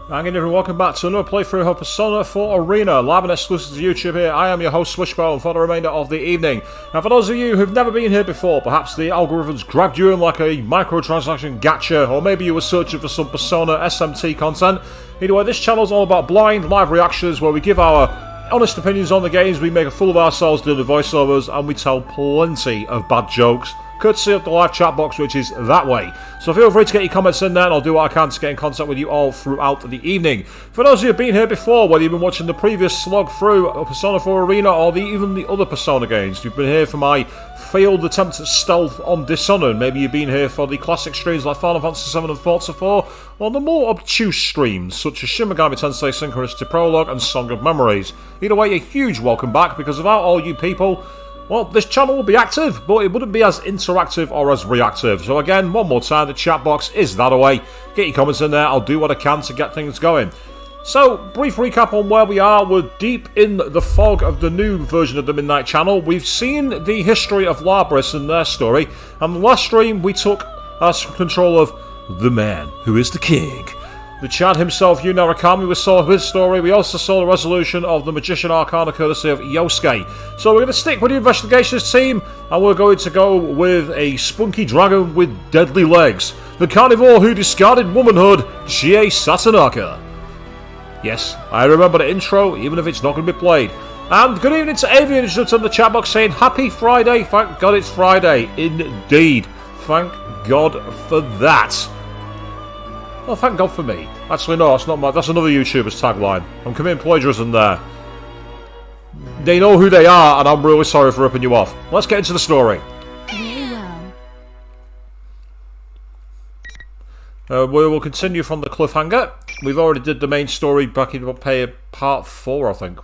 Hanging in and welcome back to another playthrough of Persona 4 Arena, live and exclusive to YouTube here. I am your host Swishbone for the remainder of the evening. And for those of you who've never been here before, perhaps the algorithms grabbed you in like a microtransaction gacha, or maybe you were searching for some Persona SMT content. Either way, this channel is all about blind live reactions where we give our honest opinions on the games, we make a fool of ourselves doing the voiceovers, and we tell plenty of bad jokes, courtesy of the live chat box, which is that way. So feel free to get your comments in there, and I'll do what I can to get in contact with you all throughout the evening. For those of you who've been here before, whether you've been watching the previous slog through of Persona 4 Arena or even the other Persona games, you've been here for my failed attempt at stealth on Dishonored, maybe you've been here for the classic streams like Final Fantasy 7 and Forza 4, or the more obtuse streams such as Shin Megami Tensei Synchronicity Prologue and Song of Memories. Either way, a huge welcome back, because without all you people, well, this channel will be active, but it wouldn't be as interactive or as reactive. So again, one more time, the chat box is that away. Get your comments in there, I'll do what I can to get things going. So, brief recap on where we are. We're deep in the fog of the new version of the Midnight Channel. We've seen the history of Labrys and their story, and the last stream we took us control of the man who is the king. The Chad himself, Narukami, we saw his story. We also saw the resolution of the Magician Arcana courtesy of Yosuke. So we're going to stick with the investigations team, and we're going to go with a spunky dragon with deadly legs. The carnivore who discarded womanhood, Chie Satanaka. Yes, I remember the intro, even if it's not going to be played. And good evening to Avian, who's just in the chat box saying, Happy Friday, thank God it's Friday. Indeed. Thank God for that. Well, thank God for me. Actually, no, that's not that's another YouTuber's tagline. I'm committing plagiarism there. They know who they are, and I'm really sorry for ripping you off. Let's get into the story. Very well. We will continue from the cliffhanger. We've already did the main story back in part 4, I think.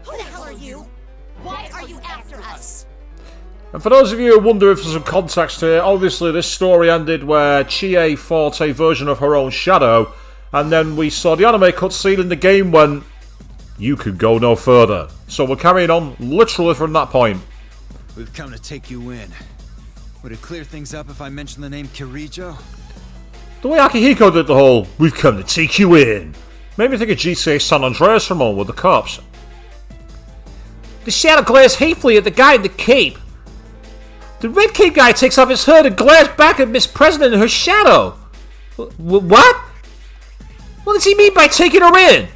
Who the hell are you? Why are you after us? And for those of you who wonder if there's some context here, obviously this story ended where Chie fought a version of her own shadow, and then we saw the anime cutscene and the game went, you could go no further. So we're carrying on literally from that point. We've come to take you in. Would it clear things up if I mentioned the name Kirijo? The way Akihiko did the whole, we've come to take you in, made me think of GTA San Andreas for a moment with the cops. The shadow glares hatefully at the guy in the cape. The red cape guy takes off his hood and glares back at Miss President and her shadow. What? What does he mean by taking her in?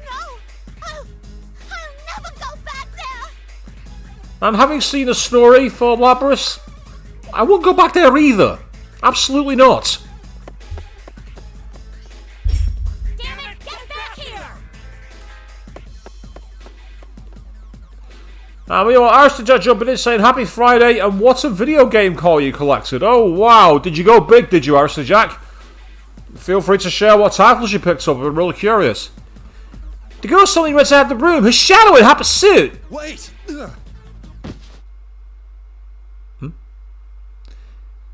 No! I'll never go back there! And having seen a story for Labrys, I won't go back there either. Absolutely not. Damn it! Get back here! And we are Aristotle jumping in saying Happy Friday, and what a video game call you collected. Oh wow, did you go big, did you, Aristotle? Feel free to share what titles you picked up, I'm really curious. The girl suddenly runs out of the room, her shadow in hot pursuit. Wait!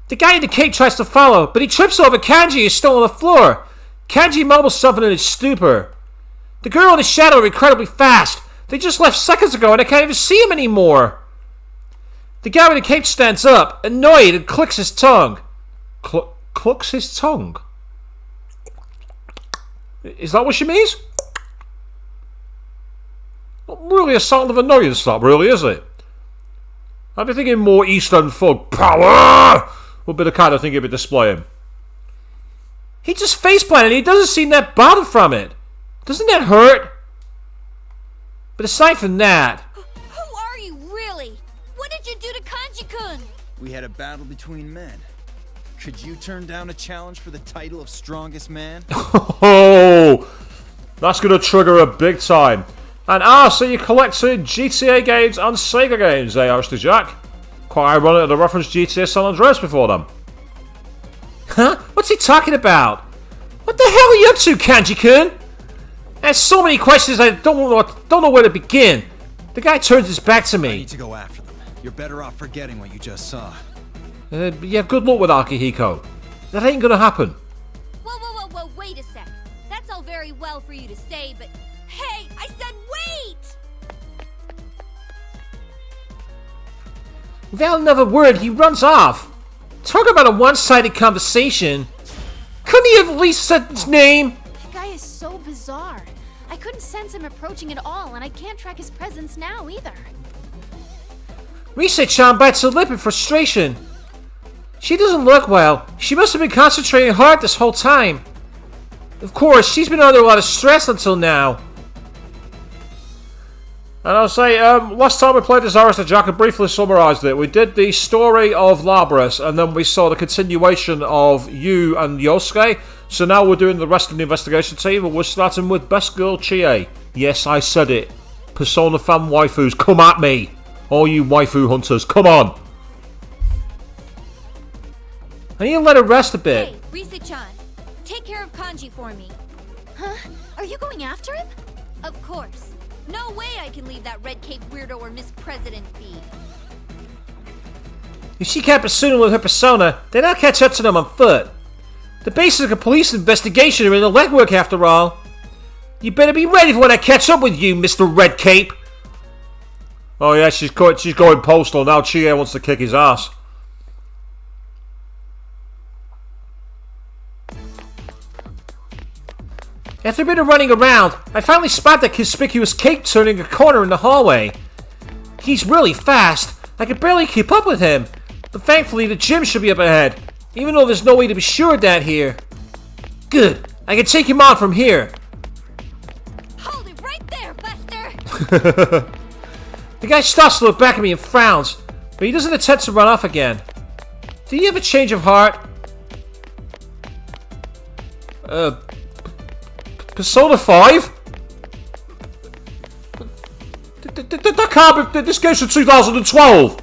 The guy in the cape tries to follow, but he trips over Kanji who's still on the floor. Kanji mumbles something in his stupor. The girl and the shadow are incredibly fast. They just left seconds ago and I can't even see him anymore. The guy with the cape stands up, annoyed, and clicks his tongue. Clucks his tongue? Is that what she means? Not really a sound of annoyance, that really, is it? I'd be thinking more Eastern folk power would be the kind of thing he'd be displaying. He just faceplanted and he doesn't seem that bothered from it. Doesn't that hurt? But aside from that... Who are you, really? What did you do to Kanji-kun? We had a battle between men. Could you turn down a challenge for the title of strongest man? Oh, that's going to trigger a big time. And so you collected GTA games and Sega games, Aristotle Jack. Quite ironic that I referenced GTA San Andreas before them. Huh? What's he talking about? What the hell are you up to, Kanji-kun? There's so many questions I don't know where to begin. The guy turns his back to I me. need to go after them. You're better off forgetting what you just saw. Yeah, good luck with Akihiko. That ain't gonna happen. Whoa, wait a sec. That's all very well for you to say, but... Hey, I said wait! Without another word, he runs off. Talk about a one-sided conversation. Couldn't he have at least said his name? That guy is so bizarre. I couldn't sense him approaching at all, and I can't track his presence now either. Rise-chan bites her lip in frustration. She doesn't look well. She must have been concentrating hard this whole time. Of course, she's been under a lot of stress until now. And I'll say, last time we played as Arista, Jack had briefly summarised it. We did the story of Labrys, and then we saw the continuation of you and Yosuke. So now we're doing the rest of the investigation team, and we're starting with Best Girl Chie. Yes, I said it. Persona fan waifus, come at me. All you waifu hunters, come on. I need to let her rest a bit. Hey, Rise-chan, take care of Kanji for me. Huh? Are you going after him? Of course. No way I can leave that red cape weirdo or Miss President be. If she can't pursue him with her persona, then I'll catch up to them on foot. The basics of a police investigation are in the legwork after all. You better be ready for when I catch up with you, Mr. Red Cape. Oh yeah, she's going postal now. Chie wants to kick his ass. After a bit of running around, I finally spot that conspicuous cape turning a corner in the hallway. He's really fast. I can barely keep up with him. But thankfully the gym should be up ahead, even though there's no way to be sure of that here. Good. I can take him on from here. Hold it right there, Buster! The guy stops to look back at me and frowns, but he doesn't attempt to run off again. Did he have a change of heart? Persona 5? That can't be. This game's from 2012.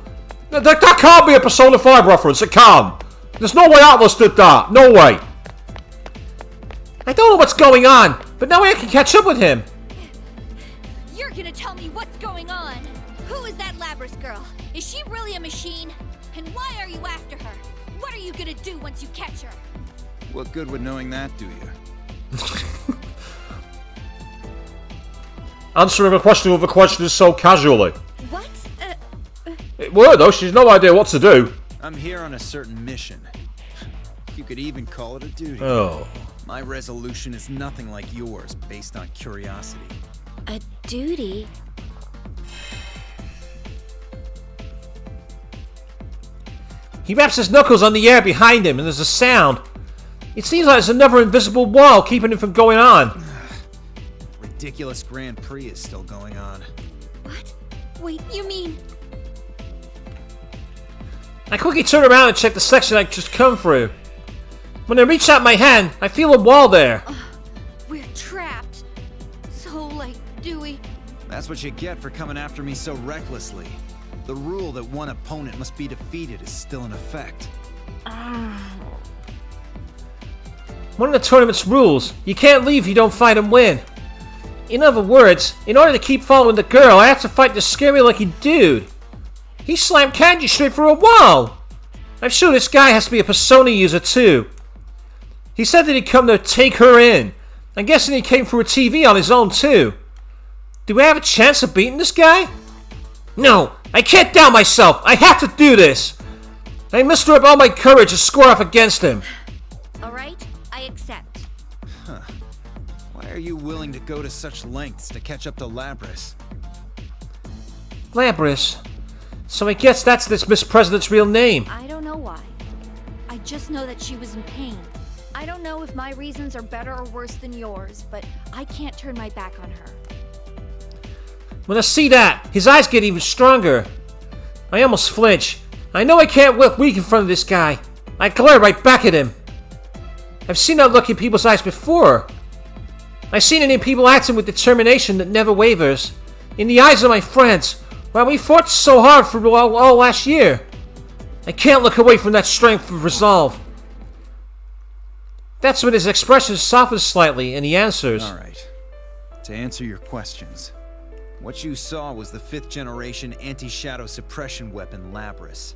That can't be a Persona 5 reference. It can't. There's no way Atlas did that. No way. I don't know what's going on, but now I can catch up with him. You're gonna tell me what's going on. Who is that Labrys girl? Is she really a machine? And why are you after her? What are you gonna do once you catch her? What good would knowing that do you? Answering a question with a question is so casually. What? It were though. She's no idea what to do. I'm here on a certain mission. You could even call it a duty. Oh. My resolution is nothing like yours, based on curiosity. A duty? He wraps his knuckles on the air behind him and there's a sound. It seems like there's another invisible wall keeping him from going on. Ridiculous Grand Prix is still going on. What? Wait, you mean... I quickly turn around and check the section I just come through. When I reach out my hand, I feel a wall there. We're trapped. So, like, Dewey... That's what you get for coming after me so recklessly. The rule that one opponent must be defeated is still in effect. One of the tournament's rules, you can't leave if you don't fight and win. In other words, in order to keep following the girl, I have to fight this scary-looking dude. He slammed Kanji straight through a wall. I'm sure this guy has to be a Persona user too. He said that he'd come to take her in. I'm guessing he came through a TV on his own too. Do I have a chance of beating this guy? No, I can't doubt myself. I have to do this. I muster up all my courage to square off against him. Alright, I accept. Why are you willing to go to such lengths to catch up to Labrys? Labrys. So I guess that's this Miss President's real name. I don't know why. I just know that she was in pain. I don't know if my reasons are better or worse than yours, but I can't turn my back on her. When I see that, his eyes get even stronger. I almost flinch. I know I can't look weak in front of this guy. I glare right back at him. I've seen that look in people's eyes before. I've seen it in people acting with determination that never wavers. In the eyes of my friends, while we fought so hard for all last year. I can't look away from that strength of resolve. That's when his expression softens slightly and he answers. Alright. To answer your questions. What you saw was the 5th generation anti-shadow suppression weapon Labrys.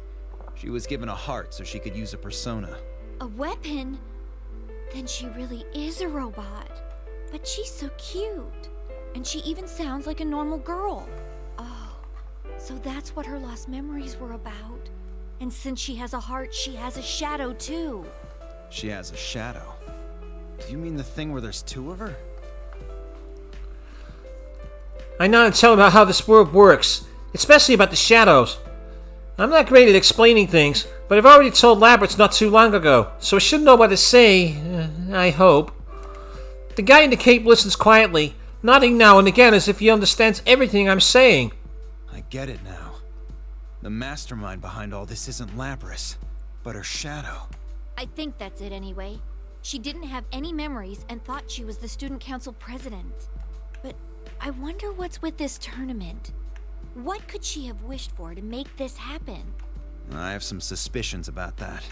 She was given a heart so she could use a persona. A weapon? Then she really is a robot. But she's so cute. And she even sounds like a normal girl. Oh, so that's what her lost memories were about. And since she has a heart, she has a shadow too. She has a shadow. Do you mean the thing where there's two of her? I know to tell him about how this world works, especially about the shadows. I'm not great at explaining things, but I've already told Labrys not too long ago, so I should know what to say, I hope. The guy in the cape listens quietly, nodding now and again as if he understands everything I'm saying. I get it now. The mastermind behind all this isn't Labrys, but her shadow. I think that's it anyway. She didn't have any memories and thought she was the student council president. But I wonder what's with this tournament. What could she have wished for to make this happen? I have some suspicions about that.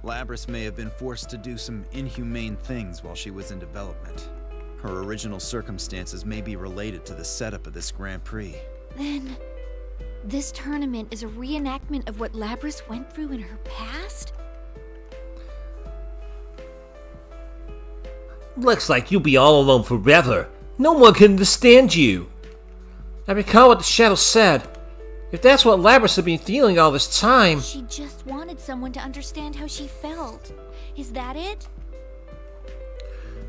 Labrys may have been forced to do some inhumane things while she was in development. Her original circumstances may be related to the setup of this Grand Prix. Then, this tournament is a reenactment of what Labrys went through in her past? Looks like you'll be all alone forever. No one can understand you. I recall what the shadow said. If that's what Labrys had been feeling all this time... She just wanted someone to understand how she felt. Is that it?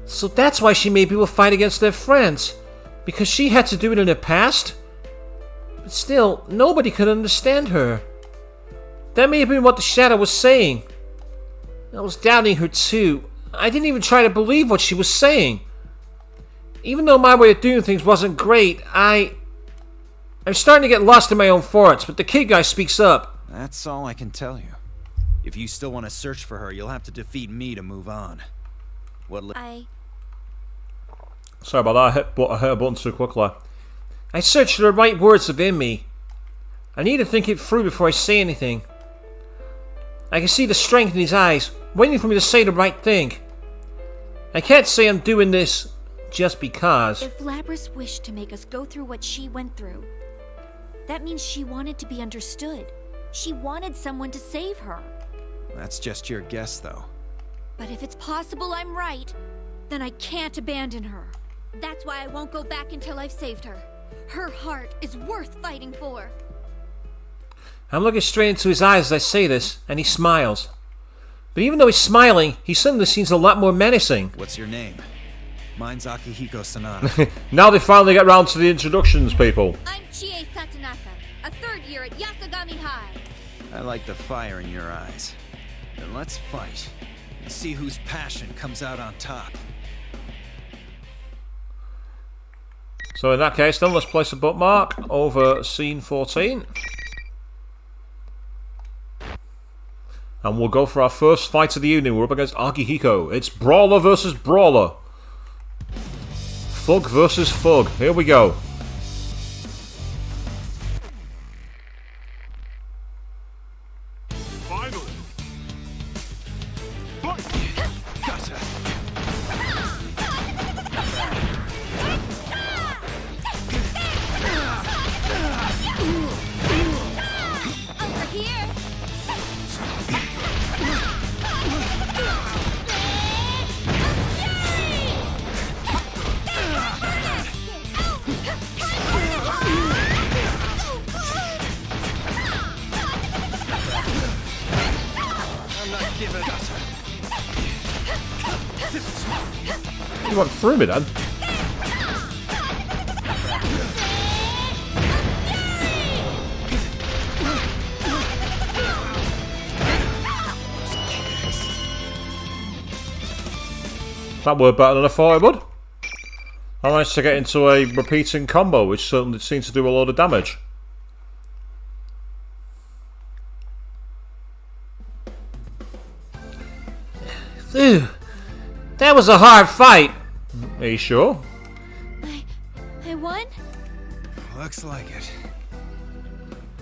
So that's why she maybe will fight against their friends. Because she had to do it in her past? But still, nobody could understand her. That may have been what the shadow was saying. I was doubting her too. I didn't even try to believe what she was saying. Even though my way of doing things wasn't great, I'm starting to get lost in my own thoughts, but the kid guy speaks up. That's all I can tell you. If you still want to search for her, you'll have to defeat me to move on. Sorry about that, I hit a button too quickly. I searched for the right words within me. I need to think it through before I say anything. I can see the strength in his eyes, waiting for me to say the right thing. I can't say I'm doing this just because. If Labrys wished to make us go through what she went through, that means she wanted to be understood. She wanted someone to save her. That's just your guess, though. But if it's possible I'm right, then I can't abandon her. That's why I won't go back until I've saved her. Her heart is worth fighting for. I'm looking straight into his eyes as I say this, and he smiles. But even though he's smiling, he suddenly seems a lot more menacing. What's your name? Mine's Akihiko Sanada. Now they finally get round to the introductions, people. I'm Chie Satanaka, a third year at Yasogami High. I like the fire in your eyes. Then let's fight. And see whose passion comes out on top. So in that case, then let's place a bookmark over scene 14. And we'll go for our first fight of the evening. We're up against Akihiko. It's Brawler versus Brawler. Thug versus Thug. Here we go. Finally! Gotcha! Over here! I'm not giving up. You went through me then? That worked better than I thought it would. I managed to get into a repeating combo, which certainly seemed to do a lot of damage. Phew. That was a hard fight. Are you sure? I won? Looks like it.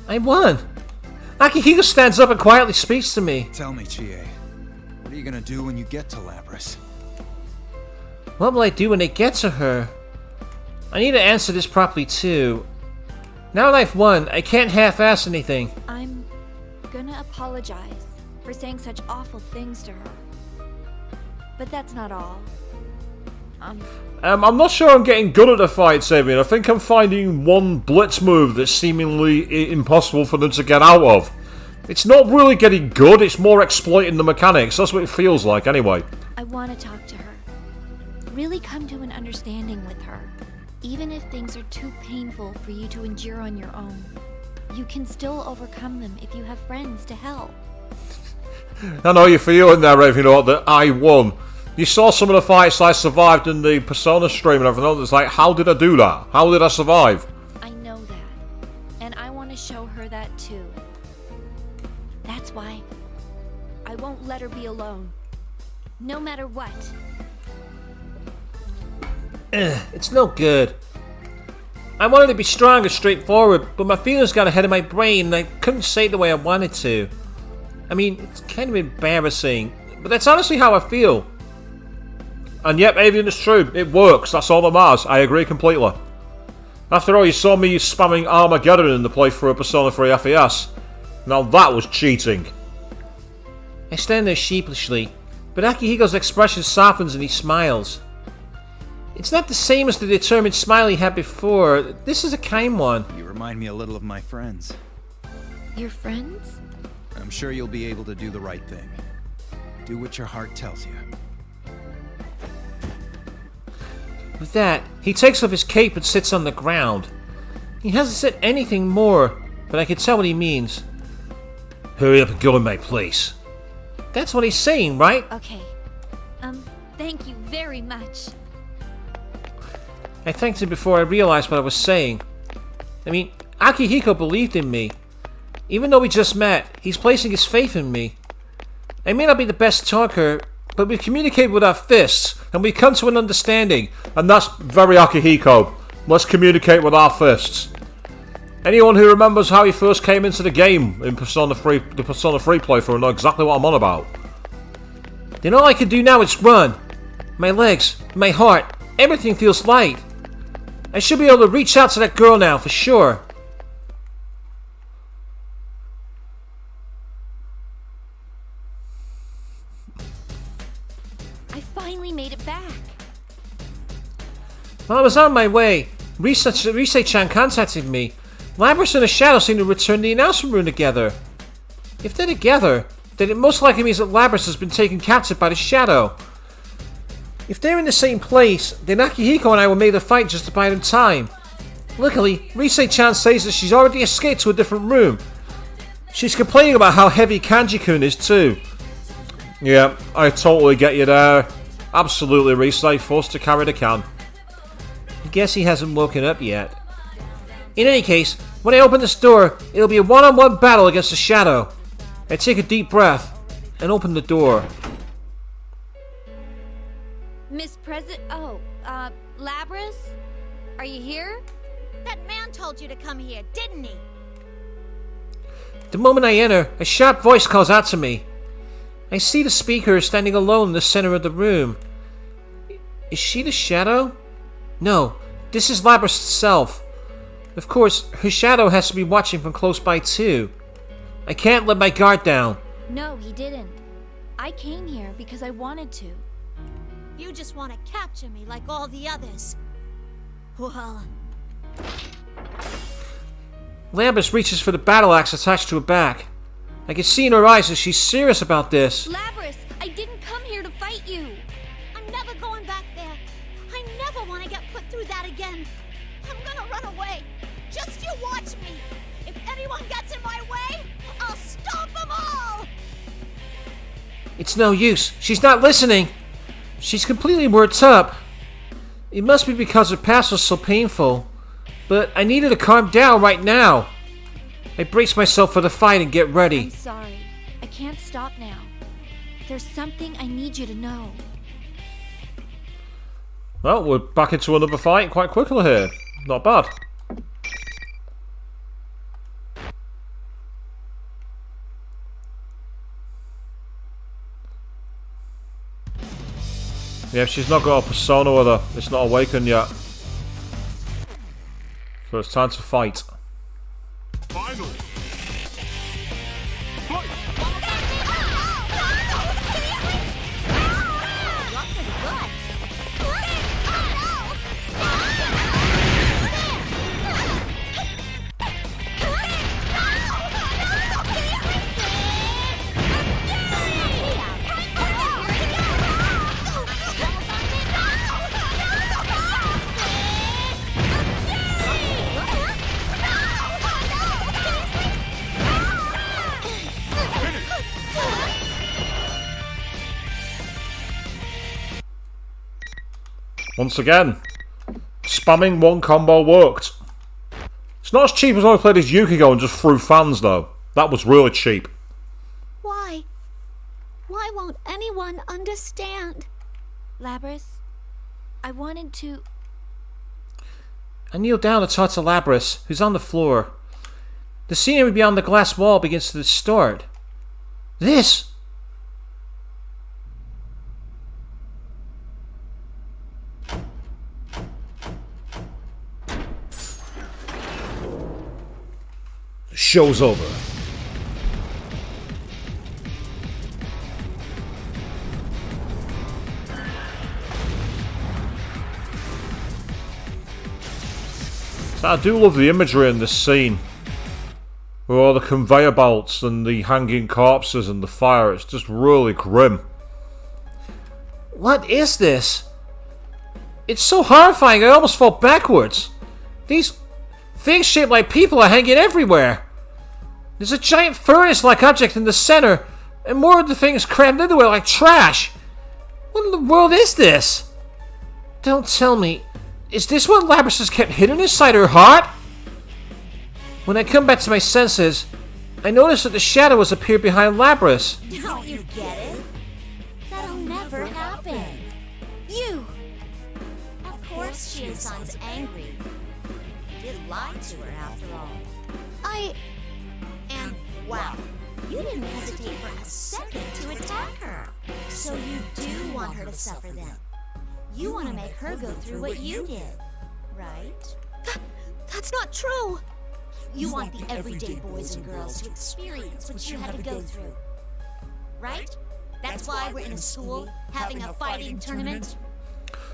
I won. Akihiko stands up and quietly speaks to me. Tell me, Chie. What are you gonna do when you get to Labrys? What will I do when they get to her? I need to answer this properly too. Now that I've won, I can't half-ass anything. I'm gonna apologize for saying such awful things to her. But that's not all. I'm not sure I'm getting good at the fight, Sabian. I think I'm finding one blitz move that's seemingly impossible for them to get out of. It's not really getting good, it's more exploiting the mechanics. That's what it feels like, anyway. I want to talk to her. Really come to an understanding with her. Even if things are too painful for you to endure on your own, you can still overcome them if you have friends to help. I know you're feeling there, Raven, you know, that I won. You saw some of the fights I survived in the Persona stream and everything. It's like, how did I do that? How did I survive? I know that. And I want to show her that too. That's why I won't let her be alone. No matter what. It's no good. I wanted to be strong and straightforward, but my feelings got ahead of my brain and I couldn't say it the way I wanted to. I mean, it's kind of embarrassing, but that's honestly how I feel. And yep, Avian, it's true. It works. That's all that matters. I agree completely. After all, you saw me spamming Armageddon in the playthrough of Persona 3 S.E.E.S. Now that was cheating. I stand there sheepishly, but Akihiko's expression softens and he smiles. It's not the same as the determined smile he had before. This is a kind one. You remind me a little of my friends. Your friends? I'm sure you'll be able to do the right thing. Do what your heart tells you. With that, he takes off his cape and sits on the ground. He hasn't said anything more, but I can tell what he means. Hurry up and go in my place. That's what he's saying, right? Okay. Thank you very much. I thanked him before I realized what I was saying. I mean, Akihiko believed in me. Even though we just met, he's placing his faith in me. I may not be the best talker, but we've communicated with our fists, and we've come to an understanding. And that's very Akihiko. Let's communicate with our fists. Anyone who remembers how he first came into the game in Persona 3, the Persona 3 playthrough, will know exactly what I'm on about. Then all I can do now is run. My legs, my heart, everything feels light. I should be able to reach out to that girl now, for sure. I finally made it back. While I was on my way, Rise-chan contacted me. Labrys and the Shadow seem to return to the announcement room together. If they're together, then it most likely means that Labrys has been taken captive by the Shadow. If they're in the same place, then Akihiko and I will make the fight just to buy them time. Luckily, Rise-chan says that she's already escaped to a different room. She's complaining about how heavy Kanji-kun is too. Yeah, I totally get you there. Absolutely, Rise, forced to carry the can. I guess he hasn't woken up yet. In any case, when I open this door, it'll be a one-on-one battle against the Shadow. I take a deep breath and open the door. Miss Labrys? Are you here? That man told you to come here, didn't he? The moment I enter, a sharp voice calls out to me. I see the speaker standing alone in the center of the room. Is she the Shadow? No, this is Labrys itself. Of course, her Shadow has to be watching from close by too. I can't let my guard down. No, he didn't. I came here because I wanted to. You just want to capture me like all the others. Well... Labrys reaches for the battle axe attached to her back. I can see in her eyes that she's serious about this. Labrys, I didn't come here to fight you. I'm never going back there. I never want to get put through that again. I'm gonna run away. Just you watch me. If anyone gets in my way, I'll stop them all! It's no use. She's not listening. She's completely worked up. It must be because her past was so painful. But I need her to calm down right now. I brace myself for the fight and get ready. I'm sorry. I can't stop now. There's something I need you to know. Well, we're back into another fight quite quickly here. Not bad. Yeah, she's not got a persona with her. It's not awakened yet. So it's time to fight. Finally. Once again, spamming one combo worked. It's not as cheap as when I played as Yukiko and just threw fans, though. That was really cheap. Why? Why won't anyone understand? Labrys, I wanted to... I kneel down to talk to Labrys, who's on the floor. The scenery beyond the glass wall begins to distort. This... Show's over. So I do love the imagery in this scene. With all the conveyor belts and the hanging corpses and the fire. It's just really grim. What is this? It's so horrifying I almost fall backwards. These things shaped like people are hanging everywhere. There's a giant furnace-like object in the center, and more of the things crammed into it like trash. What in the world is this? Don't tell me. Is this what Labrys has kept hidden inside her heart? When I come back to my senses, I notice that the shadow has appeared behind Labrys. Don't you get it? That'll never happen. You! Of course Shio-san's angry. You did lie to her after all. And, wow, you didn't hesitate for a second to attack her. So you do want her to suffer then. You want to make her go through what you did, right? That's not true! You want the everyday boys and girls to experience what you had to go through. Right? That's why we're in a school having a fighting tournament?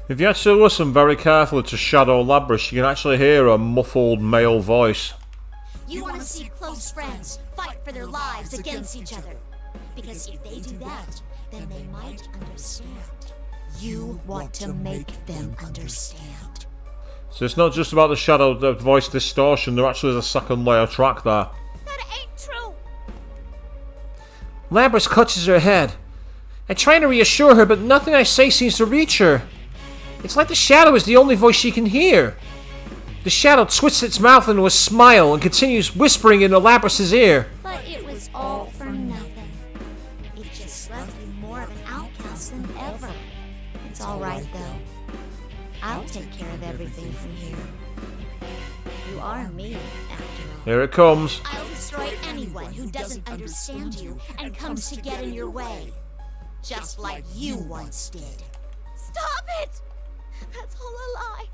If you actually listen very carefully to Shadow Labrys, you can actually hear a muffled male voice. You want to see close friends fight for their lives against each other. Because if they do that, then they might understand. You want to make them understand. So it's not just about the shadow, the voice distortion, there actually is a second layer track there. That ain't true! Labrys clutches her head. I try to reassure her, but nothing I say seems to reach her. It's like the shadow is the only voice she can hear. The shadow twists its mouth into a smile and continues whispering into Labrys' ear. But it was all for nothing. It just left you more of an outcast than ever. It's alright though. I'll take care of everything from here. You are me, after all. Here it comes. I'll destroy anyone who doesn't understand you and comes to get in your way. Just like you once did. Stop it! That's all a lie.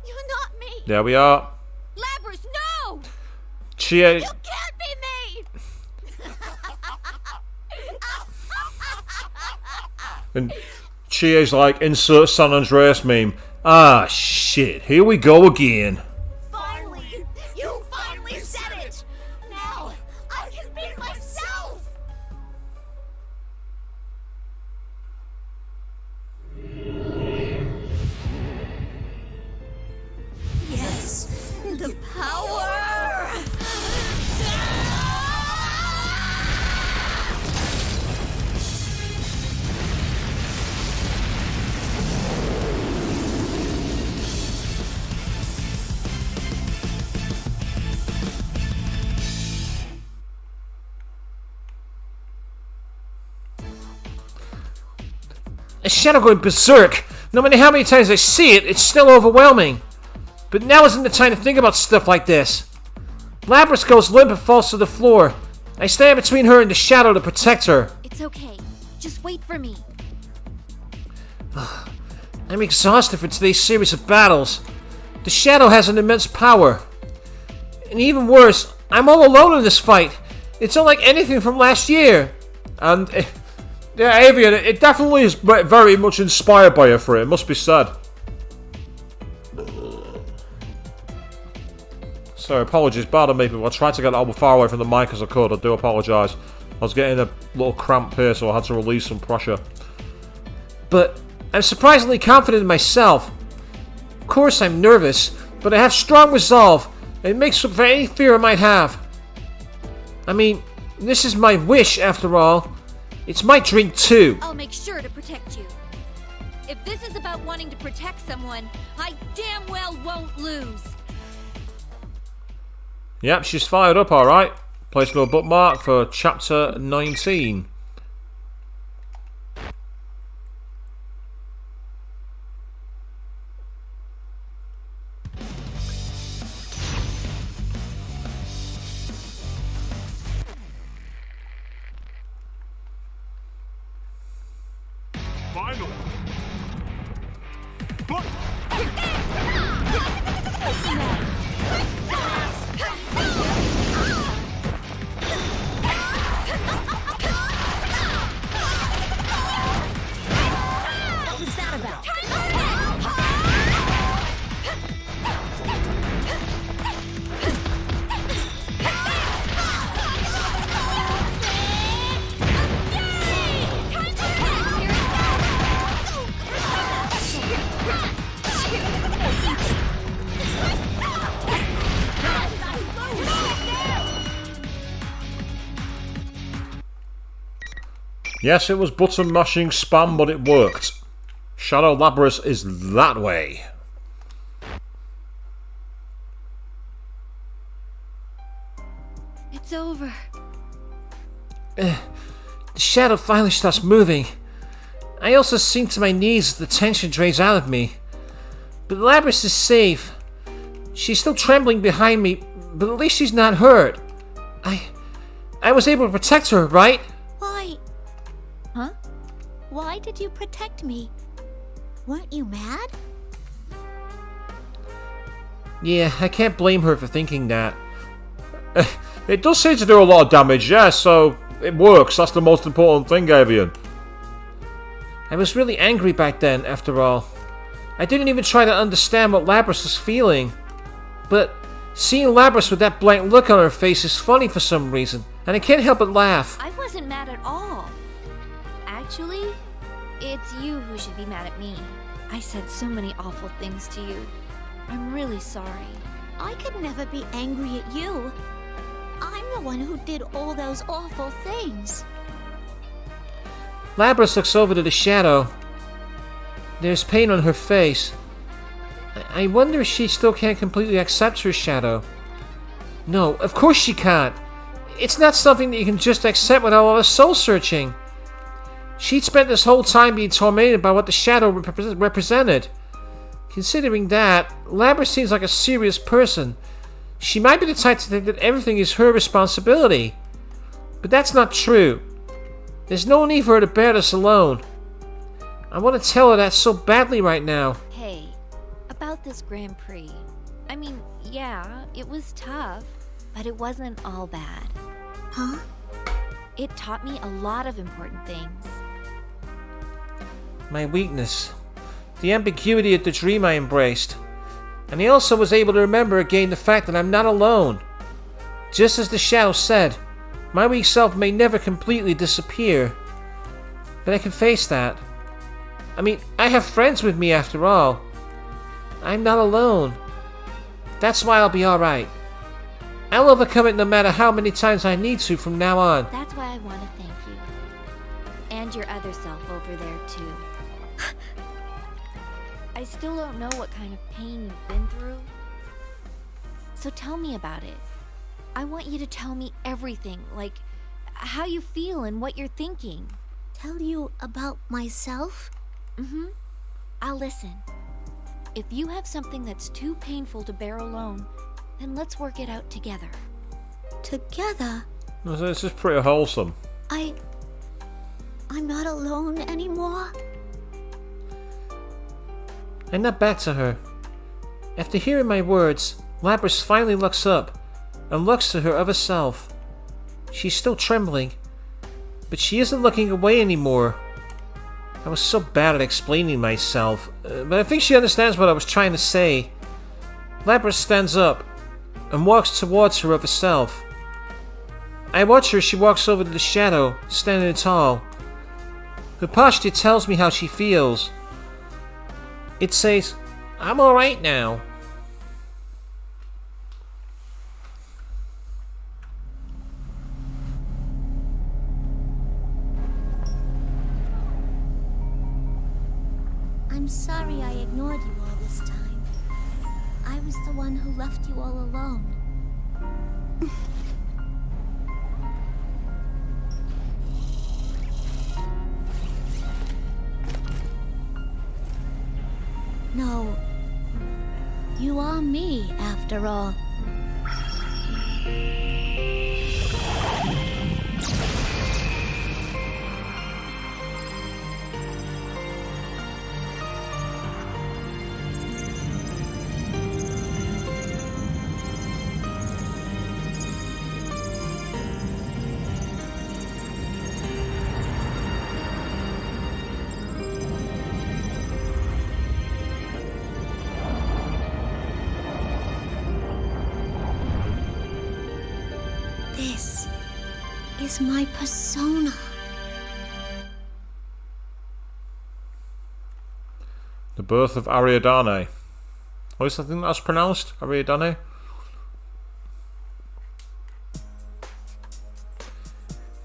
You're not me. There we are. Labrys, no! Chie. You can't be me! And Chie's like, insert San Andreas meme. Ah, shit. Here we go again. Finally! You finally said it! Now, I can be myself! Yes! The power! A shadow going berserk. No matter how many times I see it, it's still overwhelming. But now isn't the time to think about stuff like this. Labrys goes limp and falls to the floor. I stand between her and the shadow to protect her. It's okay. Just wait for me. I'm exhausted for today's series of battles. The shadow has an immense power. And even worse, I'm all alone in this fight. It's unlike anything from last year. And... yeah, Avian, it definitely is very much inspired by her for it must be said. Sorry, apologies, pardon me, but I tried to get that as far away from the mic as I could, I do apologise. I was getting a little cramp here, so I had to release some pressure. But I'm surprisingly confident in myself. Of course I'm nervous, but I have strong resolve, and it makes up for any fear I might have. I mean, this is my wish, after all. It's my dream too. I'll make sure to protect you. If this is about wanting to protect someone, I damn well won't lose. Yep, she's fired up, alright. Place no bookmark for chapter 19. Final. What was that about? Yes, it was button mashing spam, but it worked. Shadow Labrys is that way. It's over. The shadow finally stops moving. I also sink to my knees as the tension drains out of me. But Labrys is safe. She's still trembling behind me, but at least she's not hurt. I was able to protect her, right? Why? Huh? Why did you protect me? Weren't you mad? Yeah, I can't blame her for thinking that. It does seem to do a lot of damage, yeah, so it works. That's the most important thing, Avian. I was really angry back then, after all. I didn't even try to understand what Labrys was feeling. But seeing Labrys with that blank look on her face is funny for some reason, and I can't help but laugh. I wasn't mad at all. Actually, it's you who should be mad at me. I said so many awful things to you. I'm really sorry. I could never be angry at you. I'm the one who did all those awful things. Labrys looks over to the shadow. There's pain on her face. I wonder if she still can't completely accept her shadow. No, of course she can't. It's not something that you can just accept without all the soul searching. She'd spent this whole time being tormented by what the shadow represented. Considering that, Labrys seems like a serious person. She might be the type to think that everything is her responsibility. But that's not true. There's no need for her to bear this alone. I want to tell her that so badly right now. Hey, about this Grand Prix. I mean, yeah, it was tough, but it wasn't all bad. Huh? It taught me a lot of important things. My weakness. The ambiguity of the dream I embraced. And I also was able to remember again the fact that I'm not alone. Just as the shadow said, my weak self may never completely disappear. But I can face that. I mean, I have friends with me after all. I'm not alone. That's why I'll be alright. I'll overcome it no matter how many times I need to from now on. That's why I want to thank you. And your other self over there, too. I still don't know what kind of pain you've been through. So tell me about it. I want you to tell me everything, like how you feel and what you're thinking. Tell you about myself? Mm-hmm. I'll listen. If you have something that's too painful to bear alone, then let's work it out together. Together? This is pretty wholesome. I'm not alone anymore? I nod back to her. After hearing my words, Labrys finally looks up and looks to her other self. She's still trembling, but she isn't looking away anymore. I was so bad at explaining myself, but I think she understands what I was trying to say. Labrys stands up and walks towards her other self. I watch her as she walks over to the shadow, standing tall. Her posture tells me how she feels. It says, I'm alright now. I'm sorry I ignored you all this time. I was the one who left you all alone. No. You are me, after all. This is my persona. The birth of Ariadne. What is that thing that's pronounced? Ariadne?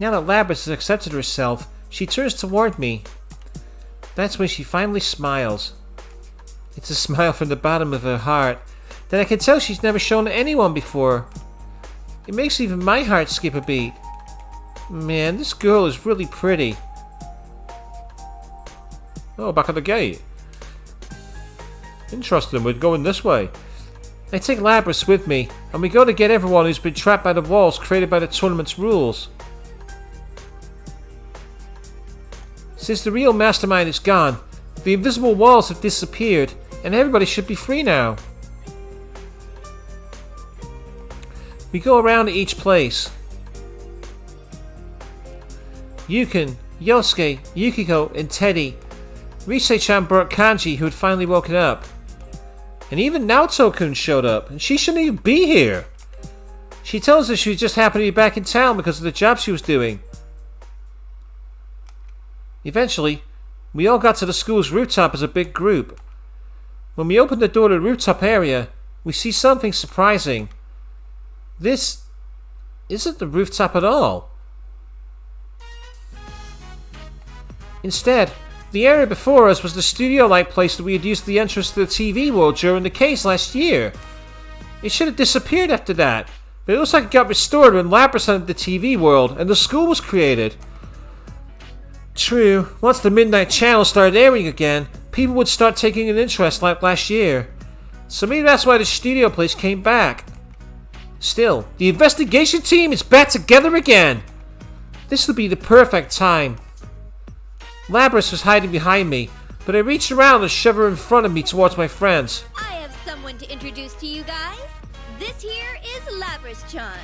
Now that Labrys has accepted herself, she turns toward me. That's when she finally smiles. It's a smile from the bottom of her heart that I can tell she's never shown anyone before. It makes even my heart skip a beat. Man, this girl is really pretty. Oh, back at the gate. Interesting, we're going this way. I take Labrys with me, and we go to get everyone who's been trapped by the walls created by the tournament's rules. Since the real mastermind is gone, the invisible walls have disappeared, and everybody should be free now. We go around to each place. Yukon, Yosuke, Yukiko, and Teddy. Rise-chan brought Kanji, who had finally woken up. And even Naoto-kun showed up, and she shouldn't even be here. She tells us she just happened to be back in town because of the job she was doing. Eventually, we all got to the school's rooftop as a big group. When we opened the door to the rooftop area, we see something surprising. This isn't the rooftop at all. Instead, the area before us was the studio-like place that we had used the entrance to the TV world during the case last year. It should have disappeared after that, but it looks like it got restored when Labrys entered the TV world and the school was created. True, once the Midnight Channel started airing again, people would start taking an interest like last year. So maybe that's why the studio place came back. Still, the investigation team is back together again. This would be the perfect time. Labrys was hiding behind me, but I reached around and shoved her in front of me towards my friends. I have someone to introduce to you guys. This here is Labrys-chan.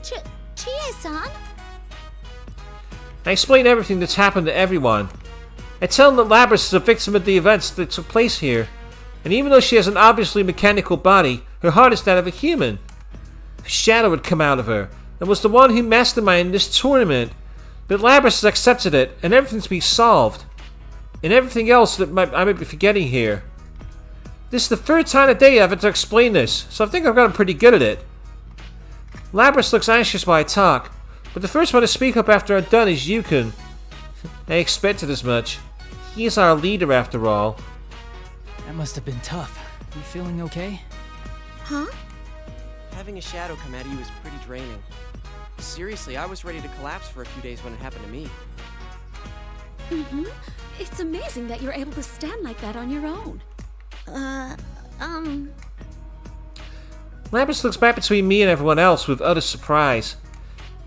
Chie-san? I explain everything that's happened to everyone. I tell them that Labrys is a victim of the events that took place here, and even though she has an obviously mechanical body, her heart is that of a human. Her shadow had come out of her, and was the one who masterminded this tournament. But Labrys has accepted it, and everything's been solved. And everything else that I might be forgetting here. This is the third time today I've had to explain this, so I think I've gotten pretty good at it. Labrys looks anxious while I talk, but the first one to speak up after I'm done is Yukon. I expected as much. He is our leader after all. That must have been tough. You feeling okay? Huh? Having a shadow come out of you is pretty draining. Seriously, I was ready to collapse for a few days when it happened to me. It's amazing that you're able to stand like that on your own. Labrys looks back between me and everyone else with utter surprise.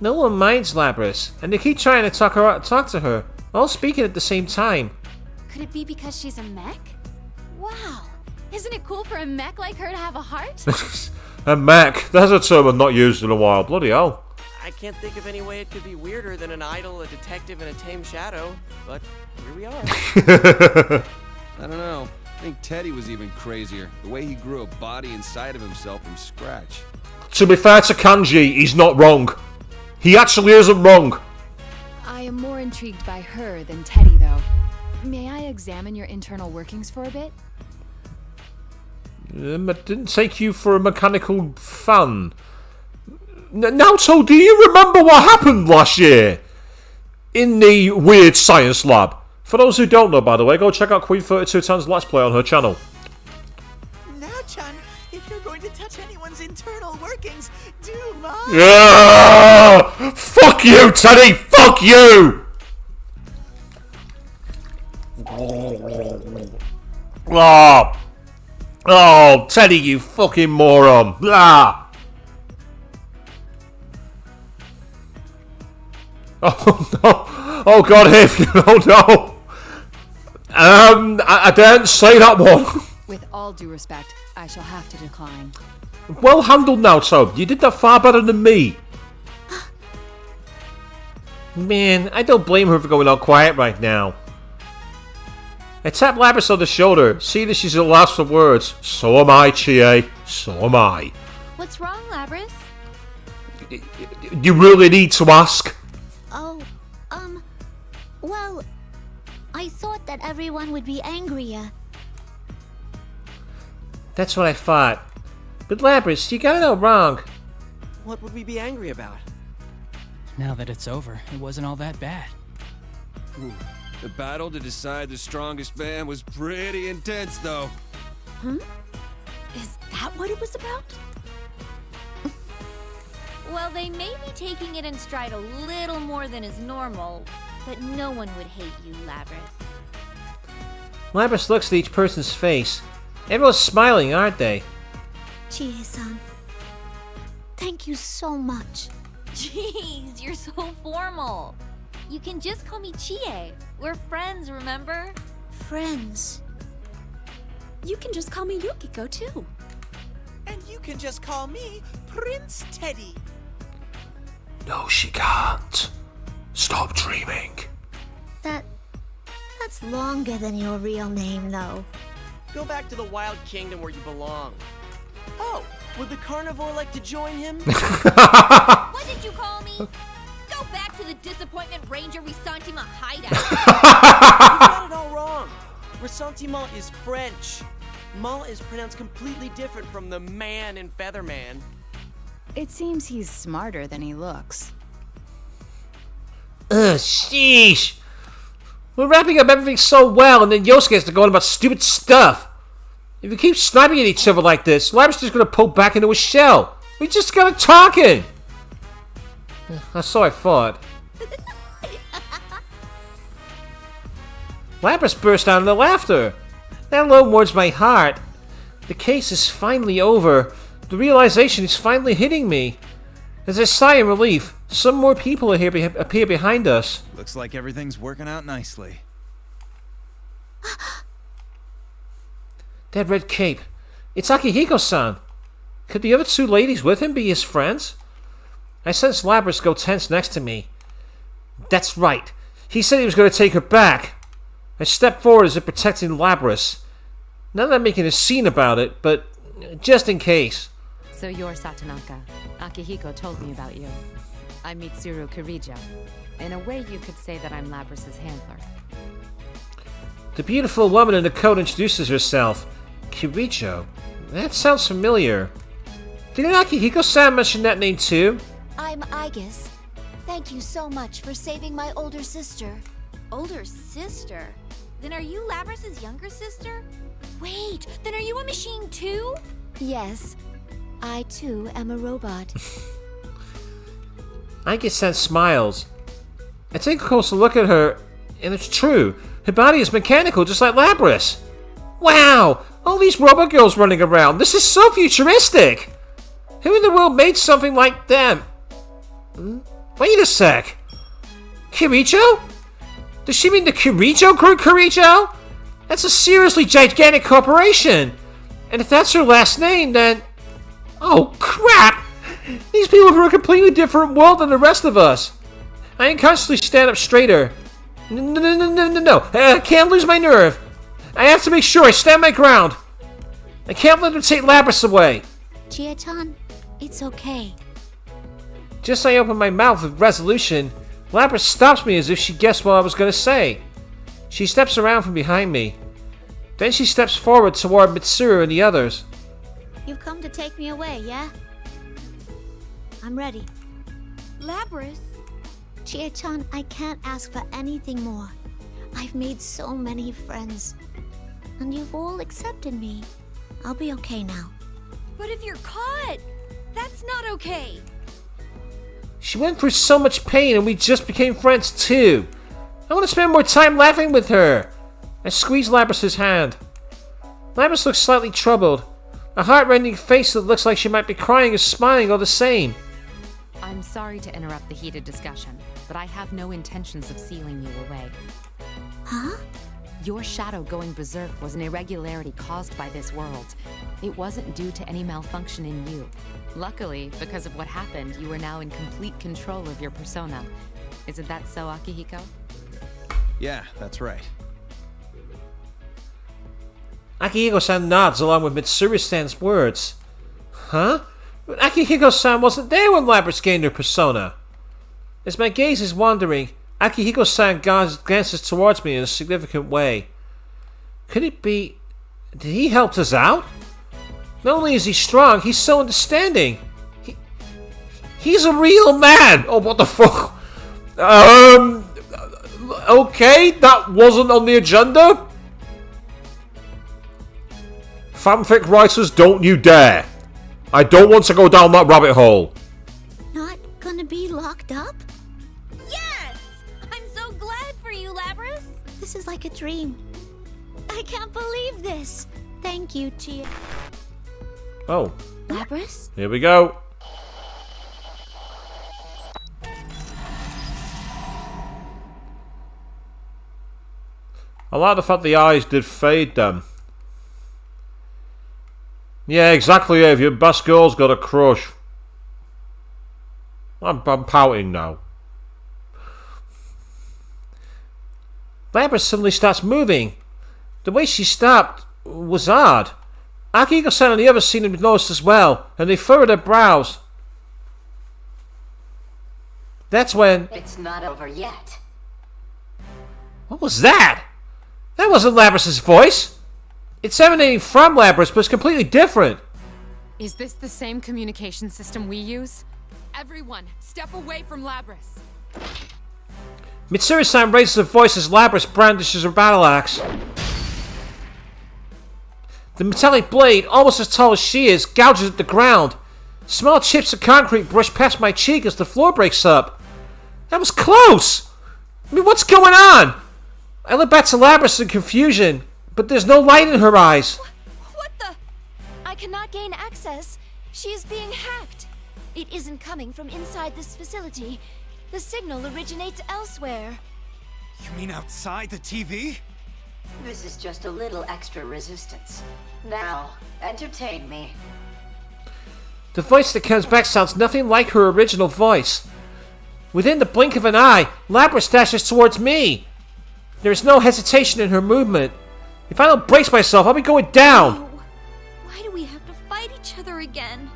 No one minds Labrys, and they keep trying to talk to her, all speaking at the same time. Could it be because she's a mech? Wow! Isn't it cool for a mech like her to have a heart? A mech. That's a term I've not used in a while. Bloody hell. I can't think of any way it could be weirder than an idol, a detective, and a tame shadow, but here we are. I don't know. I think Teddy was even crazier. The way he grew a body inside of himself from scratch. To be fair to Kanji, he's not wrong. He actually isn't wrong. I am more intrigued by her than Teddy, though. May I examine your internal workings for a bit? It didn't take you for a mechanical fan. Naoto, do you remember what happened last year? In the weird science lab? For those who don't know, by the way, go check out Queen 3210's Let's Play on her channel. Now, Chun, if you're going to touch anyone's internal workings, do mine. Yeah! Fuck you, Teddy! Fuck you! Oh, Teddy, you fucking moron! Blah! Oh no! Oh god, Hiv! Oh no! I didn't say that one. With all due respect, I shall have to decline. Well handled now, Toad. You did that far better than me. Man, I don't blame her for going all quiet right now. I tapped Labrys on the shoulder, seeing that she's at a loss for words. So am I, Chie. So am I. What's wrong, Labrys? You really need to ask. Oh, well, I thought that everyone would be angrier. That's what I thought. But Labrys, you got it all wrong. What would we be angry about? Now that it's over, it wasn't all that bad. Ooh, the battle to decide the strongest man was pretty intense, though. Is that what it was about? Well, they may be taking it in stride a little more than is normal, but no one would hate you, Labrys. Labrys looks at each person's face. Everyone's smiling, aren't they? Chie-san, thank you so much. Jeez, you're so formal. You can just call me Chie. We're friends, remember? Friends. You can just call me Yukiko, too. And you can just call me Prince Teddy. No, she can't. Stop dreaming. That's longer than your real name, though. Go back to the Wild Kingdom where you belong. Oh, would the carnivore like to join him? What did you call me? Go back to the Disappointment Ranger Ressentiment hideout. You got it all wrong. Ressentiment is French. Mal is pronounced completely different from the man in Featherman. It seems he's smarter than he looks. Ugh, sheesh. We're wrapping up everything so well, and then Yosuke has to go on about stupid stuff. If we keep sniping at each other like this, Labrys is going to pull back into his shell. We just got to talking. So I thought. Labrys burst out into laughter. That alone warms my heart. The case is finally over. The realization is finally hitting me. As I sigh in relief, some more people appear behind us. Looks like everything's working out nicely. That red cape. It's Akihiko-san. Could the other two ladies with him be his friends? I sense Labrys go tense next to me. That's right. He said he was going to take her back. I step forward as if protecting Labrys. Not that I'm making a scene about it, but just in case. So you're Satonaka. Akihiko told me about you. I'm Mitsuru Kirijo. In a way, you could say that I'm Labrys' handler. The beautiful woman in the coat introduces herself. Kirijo? That sounds familiar. Didn't Akihiko-san mention that name too? I'm Aigis. Thank you so much for saving my older sister. Older sister? Then are you Labrys' younger sister? Wait, then are you a machine too? Yes, I too am a robot. Aigis-san smiles. I take a closer look at her, and it's true. Her body is mechanical, just like Labrys. Wow! All these robot girls running around. This is so futuristic! Who in the world made something like them? Wait a sec. Kirijo? Does she mean the Kirijo group Kirijo? That's a seriously gigantic corporation. And if that's her last name, then... Oh, crap! These people are from a completely different world than the rest of us. I unconsciously stand up straighter. No. I can't lose my nerve. I have to make sure I stand my ground. I can't let them take Labrys away. Chie-chan, it's okay. Just as I open my mouth with resolution, Labrys stops me as if she guessed what I was going to say. She steps around from behind me. Then she steps forward toward Mitsuru and the others. You've come to take me away, yeah? I'm ready. Labrys? Chie-chan, I can't ask for anything more. I've made so many friends. And you've all accepted me. I'll be okay now. But if you're caught, that's not okay. She went through so much pain and we just became friends too. I want to spend more time laughing with her. I squeezed Labrys' hand. Labrys looks slightly troubled. A heart-rending face that looks like she might be crying or smiling all the same. I'm sorry to interrupt the heated discussion, but I have no intentions of sealing you away. Huh? Your shadow going berserk was an irregularity caused by this world. It wasn't due to any malfunction in you. Luckily, because of what happened, you are now in complete control of your persona. Isn't that so, Akihiko? Yeah, that's right. Akihiko-san nods along with Mitsuru-san's words. Huh? But Akihiko-san wasn't there when Labrys gained her persona. As my gaze is wandering, Akihiko-san glances towards me in a significant way. Could it be... Did he help us out? Not only is he strong, he's so understanding. He's a real man! Oh, what the fuck? Okay, that wasn't on the agenda. Fanfic writers, don't you dare. I don't want to go down that rabbit hole. Not gonna be locked up? Yes! I'm so glad for you, Labrys. This is like a dream. I can't believe this. Thank you, Chia. Oh. Labrys? Here we go. I like the fact the eyes did fade them. Yeah, exactly, Eve. Your best girl's got a crush. I'm pouting now. Labrys suddenly starts moving. The way she stopped was odd. Akihiko-san and the others seemed to notice as well, and they furrowed their brows. That's when... It's not over yet. What was that? That wasn't Labrys' voice. It's emanating from Labrys, but it's completely different. Is this the same communication system we use? Everyone, step away from Labrys. Mitsuru-san raises her voice as Labrys brandishes her battle axe. The metallic blade, almost as tall as she is, gouges at the ground. Small chips of concrete brush past my cheek as the floor breaks up. That was close! I mean, what's going on? I look back to Labrys in confusion, but there's no light in her eyes. What the? I cannot gain access. She is being hacked. It isn't coming from inside this facility. The signal originates elsewhere. You mean outside the TV? This is just a little extra resistance. Now, entertain me. The voice that comes back sounds nothing like her original voice. Within the blink of an eye, Labrys dashes towards me. There is no hesitation in her movement. If I don't brace myself, I'll be going down. Oh, why do we have to fight each other again?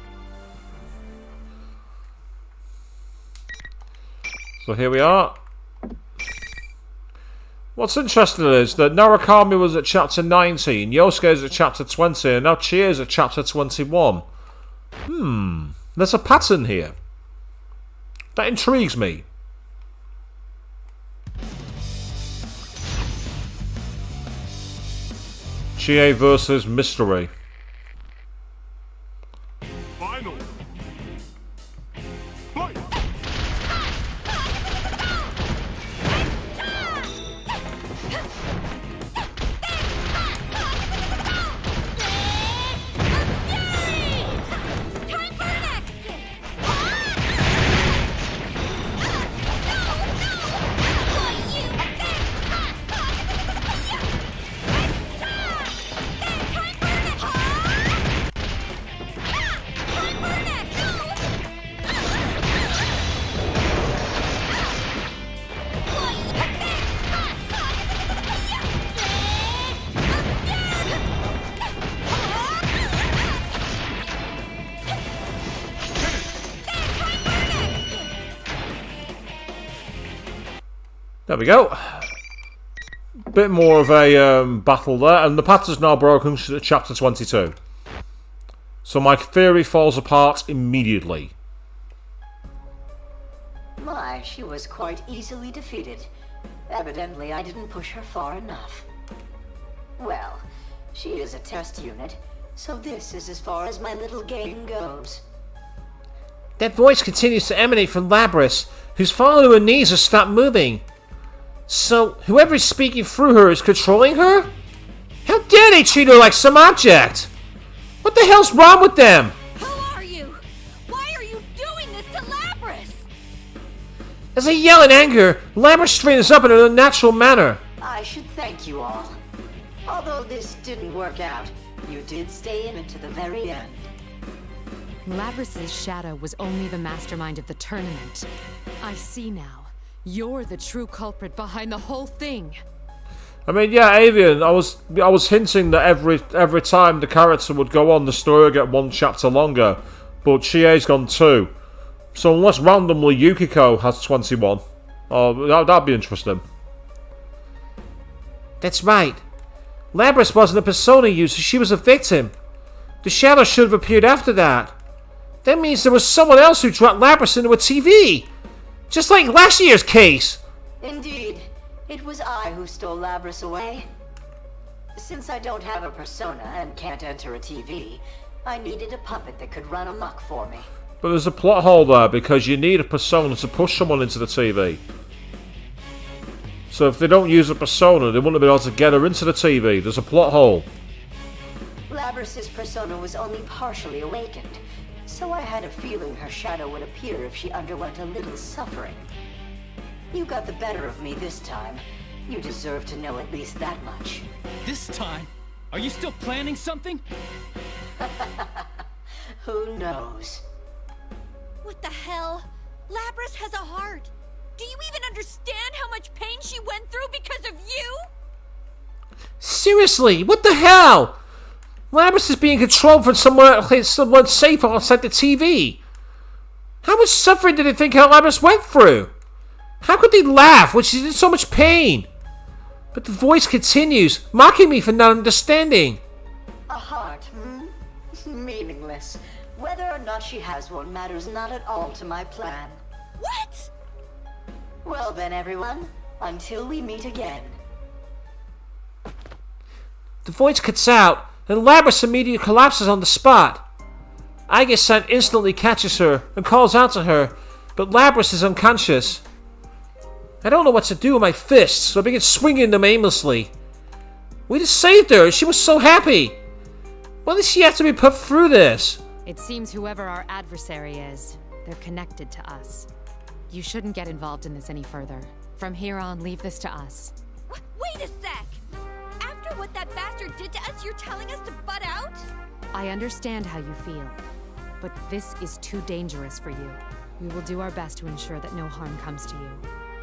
So here we are. What's interesting is that Narukami was at chapter 19, Yosuke is at chapter 20, and now Chia is at chapter 21. There's a pattern here. That intrigues me. Chie versus Mystery. Final. Fight. There we go. Bit more of a battle there, and the pattern's now broken to chapter 22. So my theory falls apart immediately. My, she was quite easily defeated. Evidently, I didn't push her far enough. Well, she is a test unit, so this is as far as my little game goes. That voice continues to emanate from Labrys, who's fallen to her knees or stopped moving. So, whoever is speaking through her is controlling her? How dare they treat her like some object? What the hell's wrong with them? Who are you? Why are you doing this to Labrys? As I yell in anger, Labrys straightens up in an unnatural manner. I should thank you all. Although this didn't work out, you did stay in it to the very end. Labrys' shadow was only the mastermind of the tournament. I see now. You're the true culprit behind the whole thing. I mean, yeah, Avian, I was hinting that every time the character would go on, the story would get one chapter longer, but Chie's gone 2. So unless randomly Yukiko has 21, that'd be interesting. That's right. Labrys wasn't a persona user, she was a victim. The shadow should have appeared after that. That means there was someone else who dropped Labrys into a TV. Just like last year's case. Indeed. It was I who stole Labrys away. Since I don't have a persona and can't enter a TV, I needed a puppet that could run amok for me. But there's a plot hole there because you need a persona to push someone into the TV. So if they don't use a persona, they wouldn't have been able to get her into the TV. There's a plot hole. Labrys' persona was only partially awakened, so I had a feeling her shadow would appear if she underwent a little suffering. You got the better of me this time. You deserve to know at least that much. This time? Are you still planning something? Who knows? What the hell? Labrys has a heart. Do you even understand how much pain she went through because of you? Seriously, what the hell? Labrys is being controlled from someone safe outside the TV. How much suffering did they think Labrys went through? How could they laugh when she's in so much pain? But the voice continues, mocking me for not understanding. A heart, meaningless. Whether or not she has one matters not at all to my plan. What? Well then, everyone, until we meet again. The voice cuts out, and Labrys immediately collapses on the spot. Aige-san instantly catches her and calls out to her, but Labrys is unconscious. I don't know what to do with my fists, so I begin swinging them aimlessly. We just saved her, she was so happy. Why does she have to be put through this? It seems whoever our adversary is, they're connected to us. You shouldn't get involved in this any further. From here on, leave this to us. Wait a sec! After what that bastard did to us, you're telling us to butt out? I understand how you feel, but this is too dangerous for you. We will do our best to ensure that no harm comes to you.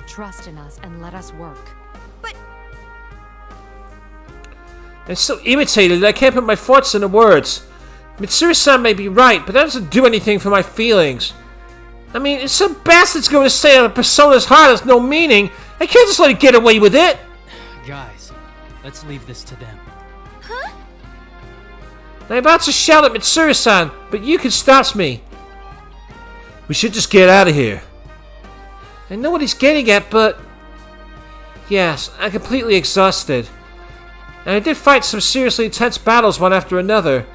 Trust in us and let us work. But... I'm so irritated that I can't put my thoughts into words. Mitsuru-san may be right, but that doesn't do anything for my feelings. I mean, if some bastard's going to say that a persona's heart has no meaning, I can't just let it get away with it! Guys, let's leave this to them. Huh? I'm about to shout at Mitsuru-san, but Yukin stops me. We should just get out of here. I know what he's getting at, but... Yes, I'm completely exhausted. And I did fight some seriously intense battles one after another.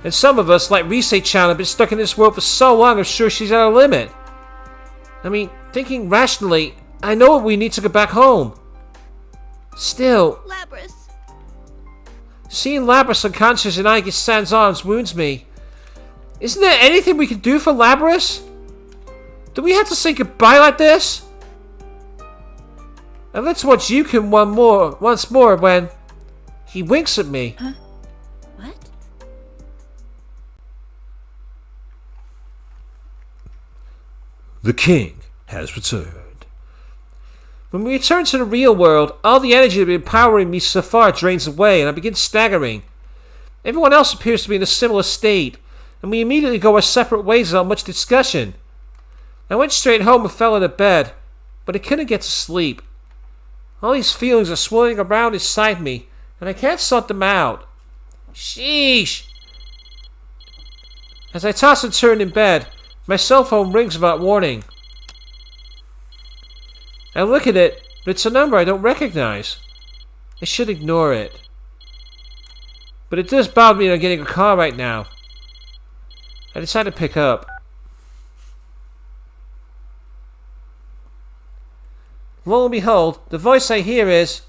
And some of us, like Rise-chan, have been stuck in this world for so long I'm sure she's at her limit. I mean, thinking rationally, I know we need to go back home. Still... Labrys. Seeing Labrys unconscious in Aige-san's arms wounds me. Isn't there anything we can do for Labrys? Do we have to say goodbye like this? And let's watch Yukin once more when he winks at me. Huh? What? The king has returned. When we return to the real world, all the energy that had been powering me so far drains away, and I begin staggering. Everyone else appears to be in a similar state, and we immediately go our separate ways without much discussion. I went straight home and fell into bed, but I couldn't get to sleep. All these feelings are swirling around inside me, and I can't sort them out. Sheesh! As I toss and turn in bed, my cell phone rings without warning. I look at it, But it's a number I don't recognize. I should ignore it. But it does bother me not getting a car right now. I decided to pick up. Lo and behold, the voice I hear is...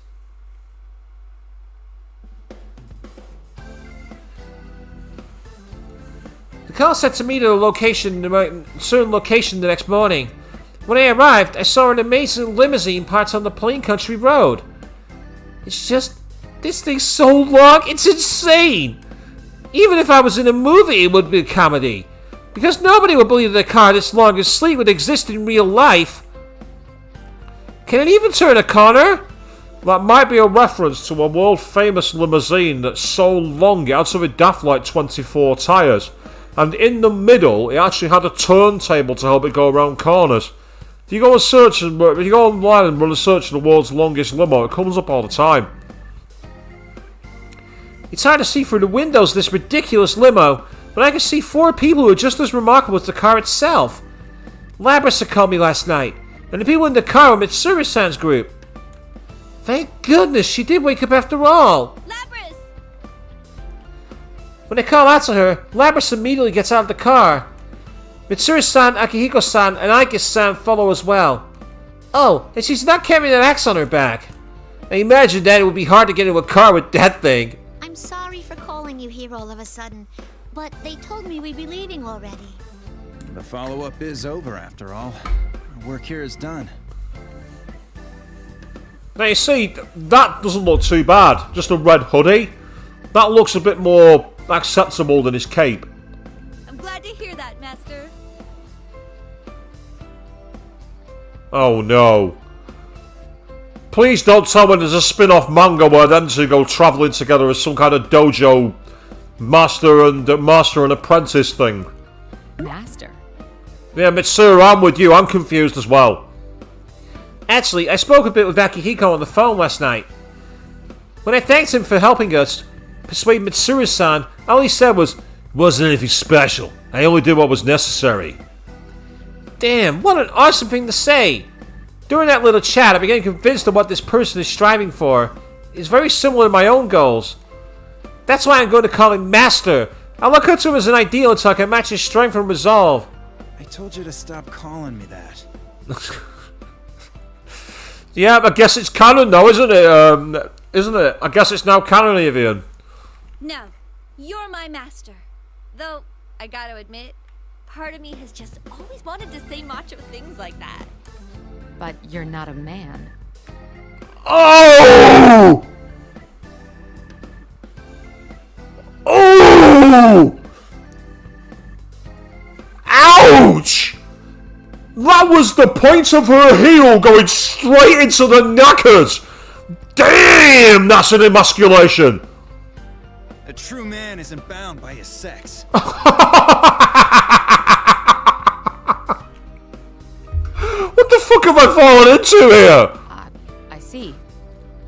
The car said to me to a certain location the next morning. When I arrived, I saw an amazing limousine parked on the plain country road. It's just... This thing's so long, it's insane! Even if I was in a movie, it would be a comedy. Because nobody would believe that a car this long and sleek would exist in real life. Can it even turn a corner? That might be a reference to a world-famous limousine that's so long it had something daft like 24 tyres. And in the middle, it actually had a turntable to help it go around corners. If you go online and run a search of the world's longest limo, it comes up all the time. It's hard to see through the windows of this ridiculous limo, but I can see 4 people who are just as remarkable as the car itself. Labrys had called me last night, and the people in the car were Mitsuru-san's group. Thank goodness she did wake up after all. Labrys! When I call out to her, Labrys immediately gets out of the car. Mitsuru-san, Akihiko-san, and Aikis-san follow as well. Oh, and she's not carrying an axe on her back. I imagine that it would be hard to get into a car with that thing. I'm sorry for calling you here all of a sudden, but they told me we'd be leaving already. The follow-up is over, after all. Our work here is done. Now you see, that doesn't look too bad. Just a red hoodie. That looks a bit more acceptable than his cape. I'm glad to hear that, Master. Oh no. Please don't tell me there's a spin-off manga where them two go travelling together as some kind of dojo master and apprentice thing. Master? Yeah, Mitsuru, I'm with you. I'm confused as well. Actually, I spoke a bit with Akihiko on the phone last night. When I thanked him for helping us persuade Mitsuru-san, all he said was, "Wasn't anything special. I only did what was necessary." Damn, what an awesome thing to say! During that little chat, I began convinced that what this person is striving for is very similar to my own goals. That's why I'm going to call him Master. I look up to him as an ideal until I can match his strength and resolve. I told you to stop calling me that. Yeah, I guess it's canon though, isn't it? Isn't it? I guess it's now canon, Evian. No, you're my master. Though, I gotta admit, part of me has just always wanted to say macho things like that. But you're not a man. Oh! Oh! Ouch! That was the point of her heel going straight into the knackers! Damn, that's an emasculation! A true man isn't bound by his sex. What the fuck have I fallen into here? I see.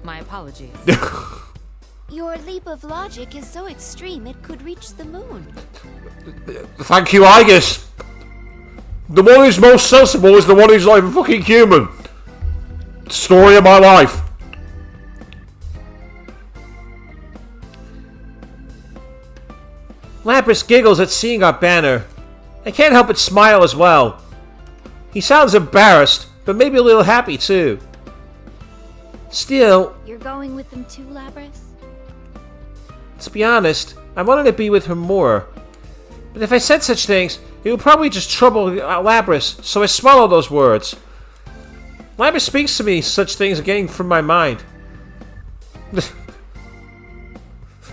My apologies. Your leap of logic is so extreme it could reach the moon. Thank you, Aegis. The one who's most sensible is the one who's not even fucking human. Story of my life. Labrys giggles at seeing our banner. I can't help but smile as well. He sounds embarrassed, but maybe a little happy too. Still, You're going with them too, Labrys? to be honest, I wanted to be with her more. But if I said such things, it would probably just trouble Labrys, so I swallowed those words. Labrys speaks to me such things are getting from my mind.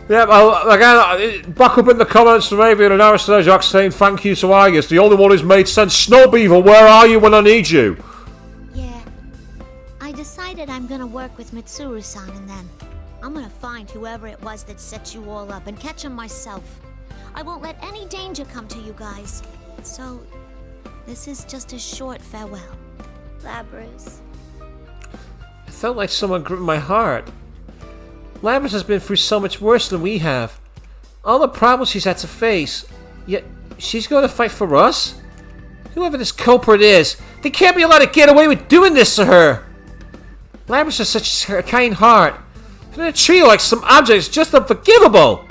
Yeah, again, back up in the comments from Avian and Aristotle saying thank you to Aegis, the only one who's made sense. Snow Beaver, where are you when I need you? Yeah. I decided I'm gonna work with Mitsuru-san and then I'm gonna find whoever it was that set you all up and catch him myself. I won't let any danger come to you guys. So, this is just a short farewell. Labrys. I felt like someone gripped my heart. Labrys has been through so much worse than we have. All the problems she's had to face. Yet, she's going to fight for us? Whoever this culprit is, they can't be allowed to get away with doing this to her! Labrys has such a kind heart. And a trio like some object is just unforgivable.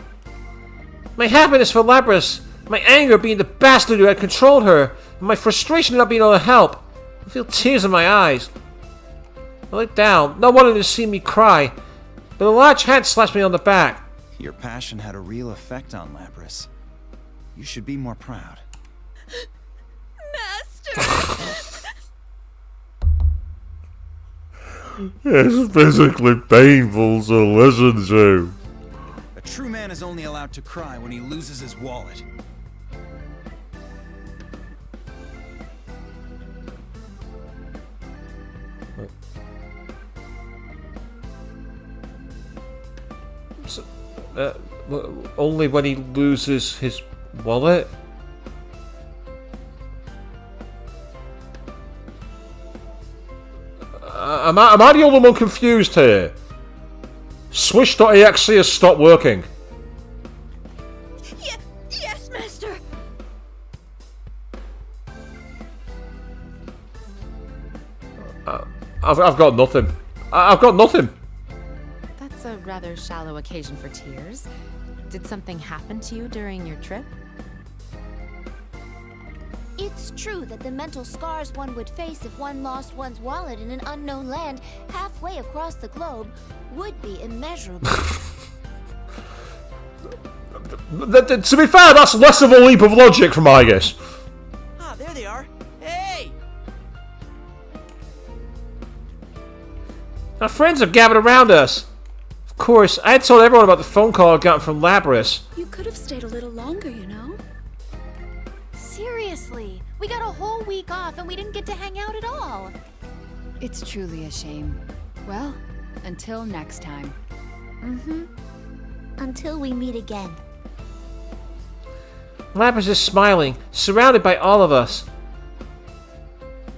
My happiness for Labrys, my anger being the bastard who had controlled her, and my frustration at not being able to help. I feel tears in my eyes. I look down, not wanting to see me cry, but a large hand slaps me on the back. Your passion had a real effect on Labrys. You should be more proud. Master! It's physically painful to listen to. A true man is only allowed to cry when he loses his wallet. Only when he loses his wallet? Am I the only one confused here? Swish.exe has stopped working. Yes, Master! I've got nothing. I've got nothing. That's a rather shallow occasion for tears. Did something happen to you during your trip? It's true that the mental scars one would face if one lost one's wallet in an unknown land halfway across the globe would be immeasurable. To be fair, that's less of a leap of logic from I guess. Ah, there they are. Hey! Our friends have gathered around us. Of course, I had told everyone about the phone call I'd gotten from Labrys. You could have stayed a little longer, you know? Seriously, we got a whole week off and we didn't get to hang out at all. It's truly a shame. Well, until next time. Until we meet again. Labrys is smiling, surrounded by all of us.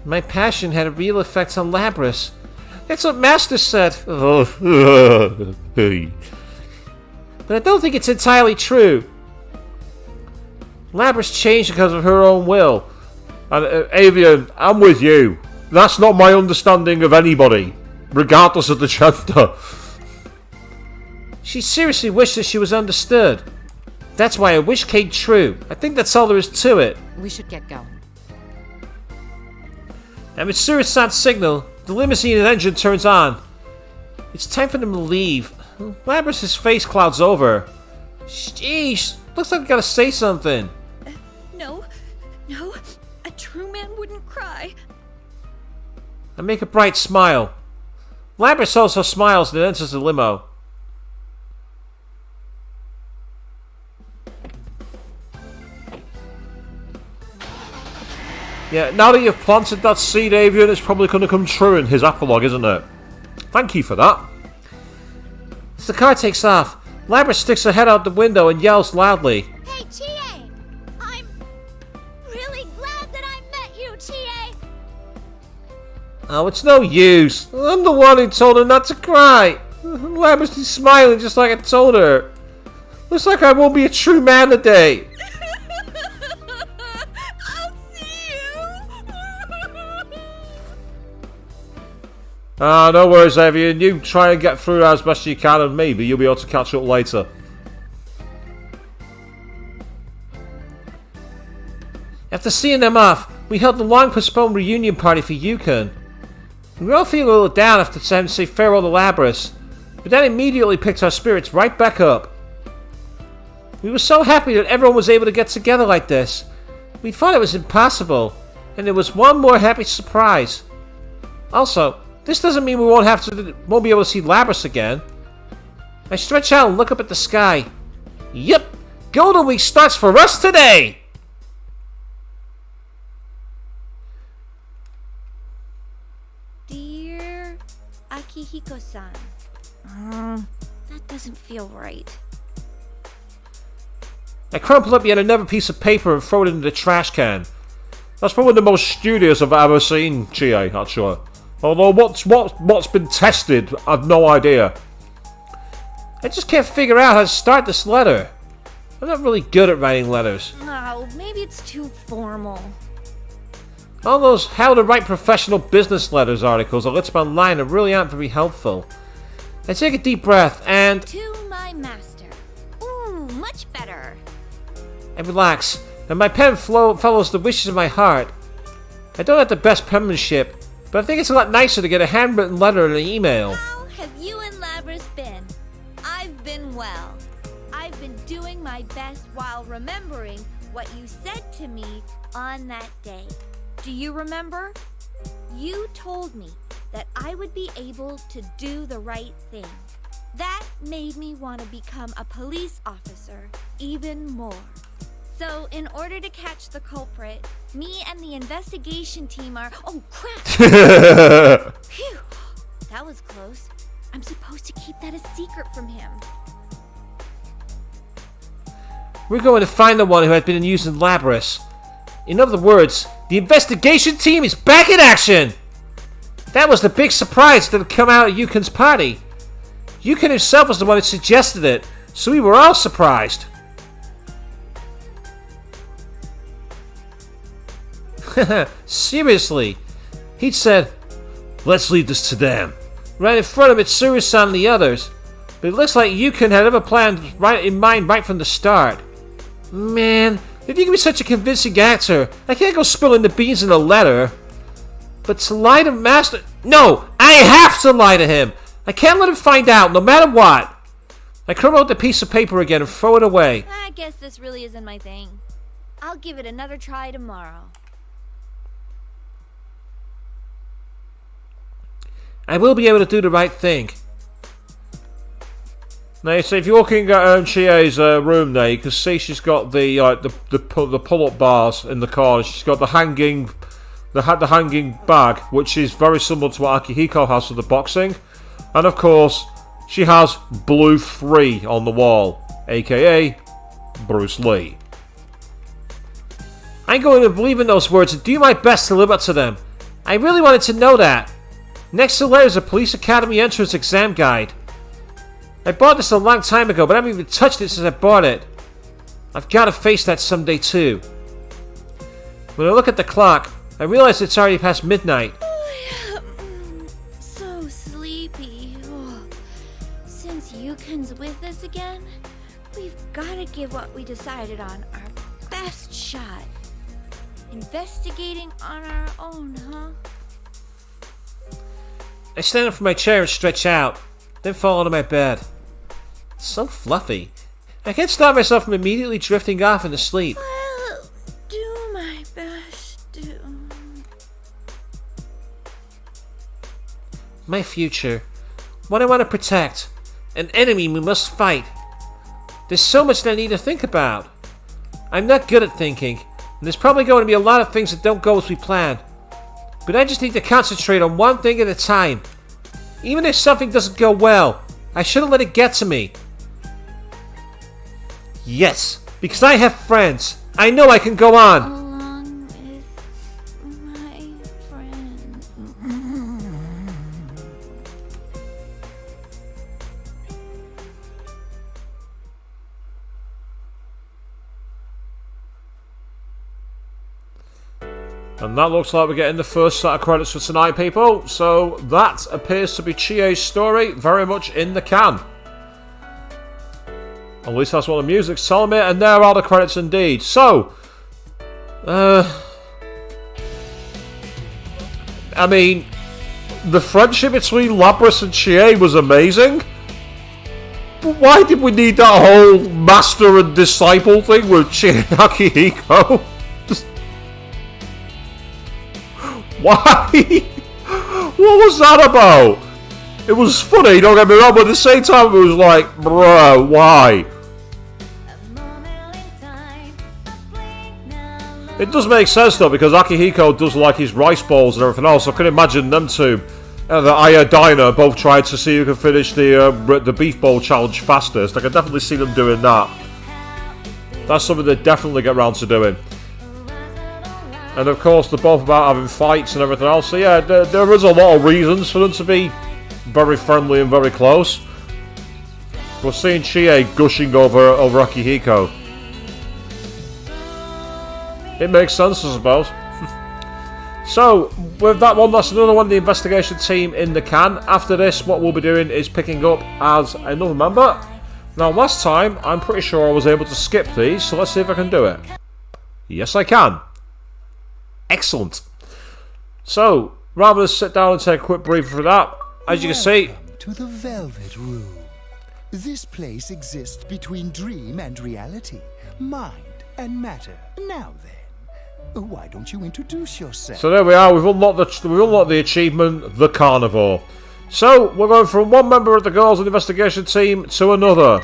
My passion had a real effect on Labrys. That's what Master said. But I don't think it's entirely true. Labrys changed because of her own will. And Avian, I'm with you. That's not my understanding of anybody, regardless of the gender. She seriously wished that she was understood. That's why I wish came true. I think that's all there is to it. We should get going. And with Surisan's signal, the limousine and engine turns on. It's time for them to leave. Labrys' face clouds over. Sheesh, looks like I gotta say something. No, a true man wouldn't cry. I make a bright smile. Labrys also smiles and enters the limo. Yeah, now that you've planted that seed, Avian, it's probably going to come true in his apologue, isn't it? Thank you for that. As the car takes off, Labrys sticks her head out the window and yells loudly. Hey, Chie! I'm really glad that I met you, Chie! Oh, it's no use. I'm the one who told her not to cry. Labrys is smiling just like I told her. Looks like I won't be a true man today. I'll see you! No worries, Avian. You try and get through that as best you can, and maybe you'll be able to catch up later. After seeing them off, we held the long-postponed reunion party for Yukon. We were all feeling a little down after having to say farewell to Labrys, but that immediately picked our spirits right back up. We were so happy that everyone was able to get together like this. We thought it was impossible, and it was one more happy surprise. Also, this doesn't mean we won't be able to see Labrys again. I stretch out and look up at the sky. Yep, Golden Week starts for us today! Dear Akihiko-san, that doesn't feel right. I crumple up yet another piece of paper and throw it into the trash can. That's probably the most studious I've ever seen, Chie, actually. Although what's been tested, I've no idea. I just can't figure out how to start this letter. I'm not really good at writing letters. Oh, maybe it's too formal. All those how to write professional business letters articles that lets me online really aren't very helpful. I take a deep breath and... To my master. Ooh, much better. I relax, and my pen follows the wishes of my heart. I don't have the best penmanship, but I think it's a lot nicer to get a handwritten letter than an email. How have you and Labrys been? I've been well. I've been doing my best while remembering what you said to me on that day. Do you remember? You told me that I would be able to do the right thing. That made me want to become a police officer even more. So, in order to catch the culprit, me and the investigation team are... Oh, crap! Phew! That was close. I'm supposed to keep that a secret from him. We're going to find the one who had been using Labrys. In other words, the investigation team is back in action! That was the big surprise that had come out at Yukon's party. Yukon himself was the one who suggested it, so we were all surprised. Seriously, he'd said, "Let's leave this to them," right in front of Mitsuru-san and the others. But it looks like Yukon had other plans right in mind right from the start. Man, if you can be such a convincing actor, I can't go spilling the beans in a letter. But to lie to Master... No! I have to lie to him! I can't let him find out, no matter what! I crumble out the piece of paper again and throw it away. I guess this really isn't my thing. I'll give it another try tomorrow. I will be able to do the right thing. Now, you see, if you're looking at Chie's room there, you can see she's got the pull-up bars in the corner. She's got the hanging bag, which is very similar to what Akihiko has for the boxing. And of course, she has Blue 3 on the wall, aka Bruce Lee. I'm going to believe in those words and do my best to live up to them. I really wanted to know that. Next to the letter is a police academy entrance exam guide. I bought this a long time ago, but I haven't even touched it since I bought it. I've got to face that someday too. When I look at the clock, I realize it's already past midnight. So sleepy. Oh. Since Yukon's with us again, we've got to give what we decided on our best shot. Investigating on our own, huh? I stand up from my chair and stretch out, then fall onto my bed. It's so fluffy. I can't stop myself from immediately drifting off into sleep. I'll do my best to... My future. What I want to protect. An enemy we must fight. There's so much that I need to think about. I'm not good at thinking, and there's probably going to be a lot of things that don't go as we planned. But I just need to concentrate on one thing at a time. Even if something doesn't go well, I shouldn't let it get to me. Yes, because I have friends. I know I can go on. Along with my friend. And that looks like we're getting the first set of credits for tonight, people. So that appears to be Chie's story, very much in the can. At least that's what the music's telling me, and there are the credits indeed. So, I mean, the friendship between Labrys and Chie was amazing. But why did we need that whole master and disciple thing with Chie and Akihiko? Why? What was that about? It was funny, don't get me wrong, but at the same time it was like, bruh, why? It does make sense though, because Akihiko does like his rice balls and everything else. I can imagine them two, the Aya Diner, both tried to see who can finish the beef bowl challenge fastest. I can definitely see them doing that. That's something they definitely get around to doing. And of course, they're both about having fights and everything else. So yeah, there is a lot of reasons for them to be very friendly and very close. We're seeing Chie gushing over Akihiko. It makes sense, I suppose. So, with that one, that's another one, the investigation team in the can. After this, what we'll be doing is picking up as another member. Now, last time, I'm pretty sure I was able to skip these, so let's see if I can do it. Yes, I can. Excellent. So, rather than sit down and take a quick brief for that, as you can see... to the Velvet Room. This place exists between dream and reality, mind and matter. Now then, why don't you introduce yourself? So there we are, we've unlocked the achievement, the Carnivore. So, we're going from one member of the Girls Investigation Team to another.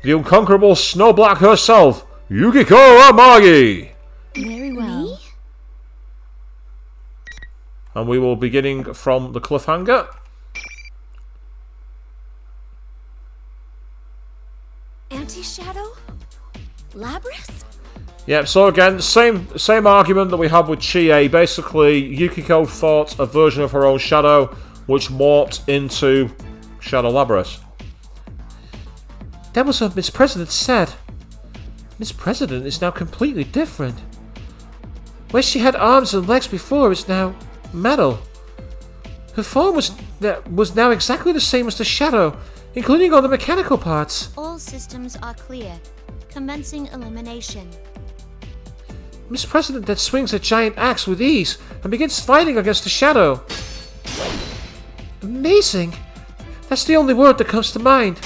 The unconquerable Snow Black herself, Yukiko Amagi! Very well. And we will be beginning from the cliffhanger. Anti-Shadow? Labrys? Yep, so again, same argument that we had with Chie. Basically, Yukiko fought a version of her own shadow, which morphed into Shadow Labrys. That was what Miss President said. Miss President is now completely different. Where she had arms and legs before is now metal. Her form was now exactly the same as the shadow, including all the mechanical parts. All systems are clear, commencing elimination. Miss President then swings a giant axe with ease and begins fighting against the shadow. Amazing. That's the only word that comes to mind.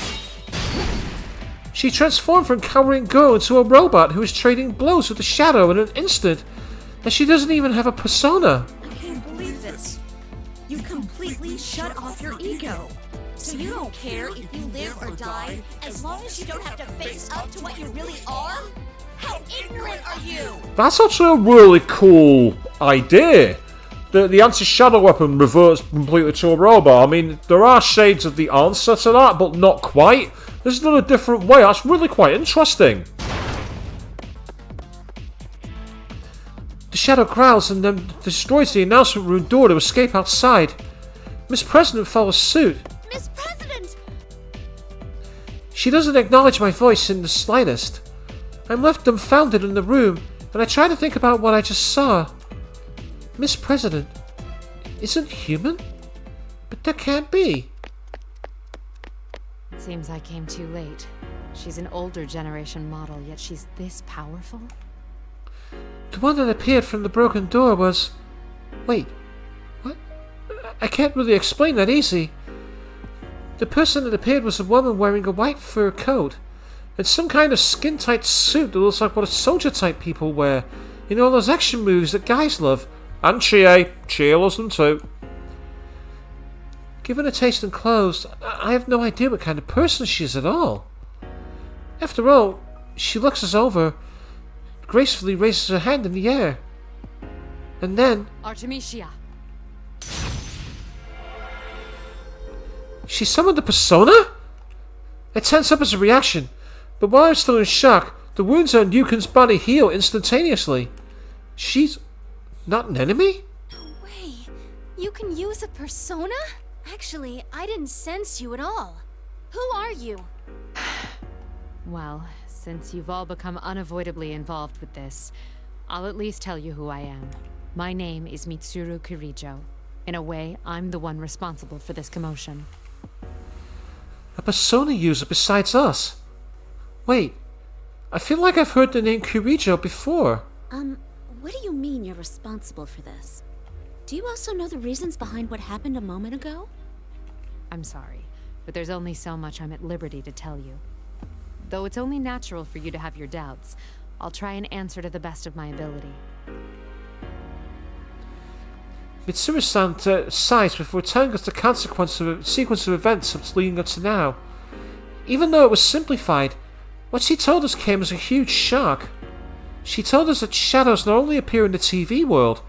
She transformed from cowering girl into a robot who is trading blows with the shadow in an instant, and she doesn't even have a persona. I can't believe this. You completely shut off your ego. So you don't care if you live or die as long as you don't have to face up to what you really are? How ignorant are you? That's actually a really cool idea. The anti-shadow weapon reverts completely to a robot. I mean, there are shades of the answer to that, but not quite. There's done a different way. That's really quite interesting. The shadow growls and then destroys the announcement room door to escape outside. Miss President follows suit. Miss President! She doesn't acknowledge my voice in the slightest. I'm left dumbfounded in the room, and I try to think about what I just saw. Miss President isn't human? But that can't be. It seems I came too late. She's an older generation model, yet she's this powerful? The one that appeared from the broken door was... Wait, what? I can't really explain that easy. The person that appeared was a woman wearing a white fur coat and some kind of skin-tight suit that looks like what soldier-type people wear. You know, those action moves that guys love. And Chie loves them too. Given her taste in clothes, I have no idea what kind of person she is at all. After all, she looks us over, gracefully raises her hand in the air. And then... Artemisia. She summoned a persona? I tense up as a reaction, but while I'm still in shock, the wounds on Yukon's body heal instantaneously. She's not an enemy? No way. You can use a persona? Actually, I didn't sense you at all. Who are you? Well, since you've all become unavoidably involved with this, I'll at least tell you who I am. My name is Mitsuru Kirijo. In a way, I'm the one responsible for this commotion. A persona user besides us? Wait, I feel like I've heard the name Kirijo before. What do you mean you're responsible for this? Do you also know the reasons behind what happened a moment ago? I'm sorry, but there's only so much I'm at liberty to tell you. Though it's only natural for you to have your doubts, I'll try and answer to the best of my ability. Mitsuru-san sighs before telling us the consequence of a sequence of events that's leading up to now. Even though it was simplified, what she told us came as a huge shock. She told us that shadows not only appear in the TV world,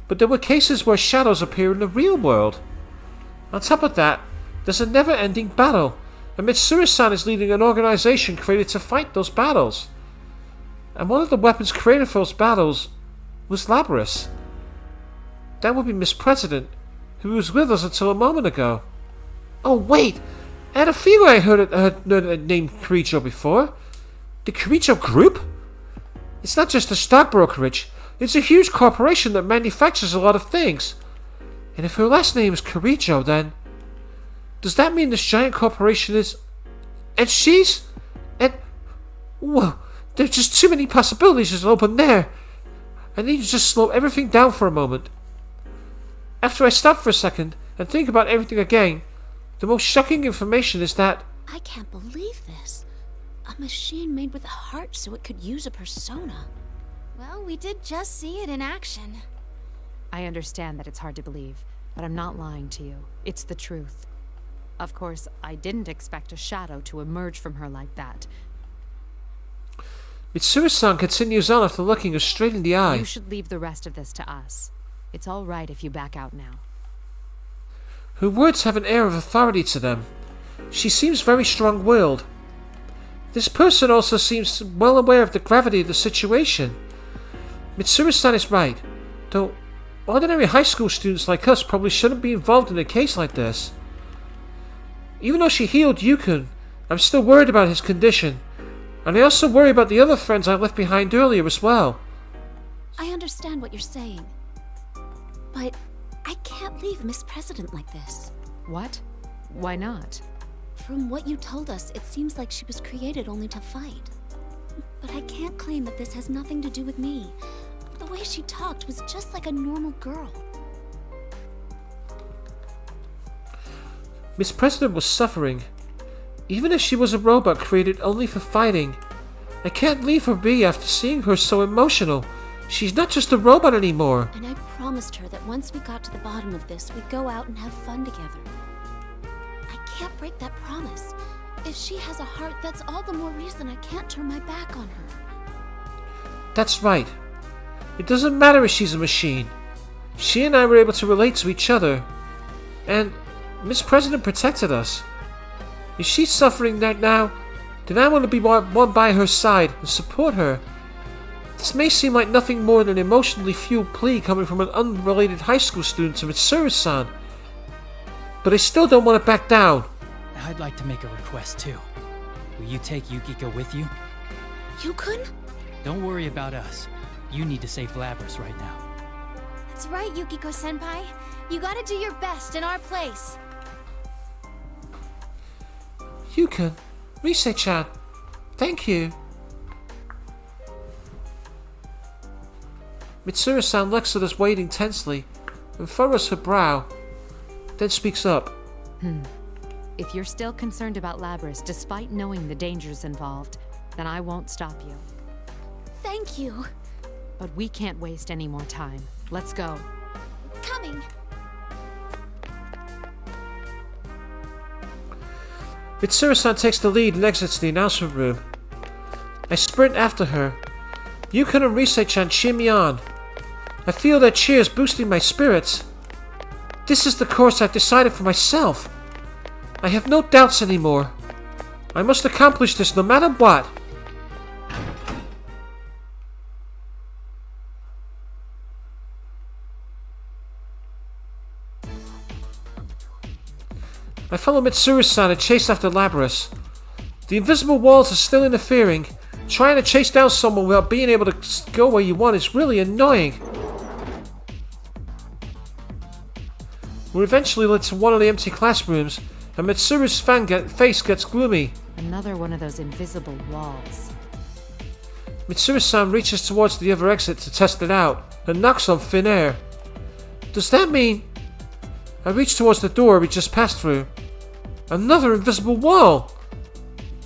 but there were cases where shadows appear in the real world. On top of that, there's a never-ending battle, and Mitsuru-san is leading an organization created to fight those battles. And one of the weapons created for those battles was Labrys. That would be Miss President, who was with us until a moment ago. Oh wait, I had a feeling I heard a name Kirijo before. The Kirijo Group? It's not just a stock brokerage. It's a huge corporation that manufactures a lot of things. And if her last name is Kirijo, then... Does that mean this giant corporation is... And she's... And... Whoa, there's just too many possibilities just open there. I need to just slow everything down for a moment. After I stop for a second and think about everything again, the most shocking information is that... I can't believe this. A machine made with a heart so it could use a persona. Well, we did just see it in action. I understand that it's hard to believe, but I'm not lying to you. It's the truth. Of course, I didn't expect a shadow to emerge from her like that. Mitsuru-san continues on after looking her straight in the eye. You should leave the rest of this to us. It's all right if you back out now. Her words have an air of authority to them. She seems very strong-willed. This person also seems well aware of the gravity of the situation. Mitsuru-san is right, though ordinary high school students like us probably shouldn't be involved in a case like this. Even though she healed Yukun, I'm still worried about his condition, and I also worry about the other friends I left behind earlier as well. I understand what you're saying, but I can't leave Miss President like this. What? Why not? From what you told us, it seems like she was created only to fight. But I can't claim that this has nothing to do with me. The way she talked was just like a normal girl. Miss President was suffering. Even if she was a robot created only for fighting, I can't leave her be after seeing her so emotional. She's not just a robot anymore. And I promised her that once we got to the bottom of this, we'd go out and have fun together. I can't break that promise. If she has a heart, that's all the more reason I can't turn my back on her. That's right. It doesn't matter if she's a machine. She and I were able to relate to each other. And Miss President protected us. If she's suffering right now, then I want to be one by her side and support her. This may seem like nothing more than an emotionally fueled plea coming from an unrelated high school student to Mitsuru-san, but I still don't want to back down. I'd like to make a request too. Will you take Yukiko with you? Yukun? Don't worry about us. You need to save Labrys right now. That's right, Yukiko-senpai. You gotta do your best in our place. Yukun, Rise-chan, thank you. Mitsuru-san looks at us waiting tensely and furrows her brow, then speaks up. If you're still concerned about Labrys despite knowing the dangers involved, then I won't stop you. Thank you. But we can't waste any more time. Let's go. Coming. Mitsuru-san takes the lead and exits the announcement room. I sprint after her. Yukun and Rise-chan cheer me on. I feel their cheers boosting my spirits. This is the course I've decided for myself. I have no doubts anymore. I must accomplish this no matter what. I follow Mitsuru-san and chase after Labrys. The invisible walls are still interfering. Trying to chase down someone without being able to go where you want is really annoying. We're eventually led to one of the empty classrooms, and Mitsuru's face gets gloomy. Another one of those invisible walls. Mitsuru-san reaches towards the other exit to test it out, and knocks on thin air. Does that mean... I reach towards the door we just passed through. Another invisible wall!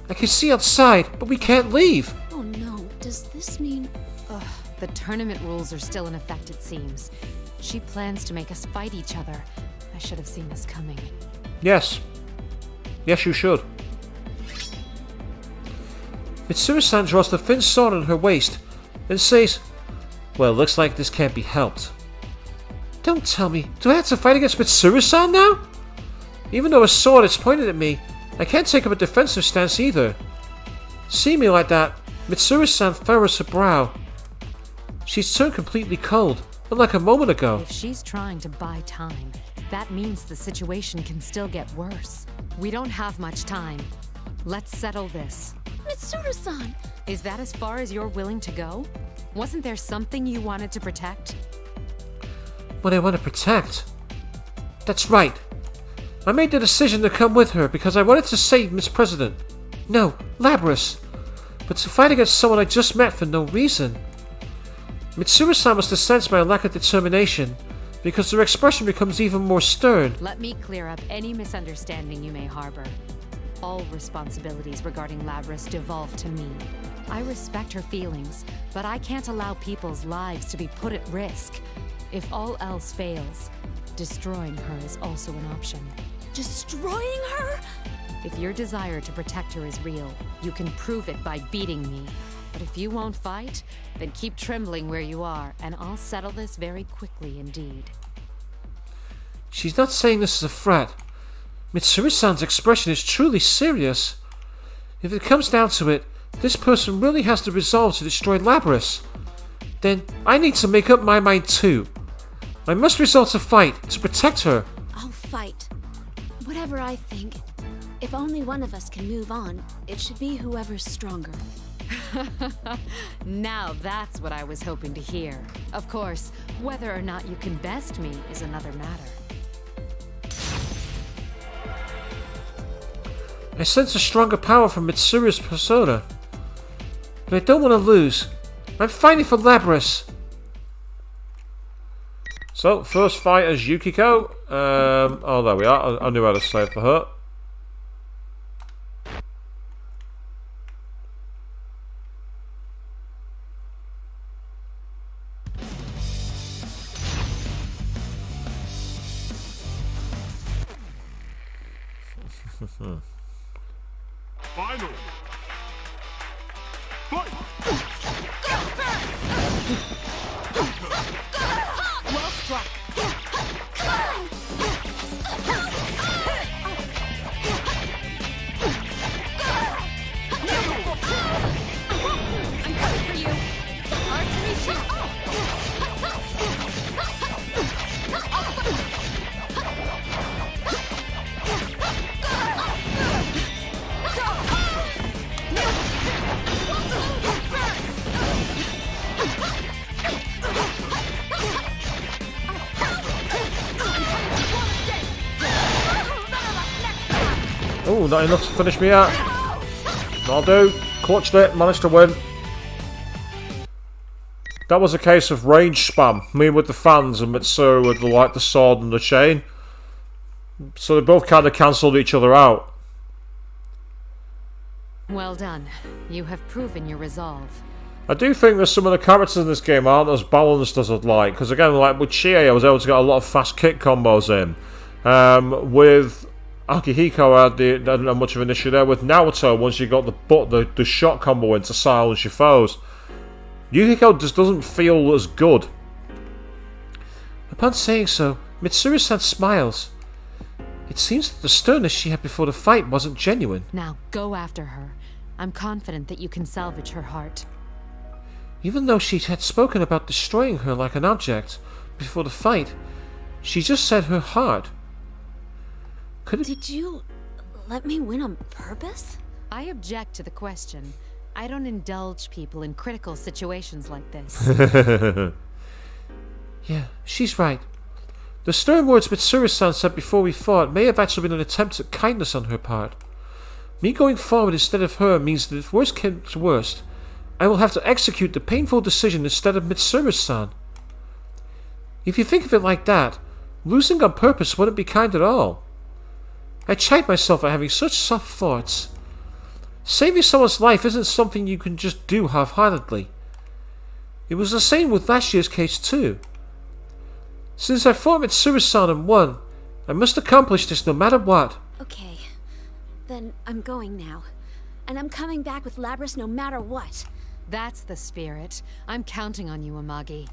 I can see outside, but we can't leave. Oh no, does this mean... The tournament rules are still in effect, it seems. She plans to make us fight each other. I should have seen this coming. Yes. Yes, you should. Mitsuru-san draws the thin sword on her waist and says, "Well, looks like this can't be helped." Don't tell me, do I have to fight against Mitsuru-san now? Even though a sword is pointed at me, I can't take up a defensive stance either. Seeing me like that, Mitsuru-san furrows her brow. She's turned completely cold, unlike a moment ago. If she's trying to buy time, that means the situation can still get worse. We don't have much time. Let's settle this. Mitsuru-san! Is that as far as you're willing to go? Wasn't there something you wanted to protect? What I want to protect? That's right. I made the decision to come with her because I wanted to save Miss President. No, Labrys. But to fight against someone I just met for no reason. Mitsuru-san must have sensed my lack of determination, because her expression becomes even more stern. Let me clear up any misunderstanding you may harbor. All responsibilities regarding Labrys devolve to me. I respect her feelings, but I can't allow people's lives to be put at risk. If all else fails, destroying her is also an option. Destroying her? If your desire to protect her is real, you can prove it by beating me. But if you won't fight, then keep trembling where you are, and I'll settle this very quickly indeed. She's not saying this as a threat. Mitsuru-san's expression is truly serious. If it comes down to it, this person really has the resolve to destroy Labrys. Then I need to make up my mind too. I must resort to fight to protect her. I'll fight. Whatever I think. If only one of us can move on, it should be whoever's stronger. Now that's what I was hoping to hear. Of course, whether or not you can best me is another matter. I sense a stronger power from Mitsuru's persona. But I don't want to lose. I'm fighting for Labrys. So, first fight is Yukiko. Oh, there we are. I knew how to save for her. Final. Fight. Well struck. I'm coming for you. Archery shot. Oh, not enough to finish me out. I'll do. Clutched it, managed to win. That was a case of range spam. Me with the fans and Mitsuru with the sword and the chain. So they both kind of cancelled each other out. Well done. You have proven your resolve. I do think that some of the characters in this game aren't as balanced as I'd like. Because again, like with Chie, I was able to get a lot of fast kick combos in. With Akihiko, I hadn't have much of an issue there. With Naruto, once you got the shot combo in to silence your foes, Yukiko just doesn't feel as good. Upon saying so, Mitsuru-san smiles. It seems that the sternness she had before the fight wasn't genuine. Now go after her. I'm confident that you can salvage her heart. Even though she had spoken about destroying her like an object before the fight, she just said her heart. Did you let me win on purpose? I object to the question. I don't indulge people in critical situations like this. Yeah, she's right. The stern words Mitsuru-san said before we fought may have actually been an attempt at kindness on her part. Me going forward instead of her means that if worst comes to worst, I will have to execute the painful decision instead of Mitsuru-san. If you think of it like that, losing on purpose wouldn't be kind at all. I chide myself for having such soft thoughts. Saving someone's life isn't something you can just do half-heartedly. It was the same with last year's case too. Since I fought Mitsuru-san and won, I must accomplish this no matter what. Okay, then I'm going now. And I'm coming back with Labrys no matter what. That's the spirit. I'm counting on you, Amagi.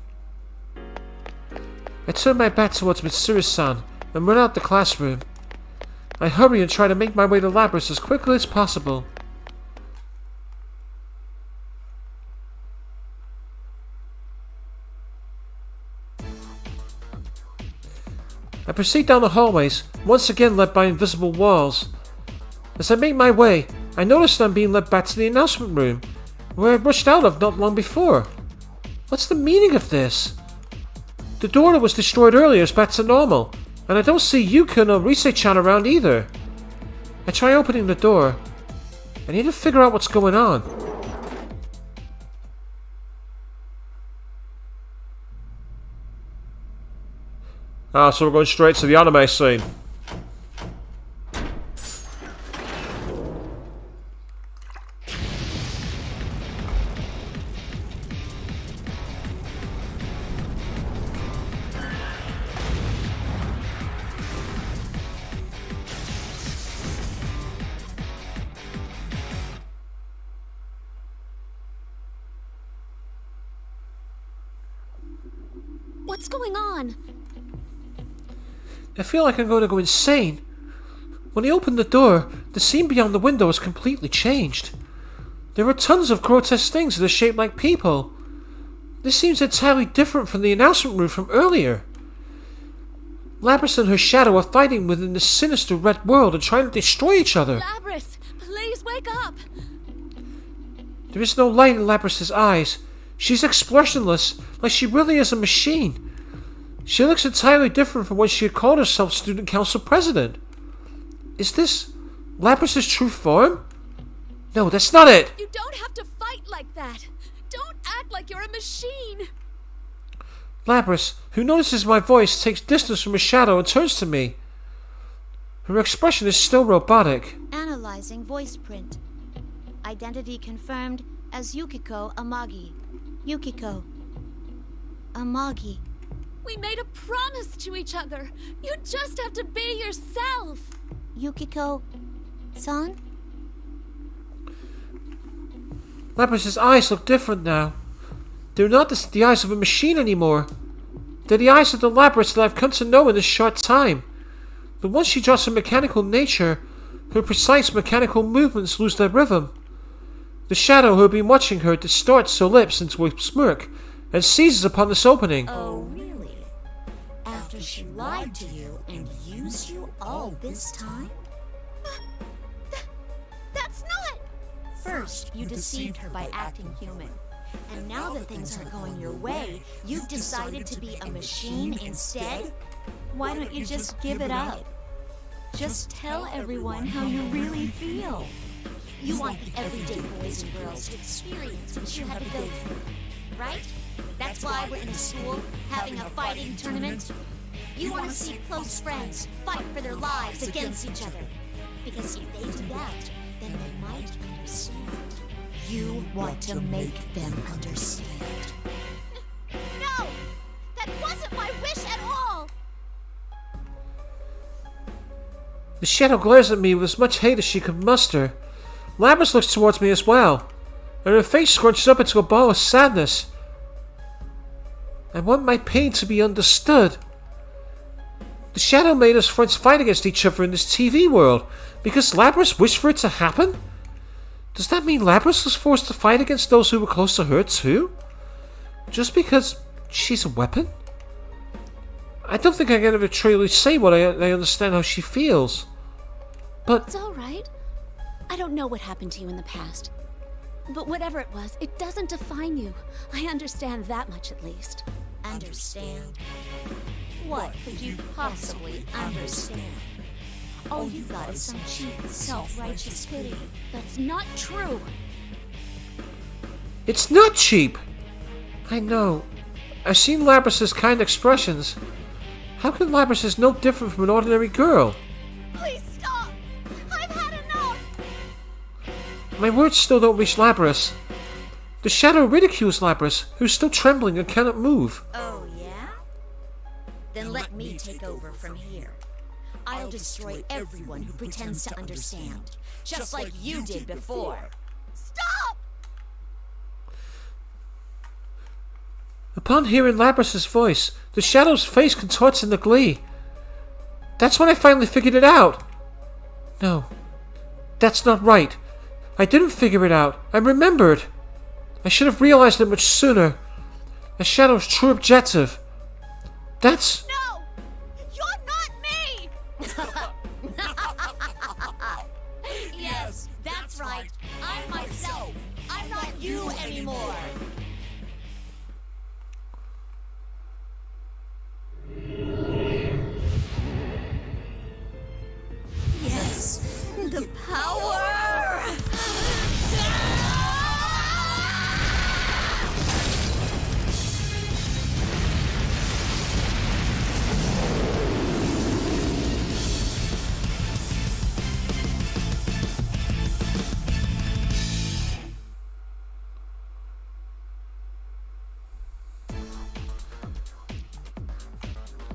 I turn my back towards Mitsuru-san and run out the classroom. I hurry and try to make my way to Labrys as quickly as possible. I proceed down the hallways, once again led by invisible walls. As I make my way, I notice that I'm being led back to the announcement room, where I rushed out of not long before. What's the meaning of this? The door that was destroyed earlier is back to normal, and I don't see Yuka nor Rise-chan around either. I try opening the door. I need to figure out what's going on. Ah, so we're going straight to the anime scene. What's going on? I feel like I'm going to go insane. When I opened the door, the scene beyond the window has completely changed. There are tons of grotesque things that are shaped like people. This seems entirely different from the announcement room from earlier. Labrys and her shadow are fighting within this sinister red world and trying to destroy each other. Labrys, please wake up! There is no light in Labrys' eyes. She's expressionless, like she really is a machine. She looks entirely different from when she had called herself Student Council President. Is this Labrys' true form? No, that's not it! You don't have to fight like that! Don't act like you're a machine! Labrys, who notices my voice, takes distance from her shadow and turns to me. Her expression is still robotic. Analyzing voice print. Identity confirmed as Yukiko Amagi. Yukiko Amagi. We made a promise to each other. You just have to be yourself. Yukiko-san? Labrys' eyes look different now. They're not the eyes of a machine anymore. They're the eyes of the Labrys that I've come to know in this short time. But once she draws her mechanical nature, her precise mechanical movements lose their rhythm. The shadow who had been watching her distorts her lips into a smirk and seizes upon this opening. Oh, really? After she lied to you and used you all this time? That's not... First, you deceived her by acting human. And now that things aren't going your way, you've decided to be a machine instead? Why don't you just give it up? Just tell everyone how you really feel. You want the everyday boys and girls to experience what you had to go through, right? That's why we're in a school having a fighting tournament. You want to see close friends fight for their lives against each other. Because if they do that, then they might understand. You want to make them understand. No! That wasn't my wish at all! The shadow glares at me with as much hate as she could muster. Labrys looks towards me as well, and her face scrunches up into a ball of sadness. I want my pain to be understood. The shadow made us friends fight against each other in this TV world because Labrys wished for it to happen? Does that mean Labrys was forced to fight against those who were close to her too? Just because she's a weapon? I don't think I can ever truly say what I understand how she feels. But it's alright. I don't know what happened to you in the past. But whatever it was, it doesn't define you. I understand that much at least. Understand? What could you possibly understand? All you got is some cheap, self-righteous pity. That's not true. It's not cheap. I know. I've seen Labrys' kind expressions. How can Labrys is no different from an ordinary girl? Please stop! I've had enough! My words still don't reach Labrys. The shadow ridicules Labrys, who's still trembling and cannot move. Oh, yeah? Then let me take over from here. I'll destroy everyone who pretends to understand, just like you did before. Stop! Upon hearing Labrys' voice, the shadow's face contorts in the glee. That's when I finally figured it out. No, that's not right. I didn't figure it out. I remembered. I should have realized it much sooner. A shadow's true objective. That's... No! You're not me! Yes, that's right. I'm myself. I'm not you anymore.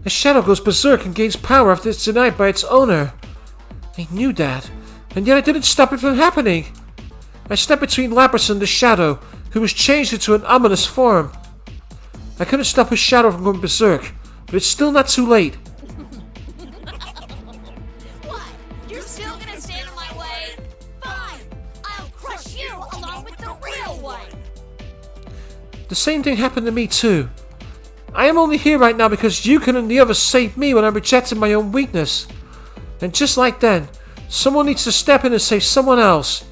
A shadow goes berserk and gains power after it's denied by its owner. I knew that, and yet I didn't stop it from happening. I stepped between Labrys and the shadow, who was changed into an ominous form. I couldn't stop his shadow from going berserk, but it's still not too late. What? You're still gonna stand in my way? Fine! I'll crush you along with the real one! The same thing happened to me too. I am only here right now because Yukon and the others saved me when I rejected my own weakness. And just like then, someone needs to step in and save someone else.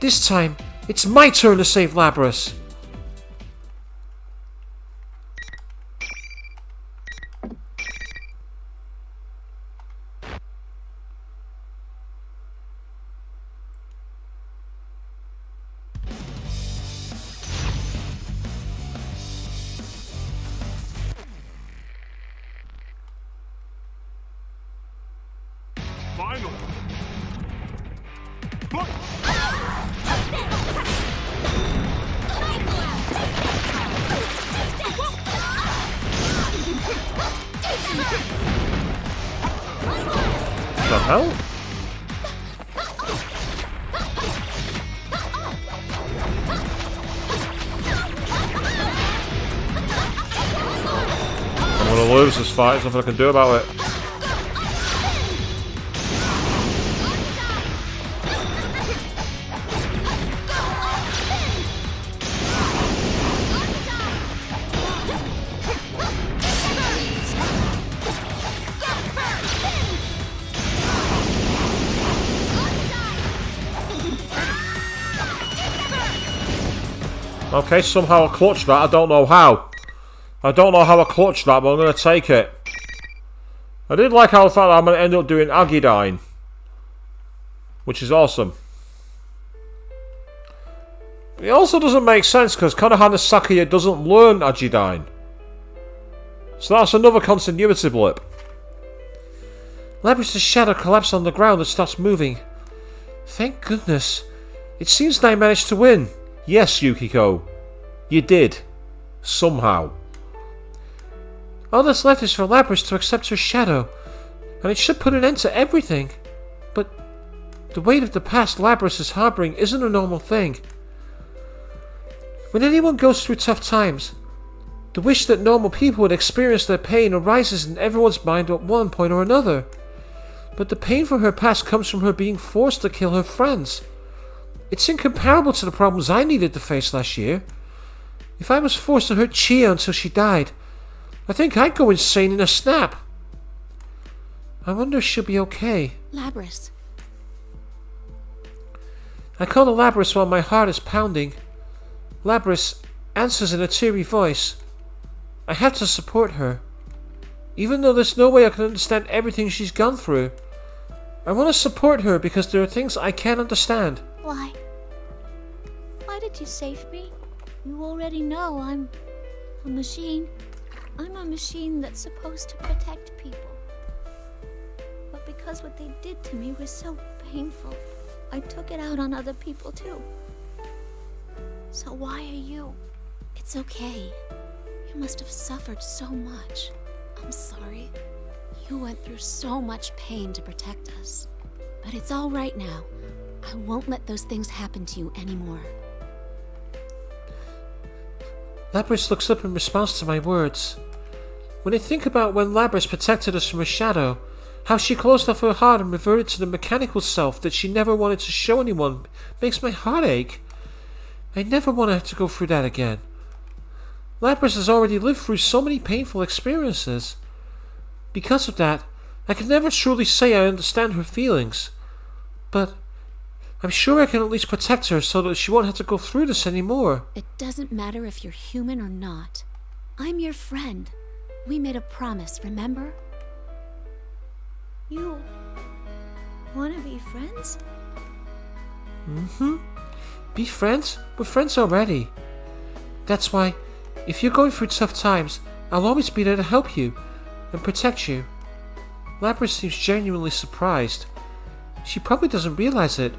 This time, it's my turn to save Labrys. Final. The hell? I'm gonna lose this fight, there's nothing I can do about it. Okay, somehow I clutched that, I don't know how. I don't know how I clutched that, but I'm going to take it. I did like how the fact that I'm going to end up doing Agidyne, which is awesome. But it also doesn't make sense because Konohana Sakuya doesn't learn Agidyne. So that's another continuity blip. Labrys' shadow collapsed on the ground and stops moving. Thank goodness. It seems that I managed to win. Yes, Yukiko. You did. Somehow. All that's left is for Labrys to accept her shadow, and it should put an end to everything. But the weight of the past Labrys is harboring isn't a normal thing. When anyone goes through tough times, the wish that normal people would experience their pain arises in everyone's mind at one point or another. But the pain from her past comes from her being forced to kill her friends. It's incomparable to the problems I needed to face last year. If I was forced to hurt Chia until she died, I think I'd go insane in a snap. I wonder if she'll be okay. Labrys. I call to Labrys while my heart is pounding. Labrys answers in a teary voice. I have to support her. Even though there's no way I can understand everything she's gone through. I want to support her because there are things I can't understand. Why? Why did you save me? You already know I'm a machine. I'm a machine that's supposed to protect people. But because what they did to me was so painful, I took it out on other people too. So why are you? It's okay. You must have suffered so much. I'm sorry. You went through so much pain to protect us. But it's all right now. I won't let those things happen to you anymore. Labrys looks up in response to my words. When I think about when Labrys protected us from her shadow, how she closed off her heart and reverted to the mechanical self that she never wanted to show anyone, makes my heart ache. I never want her to go through that again. Labrys has already lived through so many painful experiences. Because of that, I can never truly say I understand her feelings. But I'm sure I can at least protect her so that she won't have to go through this anymore. It doesn't matter if you're human or not. I'm your friend. We made a promise, remember? You want to be friends? Mm-hmm. Be friends? We're friends already. That's why, if you're going through tough times, I'll always be there to help you and protect you. Labrys seems genuinely surprised. She probably doesn't realize it,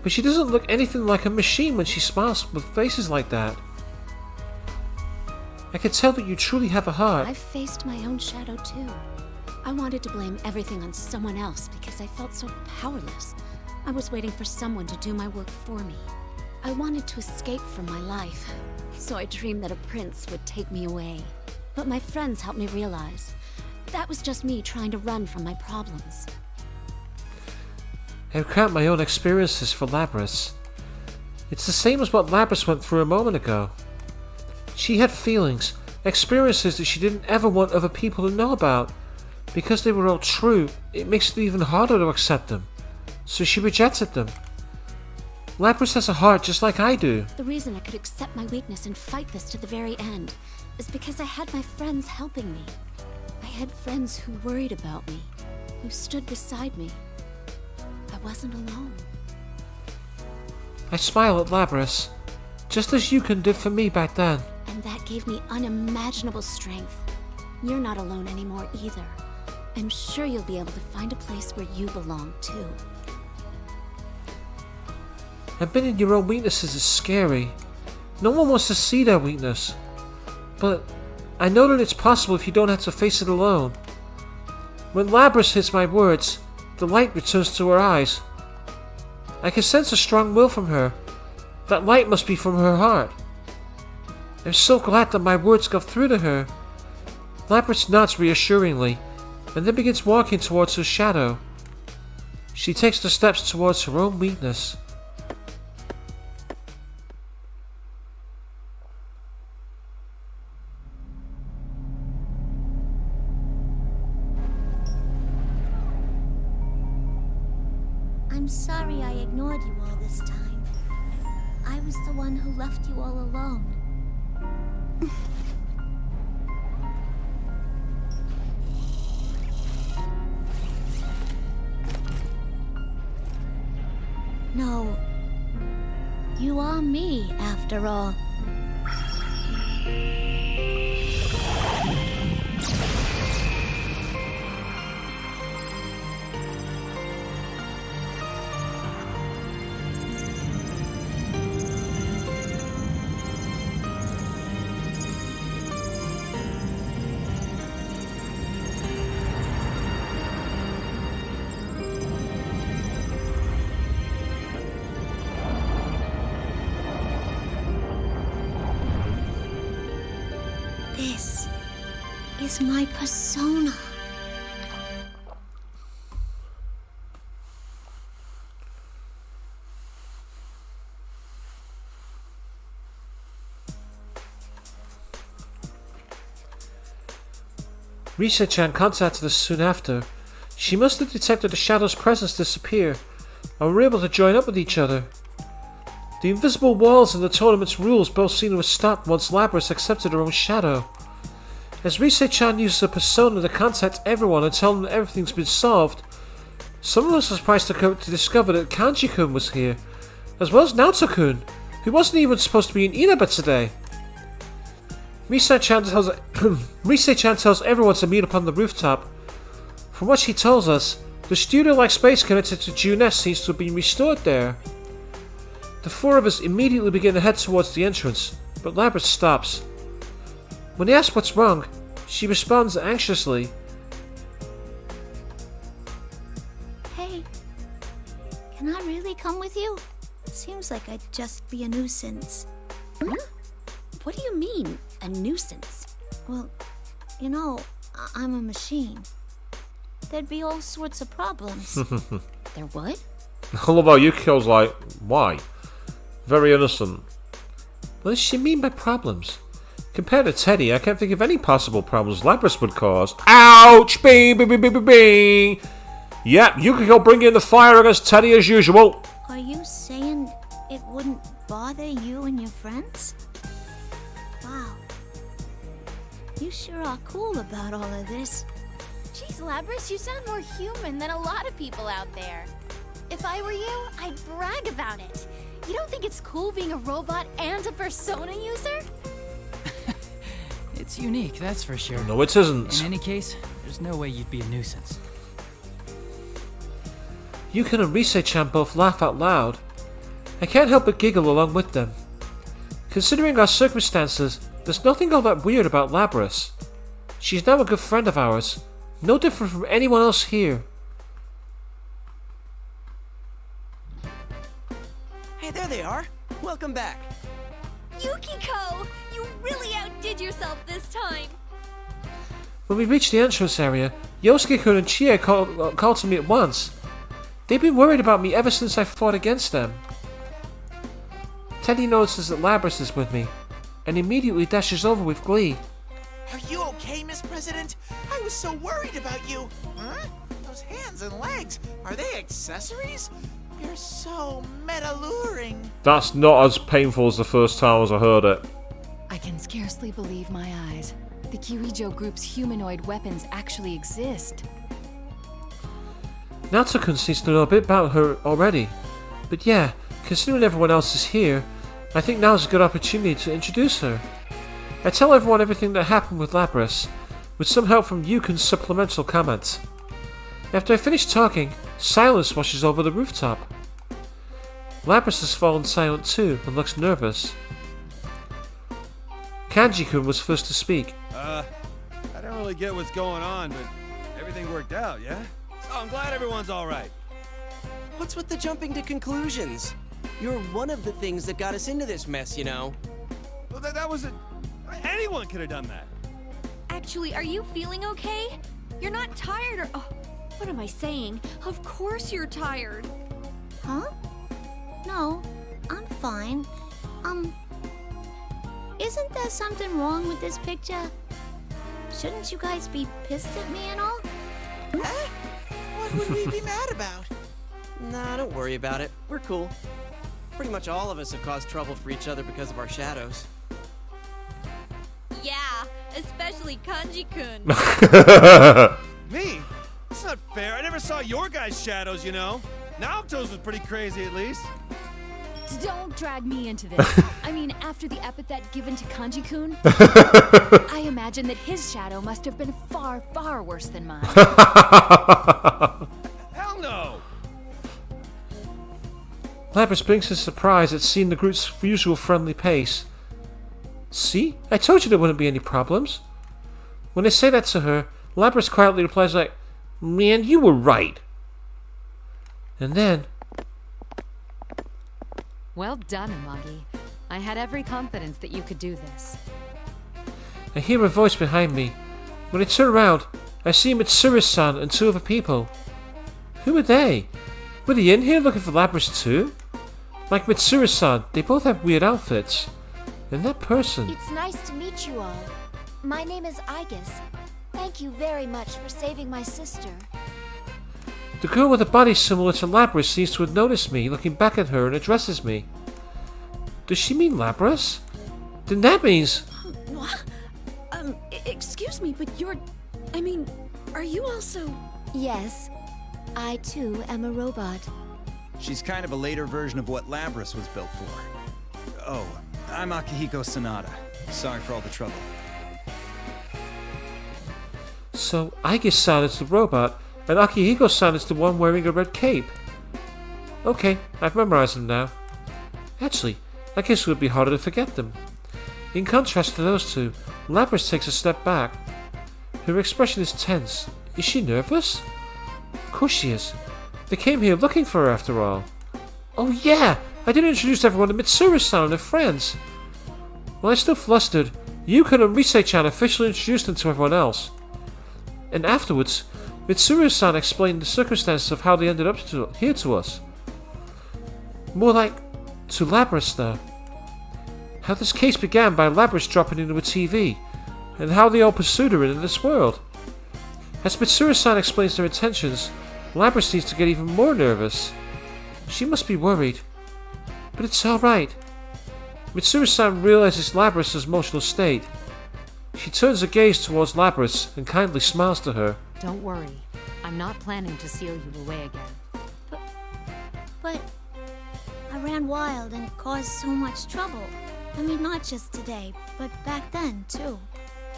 but she doesn't look anything like a machine when she smiles with faces like that. I can tell that you truly have a heart. I've faced my own shadow too. I wanted to blame everything on someone else because I felt so powerless. I was waiting for someone to do my work for me. I wanted to escape from my life, so I dreamed that a prince would take me away. But my friends helped me realize that was just me trying to run from my problems. I recount my own experiences for Labrys. It's the same as what Labrys went through a moment ago. She had feelings, experiences that she didn't ever want other people to know about. Because they were all true, it makes it even harder to accept them. So she rejected them. Labrys has a heart just like I do. The reason I could accept my weakness and fight this to the very end is because I had my friends helping me. I had friends who worried about me, who stood beside me. I wasn't alone. I smile at Labrys, just as Yukon did for me back then. And that gave me unimaginable strength. You're not alone anymore either. I'm sure you'll be able to find a place where you belong too. Admitting your own weaknesses is scary. No one wants to see their weakness. But I know that it's possible if you don't have to face it alone. When Labrys hears my words, the light returns to her eyes. I can sense a strong will from her. That light must be from her heart. I'm so glad that my words got through to her. Labrys nods reassuringly, and then begins walking towards her shadow. She takes the steps towards her own weakness. I'm sorry I ignored you all this time. I was the one who left you all alone. No, you are me, after all. This is my persona. Risa-chan contacted us soon after. She must have detected the shadow's presence disappear, and were able to join up with each other. The invisible walls and the tournament's rules both seem to have stopped once Labrys accepted her own shadow. As Rise-chan uses her persona to contact everyone and tell them that everything's been solved, some of us are surprised to discover that Kanji-kun was here, as well as Naoto-kun, who wasn't even supposed to be in Inaba today. Rise-chan tells everyone to meet up on the rooftop. From what she tells us, the studio-like space connected to Juness seems to have been restored there. The four of us immediately begin to head towards the entrance, but Labrys stops. When he asks what's wrong, she responds anxiously. Hey, can I really come with you? Seems like I'd just be a nuisance. What do you mean, a nuisance? Well, you know, I'm a machine. There'd be all sorts of problems. There would? I love how Yukiko's like, why? Very innocent. What does she mean by problems? Compared to Teddy, I can't think of any possible problems Labrys would cause. Ouch! Bing, bing, bing, bing, bing, bing. Yep, Yukiko bringing the fire against Teddy as usual. Are you saying it wouldn't bother you and your friends? Wow. You sure are cool about all of this. Jeez, Labrys, you sound more human than a lot of people out there. If I were you, I'd brag about it. You don't think it's cool being a robot and a persona user? It's unique, that's for sure. No, it isn't. In any case, there's no way you'd be a nuisance. Yukon and Rise-chan both laugh out loud. I can't help but giggle along with them. Considering our circumstances, There's nothing all that weird about Labrys. She's now a good friend of ours, no different from anyone else here. Hey, there they are. Welcome back. Yukiko! You really outdid yourself this time! When we reached the entrance area, Yosuke-kun and Chie called to me at once. They've been worried about me ever since I fought against them. Teddy notices that Labrys is with me, and immediately dashes over with glee. Are you okay, Miss President? I was so worried about you. Huh? Those hands and legs, are they accessories? You're so meta-luring. That's not as painful as the first time as I heard it. I can scarcely believe my eyes. The Kirijo group's humanoid weapons actually exist. Natsu-kun seems to know a bit about her already. But yeah, considering everyone else is here, I think now's a good opportunity to introduce her. I tell everyone everything that happened with Labrys, with some help from Yukun's supplemental comments. After I finish talking, silence washes over the rooftop. Labrys has fallen silent too and looks nervous. Kanji-kun was first to speak. I don't really get what's going on, but everything worked out, yeah? So I'm glad everyone's all right. What's with the jumping to conclusions? You're one of the things that got us into this mess, you know. Well, that was anyone could have done that. Actually, are you feeling okay? You're not tired or... Oh, what am I saying? Of course you're tired. Huh? No, I'm fine. Isn't there something wrong with this picture? Shouldn't you guys be pissed at me and all? Huh? What would we be mad about? Nah, don't worry about it. We're cool. Pretty much all of us have caused trouble for each other because of our shadows. Yeah, especially Kanji-kun. Me? That's not fair. I never saw your guys' shadows, you know. Naoto's was pretty crazy, at least. Don't drag me into this. I mean, after the epithet given to Kanji-kun, I imagine that his shadow must have been far, far worse than mine. Hell no! Labrys blinks in surprise at seeing the group's usual friendly pace. See? I told you there wouldn't be any problems. When I say that to her, Labrys quietly replies like, "Man, you were right." And then... Well done, Amagi. I had every confidence that you could do this. I hear a voice behind me. When I turn around, I see Mitsuru-san and two other people. Who are they? Were they in here looking for Labrys too? Like Mitsuru-san, they both have weird outfits. And that person... It's nice to meet you all. My name is Aigis. Thank you very much for saving my sister. The girl with a body similar to Labrys seems to have noticed me, looking back at her and addresses me. Does she mean Labrys? Then that means... What? Excuse me, but you're... I mean, are you also... Yes, I too am a robot. She's kind of a later version of what Labrys was built for. Oh, I'm Akihiko Sanada. Sorry for all the trouble. So, Aigis-san is the robot, and Akihiko-san is the one wearing a red cape. Okay, I've memorized them now. Actually, I guess it would be harder to forget them. In contrast to those two, Labrys takes a step back. Her expression is tense. Is she nervous? Of course she is. They came here looking for her after all. Oh yeah, I didn't introduce everyone to Mitsuru-san and her friends. While I'm still flustered, Yukon and Rise-chan officially introduced them to everyone else. And afterwards, Mitsuru-san explained the circumstances of how they ended up here to us. More like to Labrys, though. How this case began by Labrys dropping into a TV, and how they all pursued her in this world. As Mitsuru-san explains their intentions, Labrys seems to get even more nervous. She must be worried. But it's alright. Mitsuru-san realizes Labrys' emotional state. She turns her gaze towards Labrys and kindly smiles to her. Don't worry. I'm not planning to seal you away again. But I ran wild and caused so much trouble. I mean, not just today, but back then, too.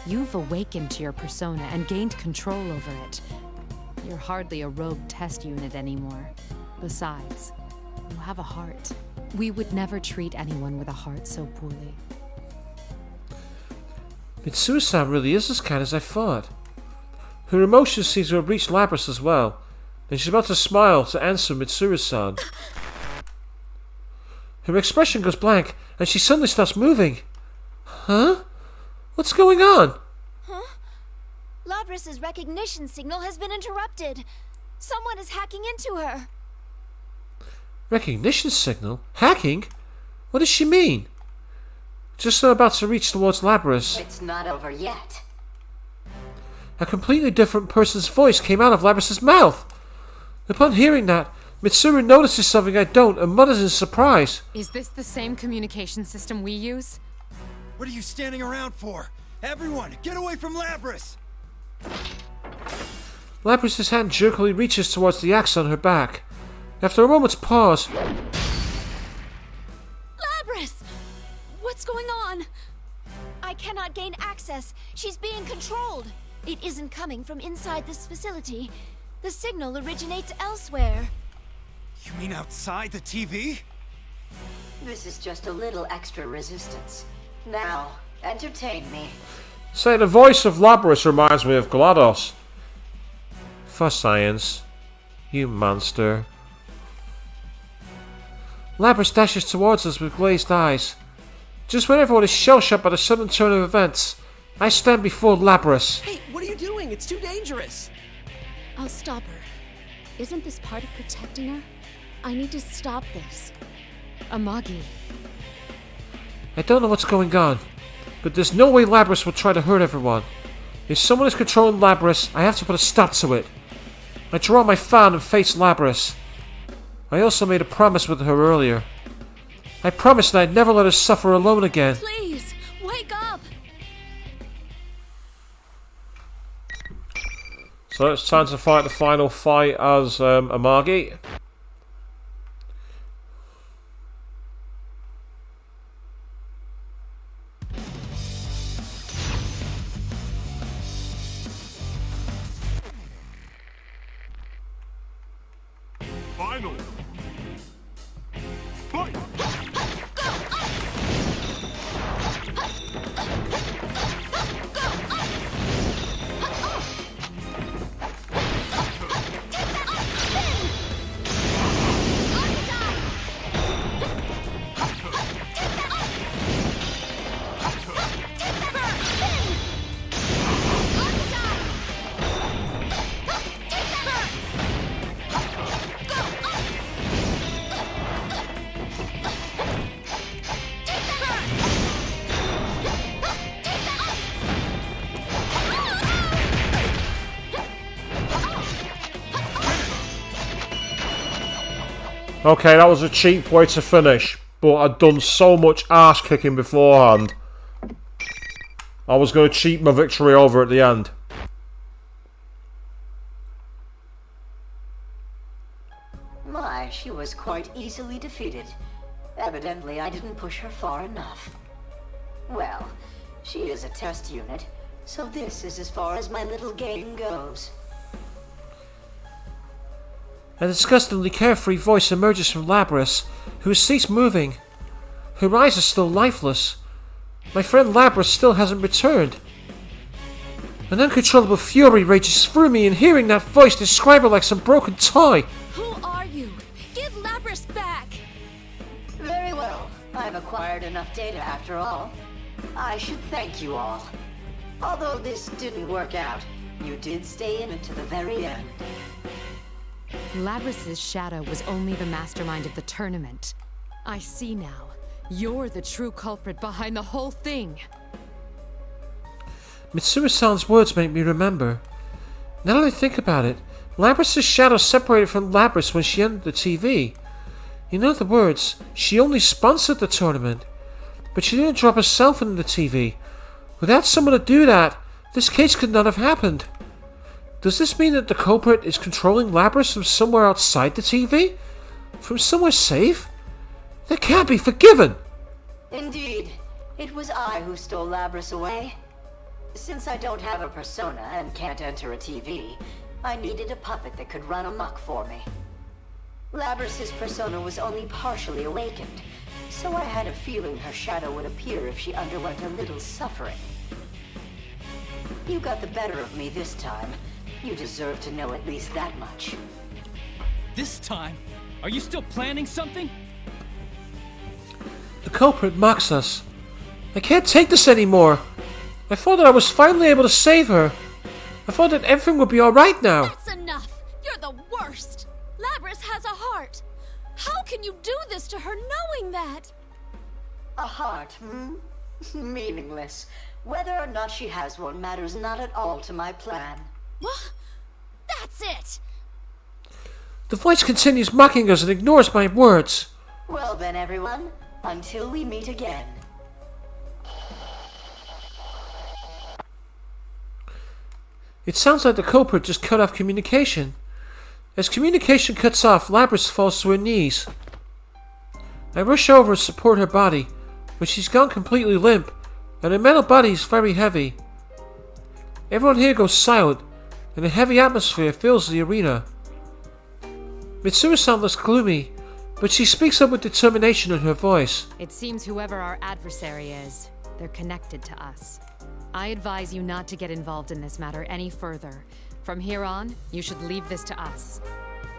You've awakened to your persona and gained control over it. You're hardly a rogue test unit anymore. Besides, you have a heart. We would never treat anyone with a heart so poorly. Mitsuru-san really is as kind as I thought. Her emotions seem to have reached Labrys as well, and she's about to smile to answer Mitsuru-san. Her expression goes blank, and she suddenly starts moving. Huh? What's going on? Huh? Labrys' recognition signal has been interrupted. Someone is hacking into her. Recognition signal? Hacking? What does she mean? Just about to reach towards Labrys. It's not over yet. A completely different person's voice came out of Labrys' mouth. Upon hearing that, Mitsuru notices something I don't and mutters in surprise. Is this the same communication system we use? What are you standing around for? Everyone, get away from Labrys! Labrys' hand jerkily reaches towards the axe on her back. After a moment's pause... Labrys! What's going on? I cannot gain access. She's being controlled. It isn't coming from inside this facility. The signal originates elsewhere. You mean outside the TV? This is just a little extra resistance. Now, entertain me. Say, the voice of Labrys reminds me of GLaDOS. For science, you monster. Labrys dashes towards us with glazed eyes. Just when everyone is shell-shocked by the sudden turn of events, I stand before Labrys. Hey, what are you doing? It's too dangerous. I'll stop her. Isn't this part of protecting her? I need to stop this. Amagi. I don't know what's going on, but there's no way Labrys will try to hurt everyone. If someone is controlling Labrys, I have to put a stop to it. I draw my fan and face Labrys. I also made a promise with her earlier. I promised that I'd never let her suffer alone again. Please, wake up! So it's time to fight the final fight as Amagi. Final. Fight. Okay, that was a cheap way to finish, but I'd done so much ass kicking beforehand. I was going to cheat my victory over at the end. My, she was quite easily defeated. Evidently, I didn't push her far enough. Well, she is a test unit, so this is as far as my little game goes. A disgustingly carefree voice emerges from Labrys, who has ceased moving. Her eyes are still lifeless. My friend Labrys still hasn't returned. An uncontrollable fury rages through me, and hearing that voice describe her like some broken toy. Who are you? Give Labrys back! Very well. I've acquired enough data after all. I should thank you all. Although this didn't work out, you did stay in it to the very end. Labrys' shadow was only the mastermind of the tournament. I see now. You're the true culprit behind the whole thing. Mitsuru-san's words make me remember. Now that I think about it, Labrys' shadow separated from Labrys when she entered the TV. In other words, she only sponsored the tournament, but she didn't drop herself into the TV. Without someone to do that, this case could not have happened. Does this mean that the culprit is controlling Labrys from somewhere outside the TV? From somewhere safe? That can't be forgiven! Indeed. It was I who stole Labrys away. Since I don't have a persona and can't enter a TV, I needed a puppet that could run amok for me. Labrys' persona was only partially awakened, so I had a feeling her shadow would appear if she underwent a little suffering. You got the better of me this time. You deserve to know at least that much. This time? Are you still planning something? The culprit mocks us. I can't take this anymore. I thought that I was finally able to save her. I thought that everything would be alright now. That's enough! You're the worst! Labrys has a heart! How can you do this to her knowing that? A heart, hmm? Meaningless. Whether or not she has one matters not at all to my plan. What? That's it! The voice continues mocking us and ignores my words. Well then, everyone, until we meet again. It sounds like the culprit just cut off communication. As communication cuts off, Labrys falls to her knees. I rush over and support her body, but she's gone completely limp, and her metal body is very heavy. Everyone here goes silent, and a heavy atmosphere fills the arena. Mitsuru-san looks gloomy, but she speaks up with determination in her voice. It seems whoever our adversary is, they're connected to us. I advise you not to get involved in this matter any further. From here on, you should leave this to us.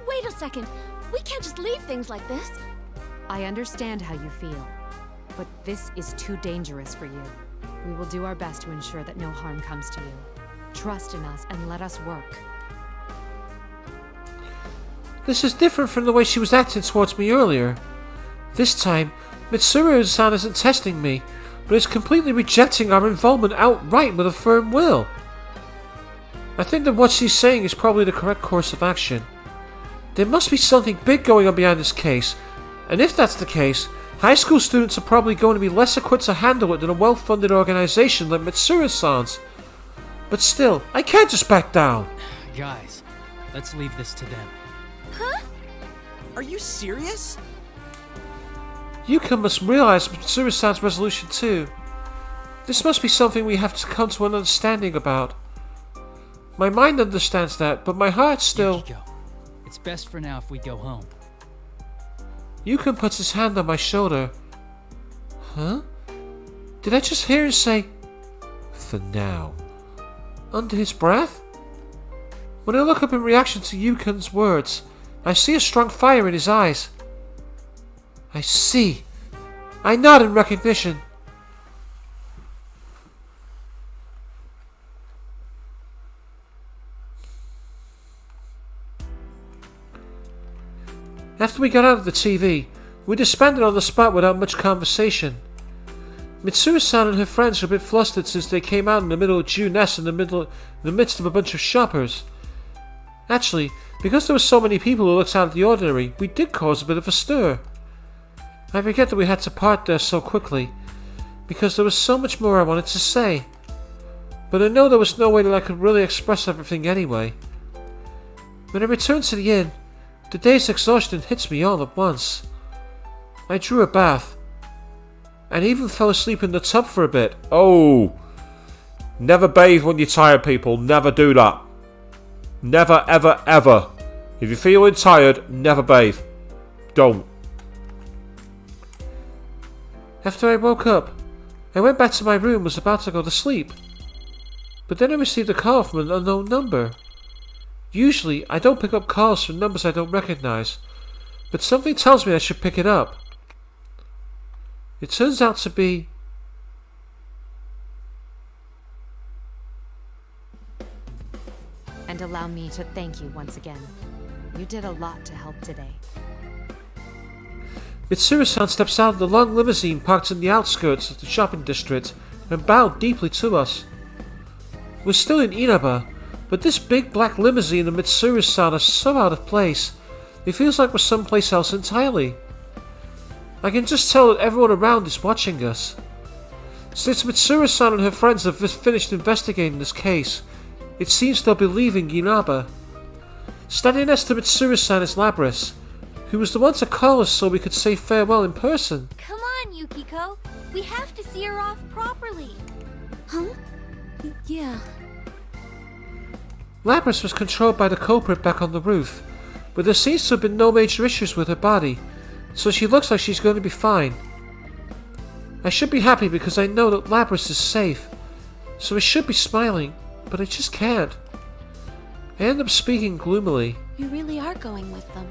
Wait a second. We can't just leave things like this. I understand how you feel, but this is too dangerous for you. We will do our best to ensure that no harm comes to you. Trust in us and let us work. This is different from the way she was acting towards me earlier. This time, Mitsuru-san isn't testing me, but is completely rejecting our involvement outright with a firm will. I think that what she's saying is probably the correct course of action. There must be something big going on behind this case, and if that's the case, high school students are probably going to be less equipped to handle it than a well-funded organization like Mitsuru-san's. But still, I can't just back down. Guys, let's leave this to them. Huh? Are you serious? Yuka must realize Mitsuru-san's resolution too. This must be something we have to come to an understanding about. My mind understands that, but my heart still... Yukiko, it's best for now if we go home. Yuka puts his hand on my shoulder. Huh? Did I just hear him say, "for now"? Under his breath? When I look up in reaction to Yukan's words, I see a strong fire in his eyes. I see. I nod in recognition. After we got out of the TV, we disbanded on the spot without much conversation. Mitsuru-san and her friends were a bit flustered since they came out in the middle of June-S in the midst of a bunch of shoppers. Actually, because there were so many people who looked out of the ordinary, we did cause a bit of a stir. I regret that we had to part there so quickly, because there was so much more I wanted to say. But I know there was no way that I could really express everything anyway. When I returned to the inn, the day's exhaustion hits me all at once. I drew a bath, and even fell asleep in the tub for a bit. Oh! Never bathe when you're tired, people. Never do that. Never, ever, ever. If you're feeling tired, never bathe. Don't. After I woke up, I went back to my room and was about to go to sleep. But then I received a call from an unknown number. Usually, I don't pick up calls from numbers I don't recognize, but something tells me I should pick it up. It turns out to be... And allow me to thank you once again. You did a lot to help today. Mitsuru-san steps out of the long limousine parked in the outskirts of the shopping district and bowed deeply to us. We're still in Inaba, but this big black limousine and Mitsuru-san are so out of place, it feels like we're someplace else entirely. I can just tell that everyone around is watching us. Since Mitsuru-san and her friends have finished investigating this case, it seems they'll be leaving Inaba. Standing next to Mitsuru-san is Labrys, who was the one to call us so we could say farewell in person. Come on, Yukiko. We have to see her off properly. Huh? Yeah. Labrys was controlled by the culprit back on the roof, but there seems to have been no major issues with her body, so she looks like she's going to be fine. I should be happy because I know that Labrys is safe, so I should be smiling, but I just can't. I end up speaking gloomily. You really are going with them.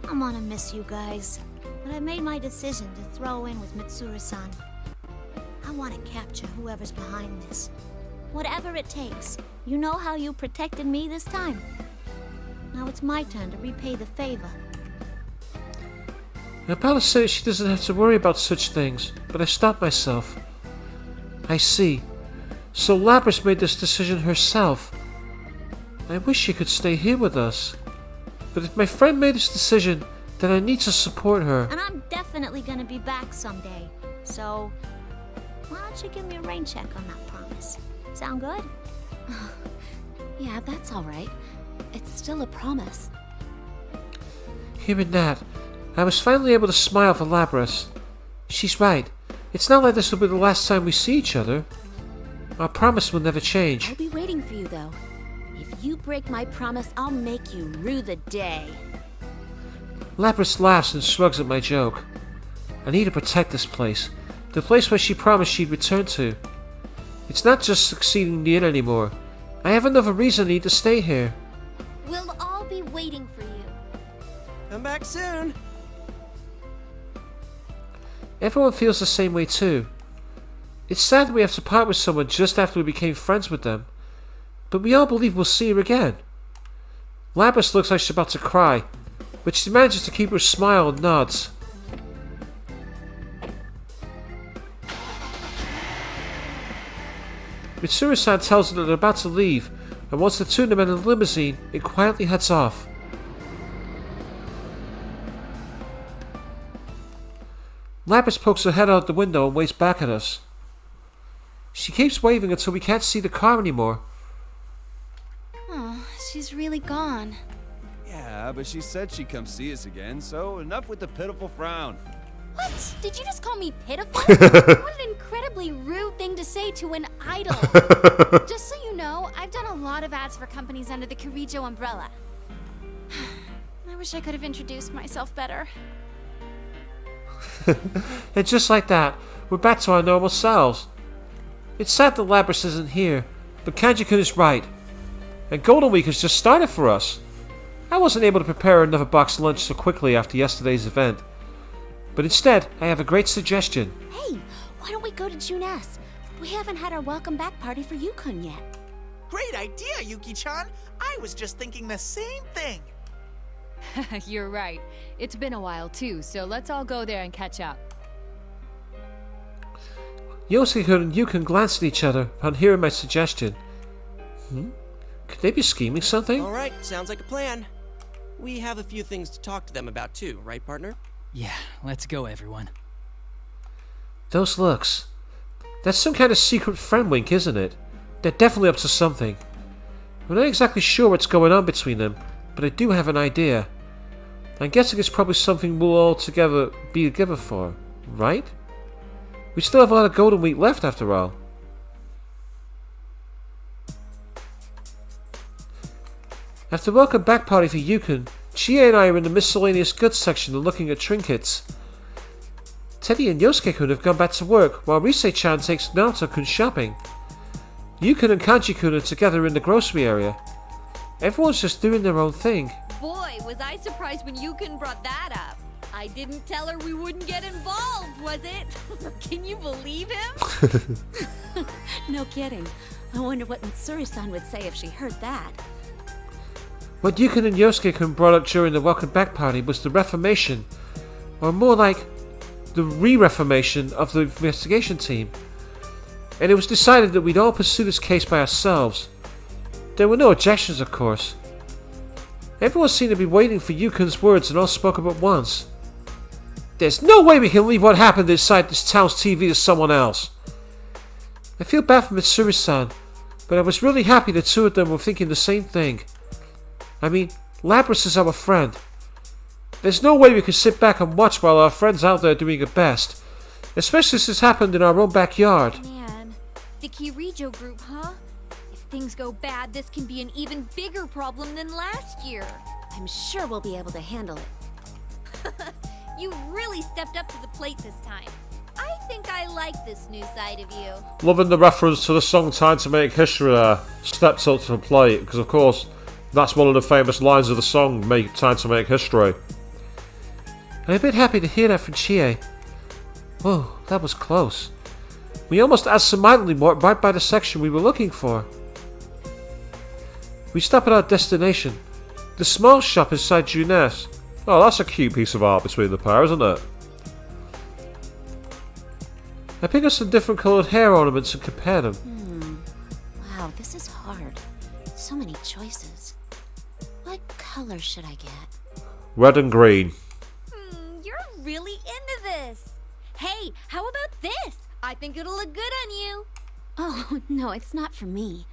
I'm gonna miss you guys, but I made my decision to throw in with Mitsuru-san. I want to capture whoever's behind this. Whatever it takes. You know how you protected me this time. Now it's my turn to repay the favor. I'm about to say she doesn't have to worry about such things, but I stopped myself. I see. So Labrys made this decision herself. I wish she could stay here with us. But if my friend made this decision, then I need to support her. And I'm definitely gonna be back someday. So, why don't you give me a rain check on that promise? Sound good? Yeah, that's alright. It's still a promise. Hearing that, I was finally able to smile for Labrys. She's right. It's not like this will be the last time we see each other. Our promise will never change. I'll be waiting for you, though. If you break my promise, I'll make you rue the day. Labrys laughs and shrugs at my joke. I need to protect this place. The place where she promised she'd return to. It's not just succeeding the inn anymore. I have another reason I need to stay here. We'll all be waiting for you. Come back soon. Everyone feels the same way too. It's sad that we have to part with someone just after we became friends with them. But we all believe we'll see her again. Labrys looks like she's about to cry, but she manages to keep her smile and nods. Mitsuru-san tells her that they're about to leave, and once the two of them in a limousine, it quietly heads off. Labrys pokes her head out the window and waves back at us. She keeps waving until we can't see the car anymore. Oh, she's really gone. Yeah, but she said she'd come see us again, so enough with the pitiful frown. What? Did you just call me pitiful? What an incredibly rude thing to say to an idol. Just so you know, I've done a lot of ads for companies under the Kirijo umbrella. I wish I could have introduced myself better. And just like that, we're back to our normal selves. It's sad that Labrys isn't here, but Kanji-kun is right. And Golden Week has just started for us. I wasn't able to prepare another box lunch so quickly after yesterday's event. But instead, I have a great suggestion. Hey, why don't we go to June S? We haven't had our welcome back party for Yukon yet. Great idea, Yuki-chan. I was just thinking the same thing. You're right. It's been a while too, so let's all go there and catch up. Yosuke and Yukon glanced at each other upon hearing my suggestion. Could they be scheming something? Alright, sounds like a plan. We have a few things to talk to them about too, right, partner? Yeah, let's go, everyone. Those looks. That's some kind of secret friend wink, isn't it? They're definitely up to something. We're not exactly sure what's going on between them, but I do have an idea. I'm guessing it's probably something we'll all together be together for, right? We still have a lot of Golden Week left after all. After the welcome back party for Yukon, Chie and I are in the miscellaneous goods section and looking at trinkets. Teddy and Yosuke-kun have gone back to work, while Rise-chan takes Naruto-kun shopping. Yukon and Kanji-kun are together in the grocery area. Everyone's just doing their own thing. Boy, was I surprised when Yukon brought that up. I didn't tell her we wouldn't get involved, was it? Can you believe him? No kidding. I wonder what Mitsuru-san would say if she heard that. What Yukon and Yosuke-kun brought up during the welcome back party was the reformation, or more like the re-reformation of the investigation team. And it was decided that we'd all pursue this case by ourselves. There were no objections, of course. Everyone seemed to be waiting for Yukon's words and all spoke up at once. There's no way we can leave what happened inside this town's TV to someone else. I feel bad for Mitsuru-san, but I was really happy the two of them were thinking the same thing. I mean, Labrys is our friend. There's no way we could sit back and watch while our friend's out there doing her best, especially since it's happened in our own backyard. Man, the Kirijo group, huh? If things go bad, this can be an even bigger problem than last year. I'm sure we'll be able to handle it. You really stepped up to the plate this time. I think I like this new side of you. Loving the reference to the song Time to Make History there. Stepped up to the plate, because of course, that's one of the famous lines of the song, Time to Make History. I'm a bit happy to hear that from Chie. Whoa, that was close. We almost absentmindedly walked right by the section we were looking for. We stopped at our destination, the small shop inside Junes. Oh, that's a cute piece of art between the pair, isn't it? I picked up some different coloured hair ornaments and compared them. Wow, this is hard. So many choices. What color should I get? Red and green. You're really into this. Hey, how about this? I think it'll look good on you. Oh, no, it's not for me.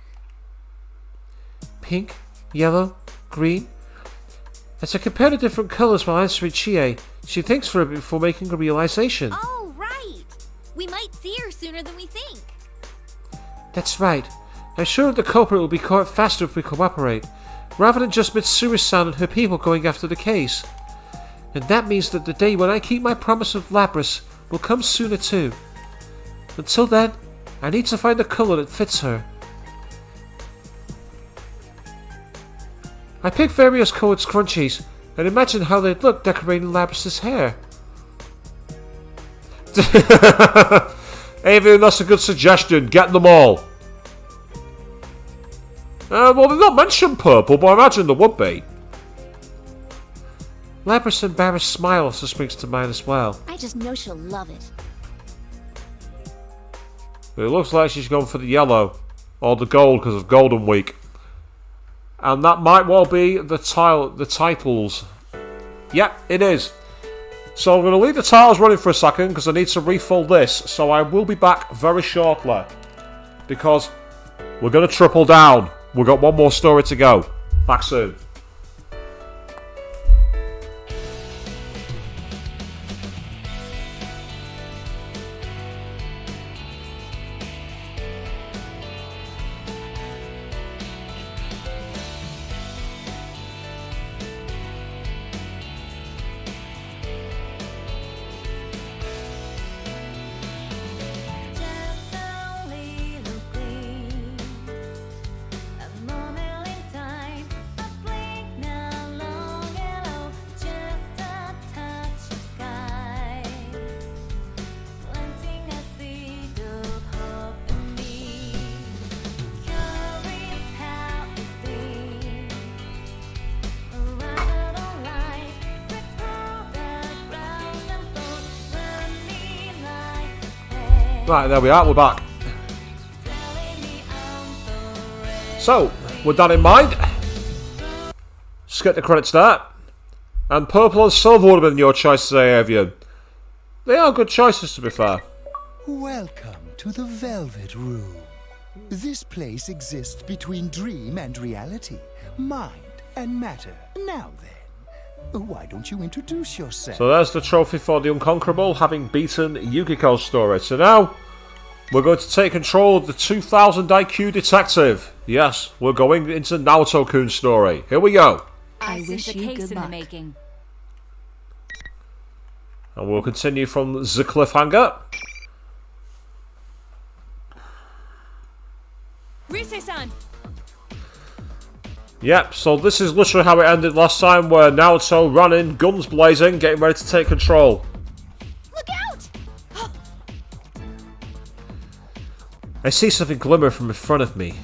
Pink, yellow, green. As I compare the different colours while answering Chie, she thinks for a bit before making a realisation. Oh, right. We might see her sooner than we think. That's right. I'm sure that the culprit will be caught faster if we cooperate, rather than just Mitsuru-san and her people going after the case. And that means that the day when I keep my promise of Labrys will come sooner too. Until then, I need to find a colour that fits her. I picked various coloured scrunchies and imagined how they'd look decorating Labrys' hair. Avian, that's a good suggestion. Get them all. Well, they've not mentioned purple, but I imagine there would be. Labrys' embarrassed smile also springs to mind as well. I just know she'll love it. It looks like she's gone for the yellow or the gold because of Golden Week. And that might well be the titles. Yep, it is. So I'm going to leave the titles running for a second because I need to refill this. So I will be back very shortly. Because we're going to triple down. We've got one more story to go. Back soon. Right, there we are, we're back. So, with that in mind, let's get the credits there. And purple and silver would have been your choices, Avian. They are good choices, to be fair. Welcome to the Velvet Room. This place exists between dream and reality, mind and matter. Now then, why don't you introduce yourself? So there's the trophy for the Unconquerable, having beaten Yukiko's story. So now, we're going to take control of the 2000 IQ detective. Yes, we're going into Naoto-kun's story. Here we go. I wish you good luck. Making. And we'll continue from the cliffhanger. Rise-san! Yep, so this is literally how it ended last time, where Naoto ran in, guns blazing, getting ready to take control. Look out! I see something glimmer from in front of me.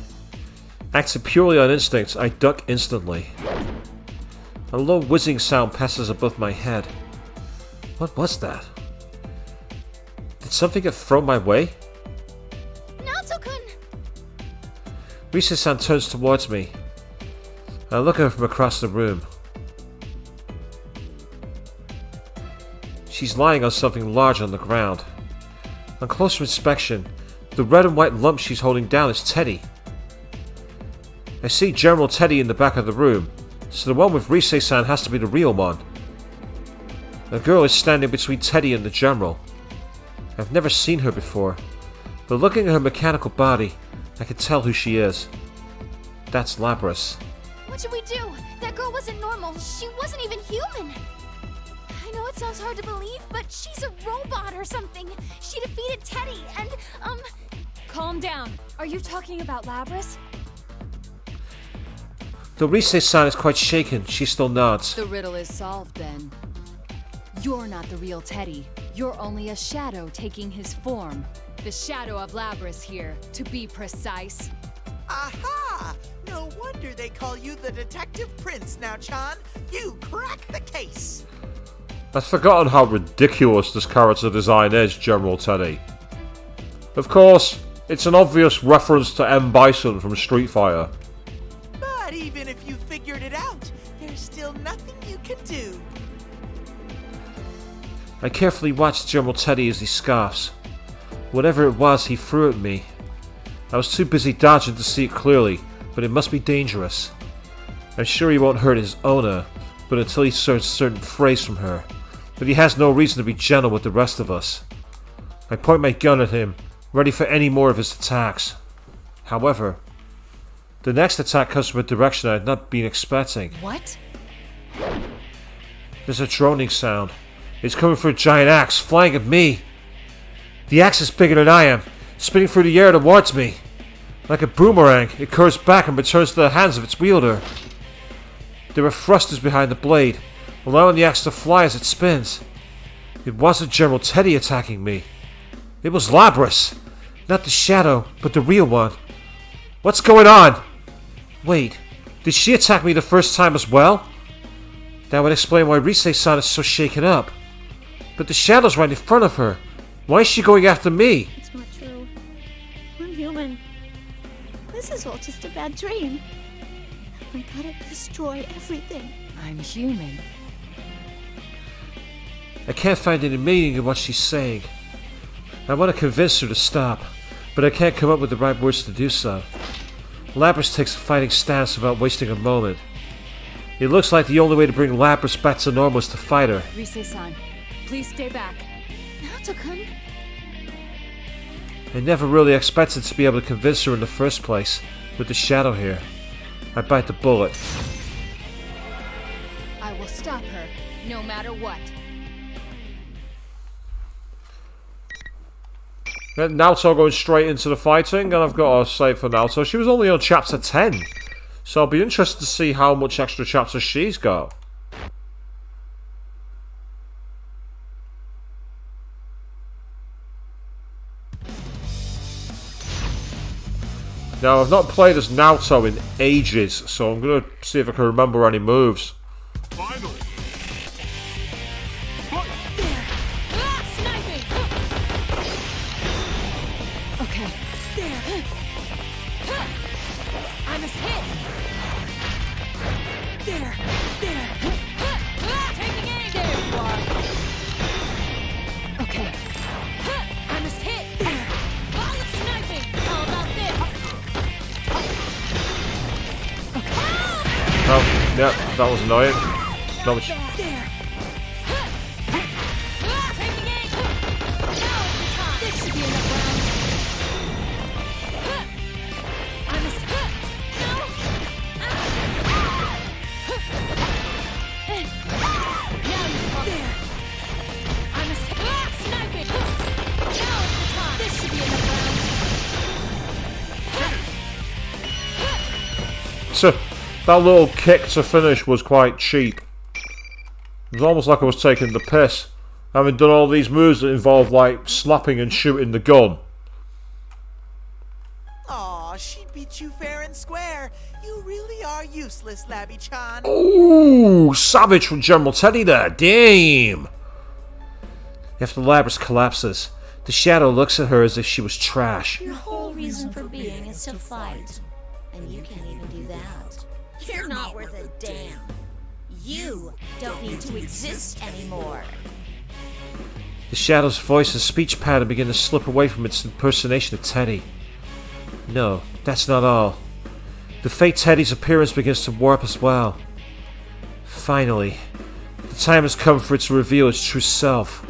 Acting purely on instinct, I duck instantly. A low whizzing sound passes above my head. What was that? Did something get thrown my way? Naoto-kun! Rise-san turns towards me. I look at her from across the room. She's lying on something large on the ground. On closer inspection, the red and white lump she's holding down is Teddy. I see General Teddy in the back of the room, so the one with Rise-san has to be the real one. A girl is standing between Teddy and the General. I've never seen her before, but looking at her mechanical body, I can tell who she is. That's Labrys. What should we do? That girl wasn't normal. She wasn't even human. I know it sounds hard to believe, but she's a robot or something. She defeated Teddy and, Calm down. Are you talking about Labrys? Though Rise-san is quite shaken, she still nods. The riddle is solved then. You're not the real Teddy. You're only a shadow taking his form. The shadow of Labrys here, to be precise. Aha! No wonder they call you the Detective Prince now, Chan. You cracked the case. I've forgotten how ridiculous this character design is, General Teddy. Of course, it's an obvious reference to M. Bison from Street Fighter. But even if you figured it out, there's still nothing you can do. I carefully watched General Teddy as he scoffs. Whatever it was he threw at me. I was too busy dodging to see it clearly, but it must be dangerous. I'm sure he won't hurt his owner, but until he learns a certain phrase from her. But he has no reason to be gentle with the rest of us. I point my gun at him, ready for any more of his attacks. However, the next attack comes from a direction I had not been expecting. What? There's a droning sound. It's coming from a giant axe, flying at me. The axe is bigger than I am, spinning through the air towards me. Like a boomerang, it curves back and returns to the hands of its wielder. There are thrusters behind the blade, allowing the axe to fly as it spins. It wasn't General Teddy attacking me. It was Labrys. Not the shadow, but the real one. What's going on? Wait, did she attack me the first time as well? That would explain why Rise-san is so shaken up. But the shadow's right in front of her. Why is she going after me? It's not true. I'm human. This is all just a bad dream. I gotta destroy everything. I'm human. I can't find any meaning in what she's saying. I want to convince her to stop, but I can't come up with the right words to do so. Labrys takes a fighting stance without wasting a moment. It looks like the only way to bring Labrys back to normal is to fight her. Rise-san, please stay back. Naruto-kun. I never really expected to be able to convince her in the first place, with the shadow here. I bite the bullet. I will stop her, no matter what. Naoto going straight into the fighting, and I've got to say for Naoto, she was only on chapter 10. So I'll be interested to see how much extra chapters she's got. Now, I've not played as Naoto in ages, so I'm going to see if I can remember any moves. Finally. Okay. There. I must hit. There. Taking aim. There you are. Okay. I must hit. There. Oh, sniping. How about this? Okay. Oh, yeah, that was annoying. Not much. There. Taking aim. Now is the time. This should be enough rounds. I must hit. No. Now you are there. I must hit. Sniping. Now is the time. This should be enough rounds. So, that little kick to finish was quite cheap. It was almost like I was taking the piss, having done all these moves that involve like slapping and shooting the gun. Aw, she beat you fair and square. You really are useless, Labby-chan. Ooh, savage from General Teddy there, damn! After Labrys collapses, the shadow looks at her as if she was trash. Your whole reason for being is to fight. And you can't even do that. You're not worth a damn. You don't need to exist anymore. The shadow's voice and speech pattern begin to slip away from its impersonation of Teddy. No, that's not all. The fake Teddy's appearance begins to warp as well. Finally, the time has come for it to reveal its true self.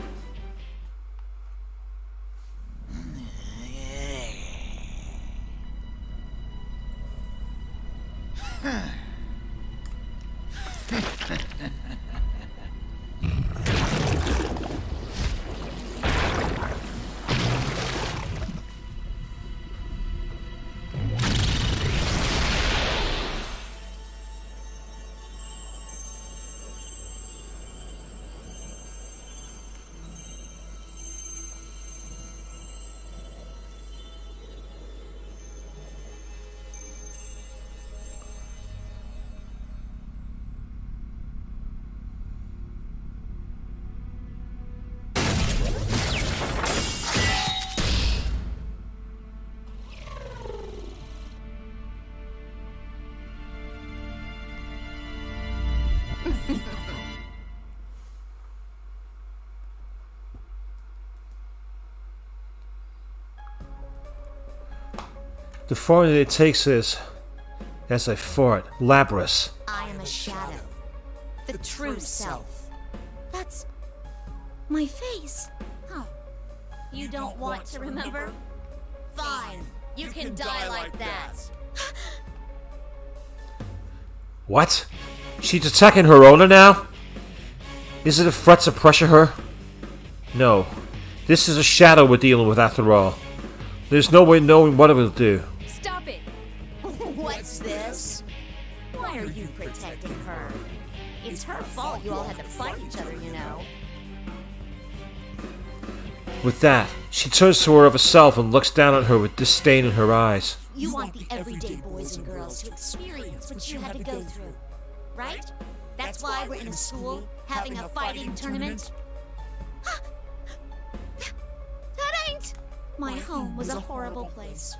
The form that it takes is, as I fought, Labrys. I am a shadow. The true self. That's my face. Huh. You don't want to remember? Fine. You can die like that. What? She's attacking her owner now? Is it a threat to pressure her? No. This is a shadow we're dealing with after all. There's no way knowing what it will do. Stop it! What's this? Why are you protecting her? It's her fault you all had to fight each other, you know. With that, she turns to her other self and looks down at her with disdain in her eyes. You want the everyday boys and girls to experience what you had to go through, right? That's why we're in a school having a fighting tournament? That ain't... My home was a horrible place.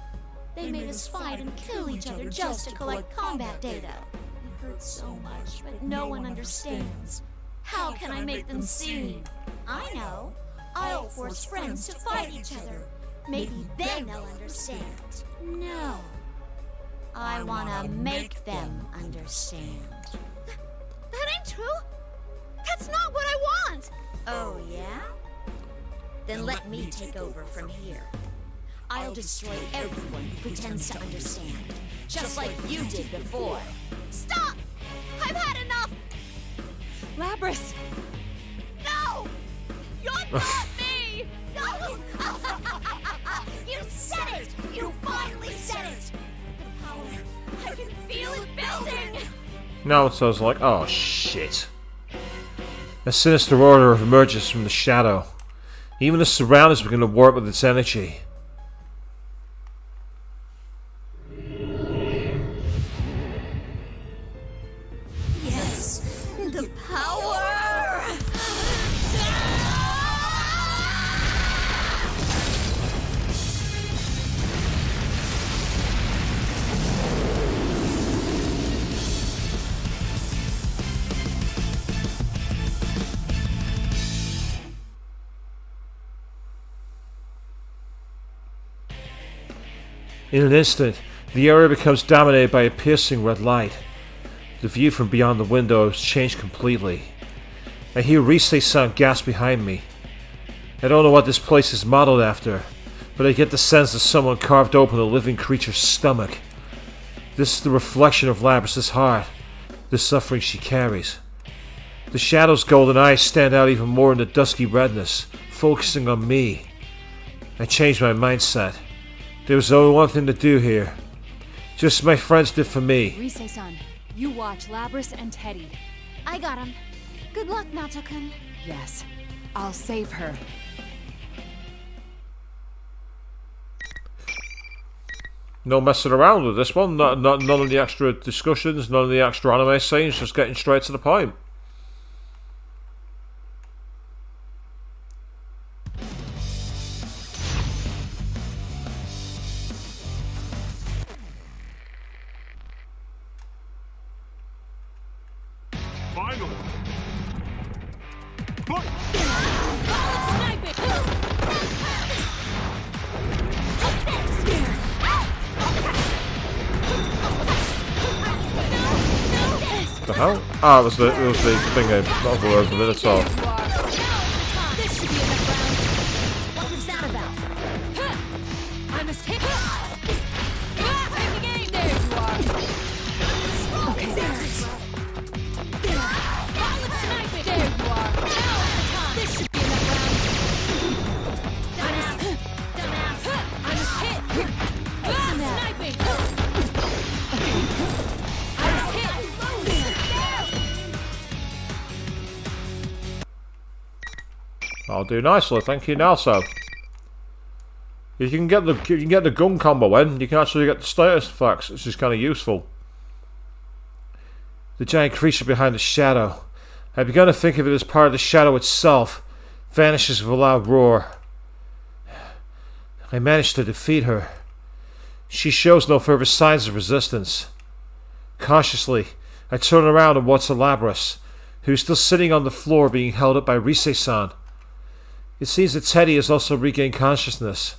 They made us fight and kill each other just to collect combat data. It hurts so much, but no one understands. How can I make them see? I know. I'll force friends to fight each other. Maybe then they'll understand. No. I wanna make them understand. That ain't true. That's not what I want. Oh, yeah? Then let me take over from here. I'll destroy everyone who pretends to understand, just like you did before. Stop! I've had enough! Labrys! No! You're not me! No! You said it! You finally said it! The power, I can feel it building! Now it sounds like, oh shit. A sinister order emerges from the shadow. Even the surroundings begin to warp with its energy. Yes! The power! In an instant, the area becomes dominated by a piercing red light. The view from beyond the window has changed completely. I hear Rise-san gasp behind me. I don't know what this place is modeled after, but I get the sense that someone carved open a living creature's stomach. This is the reflection of Labrys' heart, the suffering she carries. The shadow's golden eyes stand out even more in the dusky redness, focusing on me. I changed my mindset. There was only one thing to do here. Just as my friends did for me. Rise-san, you watch Labrys and Teddy. I got him. Good luck, Nato-kun. Yes, I'll save her. No messing around with this one. None of the extra discussions, none of the extra anime scenes, just getting straight to the point. Final. The hell? Ah, it was the thing. Not the words, the Minotaur. This should be enough rounds. What was that about? I must hit. Take the game. There you are. Okay, there. Snipe it. There you are. This should be enough rounds. I must hit. Sniping. I'll do nicely, thank you, Nelso. If you can get the gun combo in, you can actually get the status effects, which is kind of useful. The giant creature behind the shadow, I began to think of it as part of the shadow itself, vanishes with a loud roar. I managed to defeat her. She shows no further signs of resistance. Cautiously, I turn around and watch Labrys, who is still sitting on the floor being held up by Rise-san. It seems that Teddy has also regained consciousness.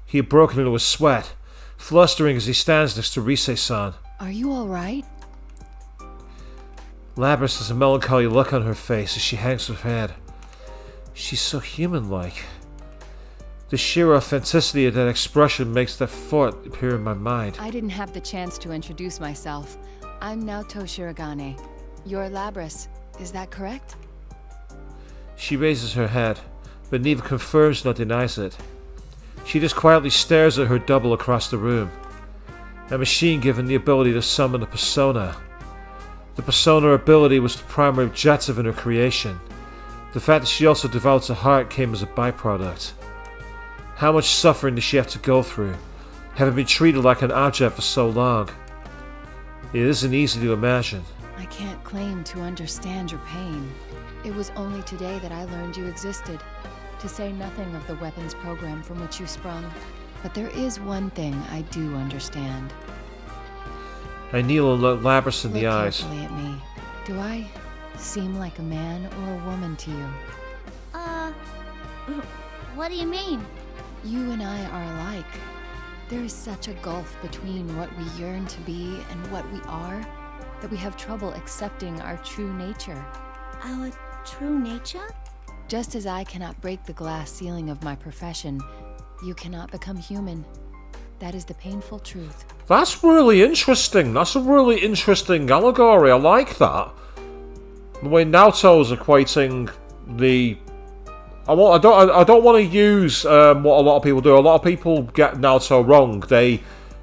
He had broken into a sweat, flustering as he stands next to Rise-san. Are you alright? Labrys has a melancholy look on her face as she hangs her head. She's so human-like. The sheer authenticity of that expression makes that thought appear in my mind. I didn't have the chance to introduce myself. I'm Naoto Shirogane. You're Labrys, is that correct? She raises her head, but neither confirms nor denies it. She just quietly stares at her double across the room. A machine given the ability to summon a persona. The persona ability was the primary objective in her creation. The fact that she also developed a heart came as a byproduct. How much suffering did she have to go through, having been treated like an object for so long? It isn't easy to imagine. I can't claim to understand your pain. It was only today that I learned you existed, to say nothing of the weapons program from which you sprung. But there is one thing I do understand. I kneel and look Labrys in the Look eyes. carefully at me. Do I seem like a man or a woman to you? What do you mean? You and I are alike. There is such a gulf between what we yearn to be and what we are, that we have trouble accepting our true nature. Our true nature? Just as I cannot break the glass ceiling of my profession, you cannot become human. That is the painful truth. That's really interesting. That's a really interesting allegory. I like that. The way Naoto's equating the... I don't want to use what a lot of people do. A lot of people get Naoto wrong. They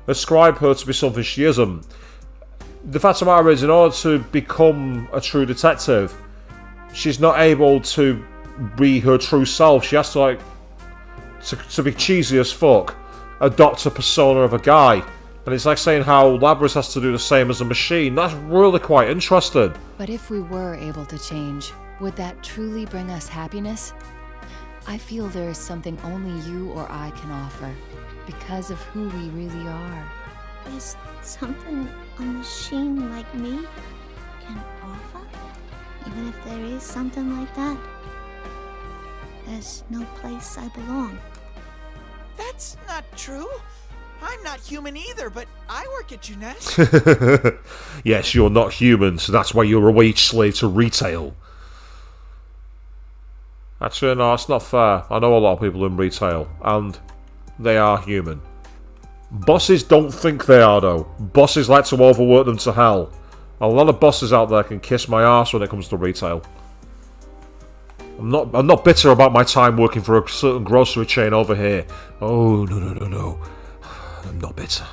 ascribe her to be something she isn't. The fact of the matter is, in order to become a true detective, she's not able to be her true self. She has to, like, to be cheesy as fuck, adopt a persona of a guy. And it's like saying how Labrys has to do the same as a machine. That's really quite interesting. But if we were able to change, would that truly bring us happiness? I feel there is something only you or I can offer, because of who we really are. Is something a machine like me can offer? Even if there is something like that, there's no place I belong. That's not true. I'm not human either, but I work at Jeunesse. Yes, you're not human, so that's why you're a wage slave to retail. Actually, no, it's not fair. I know a lot of people in retail, and they are human. Bosses don't think they are, though. Bosses like to overwork them to hell. A lot of bosses out there can kiss my ass when it comes to retail. I'm not bitter about my time working for a certain grocery chain over here. Oh, no. I'm not bitter.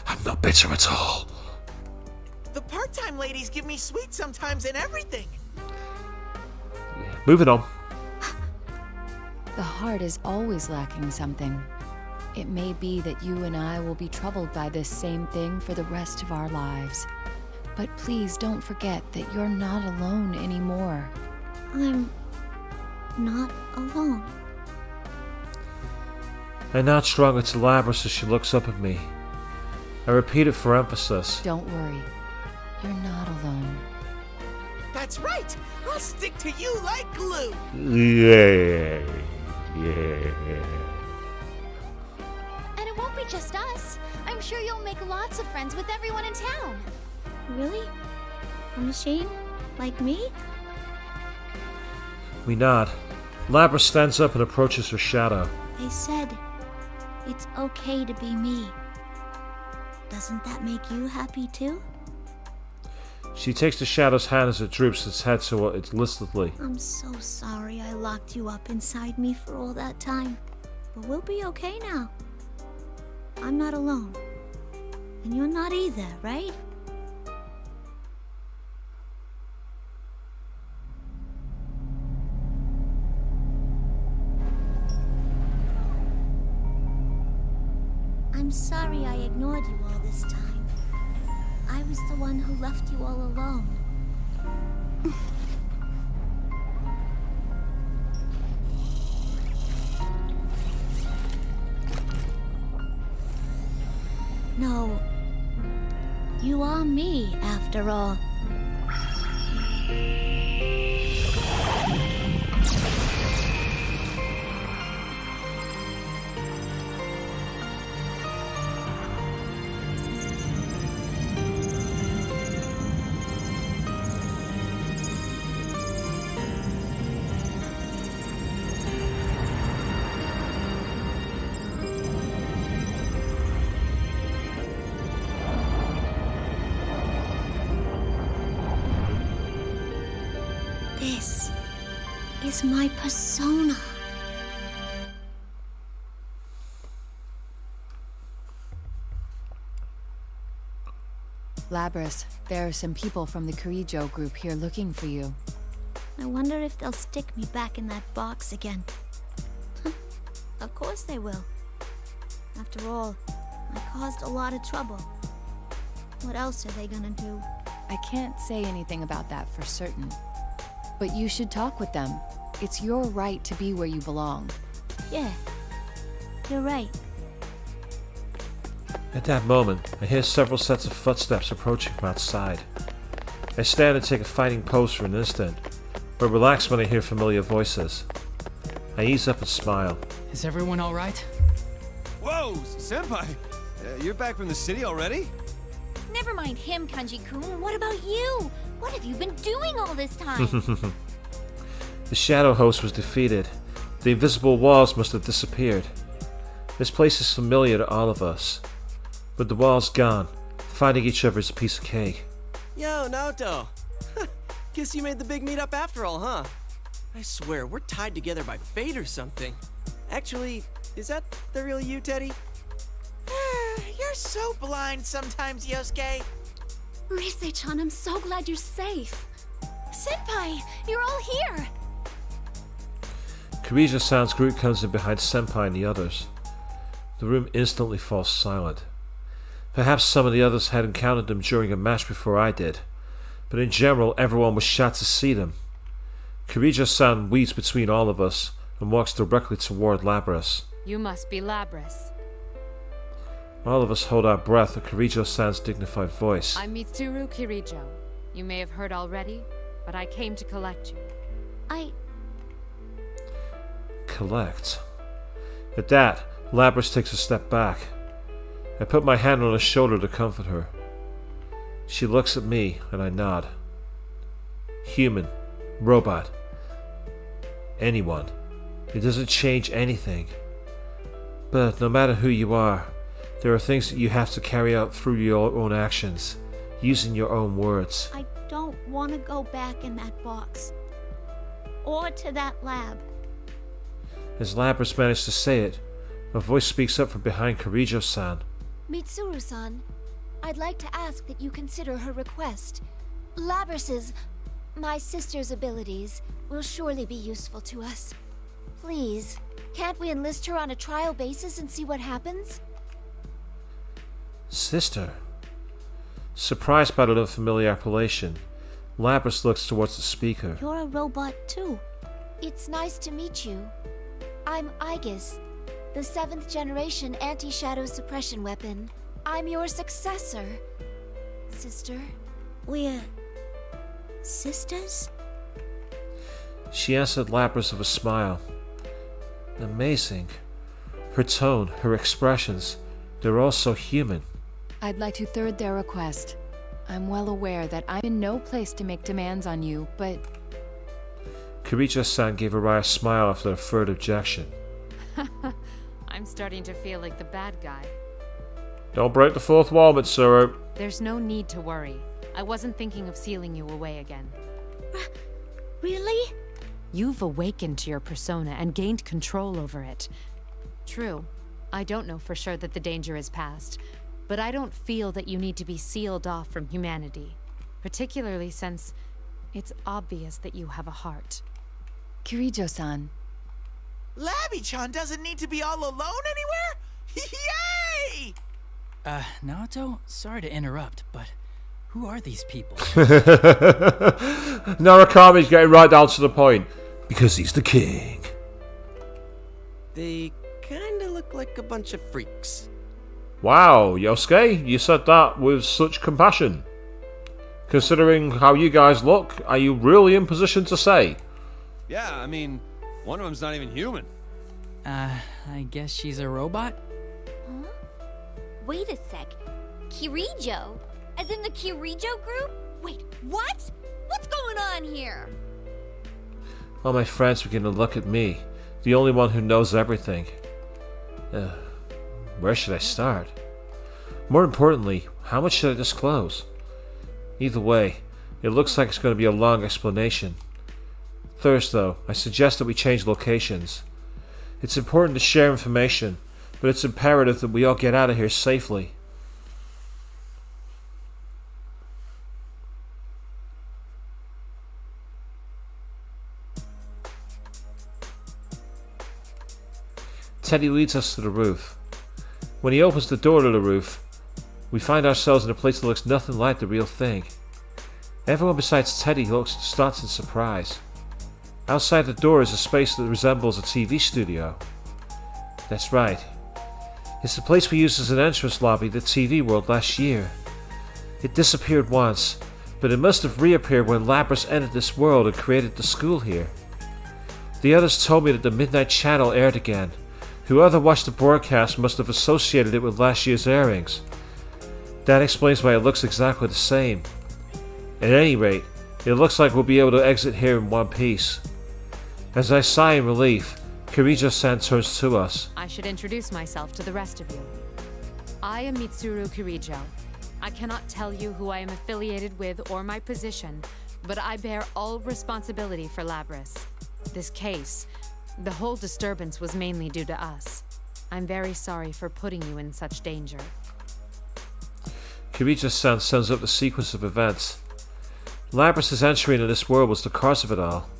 I'm not bitter at all. The part-time ladies give me sweets sometimes and everything. Moving on. The heart is always lacking something. It may be that you and I will be troubled by this same thing for the rest of our lives. But please don't forget that you're not alone anymore. I'm not alone. I nod strongly to Labrys as she looks up at me. I repeat it for emphasis. Don't worry. You're not alone. That's right. I'll stick to you like glue. Yeah. And it won't be just us. I'm sure you'll make lots of friends with everyone in town. Really? A machine? Like me? We nod. Labrys stands up and approaches her shadow. They said it's okay to be me. Doesn't that make you happy too? She takes the shadow's hand as it droops its head to it listlessly. I'm so sorry I locked you up inside me for all that time. But we'll be okay now. I'm not alone. And you're not either, right? I'm sorry I ignored you all this time. I was the one who left you all alone. No, you are me after all. is my persona. Labrys, there are some people from the Kirijo group here looking for you. I wonder if they'll stick me back in that box again. Of course they will. After all, I caused a lot of trouble. What else are they gonna do? I can't say anything about that for certain. But you should talk with them. It's your right to be where you belong. Yeah, you're right. At that moment, I hear several sets of footsteps approaching from outside. I stand and take a fighting pose for an instant, but relax when I hear familiar voices. I ease up and smile. Is everyone alright? Whoa, Senpai! You're back from the city already? Never mind him, Kanji-kun. What about you? What have you been doing all this time? The Shadow Host was defeated. The invisible walls must have disappeared. This place is familiar to all of us. But the walls gone. Finding each other is a piece of cake. Yo, Naoto. Guess you made the big meetup after all, huh? I swear, we're tied together by fate or something. Actually, is that the real you, Teddy? You're so blind sometimes, Yosuke. Rise-chan, I'm so glad you're safe. Senpai, you're all here. Kirijo-san's group comes in behind Senpai and the others. The room instantly falls silent. Perhaps some of the others had encountered them during a match before I did, but in general everyone was shocked to see them. Kirijo-san weaves between all of us and walks directly toward Labrys. You must be Labrys. All of us hold our breath at Kirijo-san's dignified voice. I'm Mitsuru Kirijo. You may have heard already, but I came to collect you. Collect. At that, Labrys takes a step back. I put my hand on her shoulder to comfort her. She looks at me, and I nod. Human, robot, anyone. It doesn't change anything. But no matter who you are, there are things that you have to carry out through your own actions, using your own words. I don't want to go back in that box. Or to that lab. As Labrys managed to say it, a voice speaks up from behind Kirijo-san. Mitsuru-san, I'd like to ask that you consider her request. Labrys's, my sister's abilities, will surely be useful to us. Please, can't we enlist her on a trial basis and see what happens? Sister? Surprised by the unfamiliar appellation, Labrys looks towards the speaker. You're a robot too. It's nice to meet you. I'm Aegis, the 7th generation anti-shadow suppression weapon. I'm your successor, sister. We're sisters? She answered Labrys with a smile. Amazing. Her tone, her expressions, they're all so human. I'd like to third their request. I'm well aware that I'm in no place to make demands on you, but... Kirijo-san gave a wry smile after a third objection. I'm starting to feel like the bad guy. Don't break the fourth wall, Mitsuru. There's no need to worry. I wasn't thinking of sealing you away again. Really? You've awakened to your persona and gained control over it. True, I don't know for sure that the danger is past, but I don't feel that you need to be sealed off from humanity, particularly since it's obvious that you have a heart. Kirijo-san. Labby-chan doesn't need to be all alone anywhere? Yay! Naoto, sorry to interrupt, but who are these people? Narukami's getting right down to the point. Because he's the king. They kinda look like a bunch of freaks. Wow, Yosuke, you said that with such compassion. Considering how you guys look, are you really in position to say? Yeah, I mean, one of them's not even human. I guess she's a robot? Huh? Wait a sec. Kirijo? As in the Kirijo group? Wait, what? What's going on here? All my friends begin to look at me, the only one who knows everything. Where should I start? More importantly, how much should I disclose? Either way, it looks like it's going to be a long explanation. thirst, though, I suggest that we change locations. It's important to share information, but it's imperative that we all get out of here safely. Teddy leads us to the roof. When he opens the door to the roof, we find ourselves in a place that looks nothing like the real thing. Everyone besides Teddy starts in surprise. Outside the door is a space that resembles a TV studio. That's right. It's the place we used as an entrance lobby to TV World last year. It disappeared once, but it must have reappeared when Labrys entered this world and created the school here. The others told me that the Midnight Channel aired again. Whoever watched the broadcast must have associated it with last year's airings. That explains why it looks exactly the same. At any rate, it looks like we'll be able to exit here in one piece. As I sigh in relief, Kirijo-san turns to us. I should introduce myself to the rest of you. I am Mitsuru Kirijo. I cannot tell you who I am affiliated with or my position, but I bear all responsibility for Labrys. This case, the whole disturbance was mainly due to us. I'm very sorry for putting you in such danger. Kirijo-san sums up the sequence of events. Labrys' entry into this world was the cause of it all.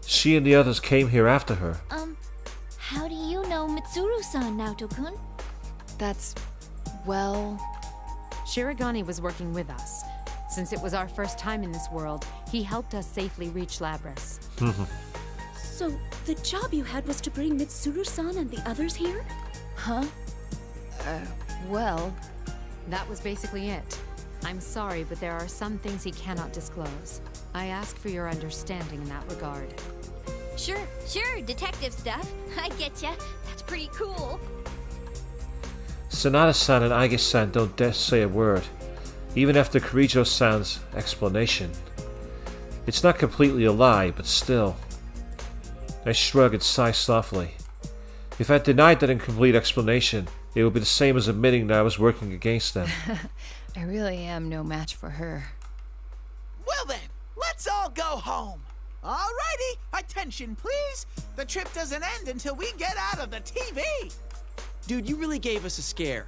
She and the others came here after her. How do you know Mitsuru-san, Naoto-kun? That's... well... Shirogane was working with us. Since it was our first time in this world, he helped us safely reach Labrys. So, the job you had was to bring Mitsuru-san and the others here? Huh? Well... that was basically it. I'm sorry, but there are some things he cannot disclose. I ask for your understanding in that regard. Sure, detective stuff. I get ya. That's pretty cool. Sanada-san and Aige-san don't dare say a word, even after Kirijo-san's explanation. It's not completely a lie, but still. I shrug and sigh softly. If I denied that incomplete explanation, it would be the same as admitting that I was working against them. I really am no match for her. Well then, let's all go home. Alrighty, attention please. The trip doesn't end until we get out of the TV. Dude, you really gave us a scare.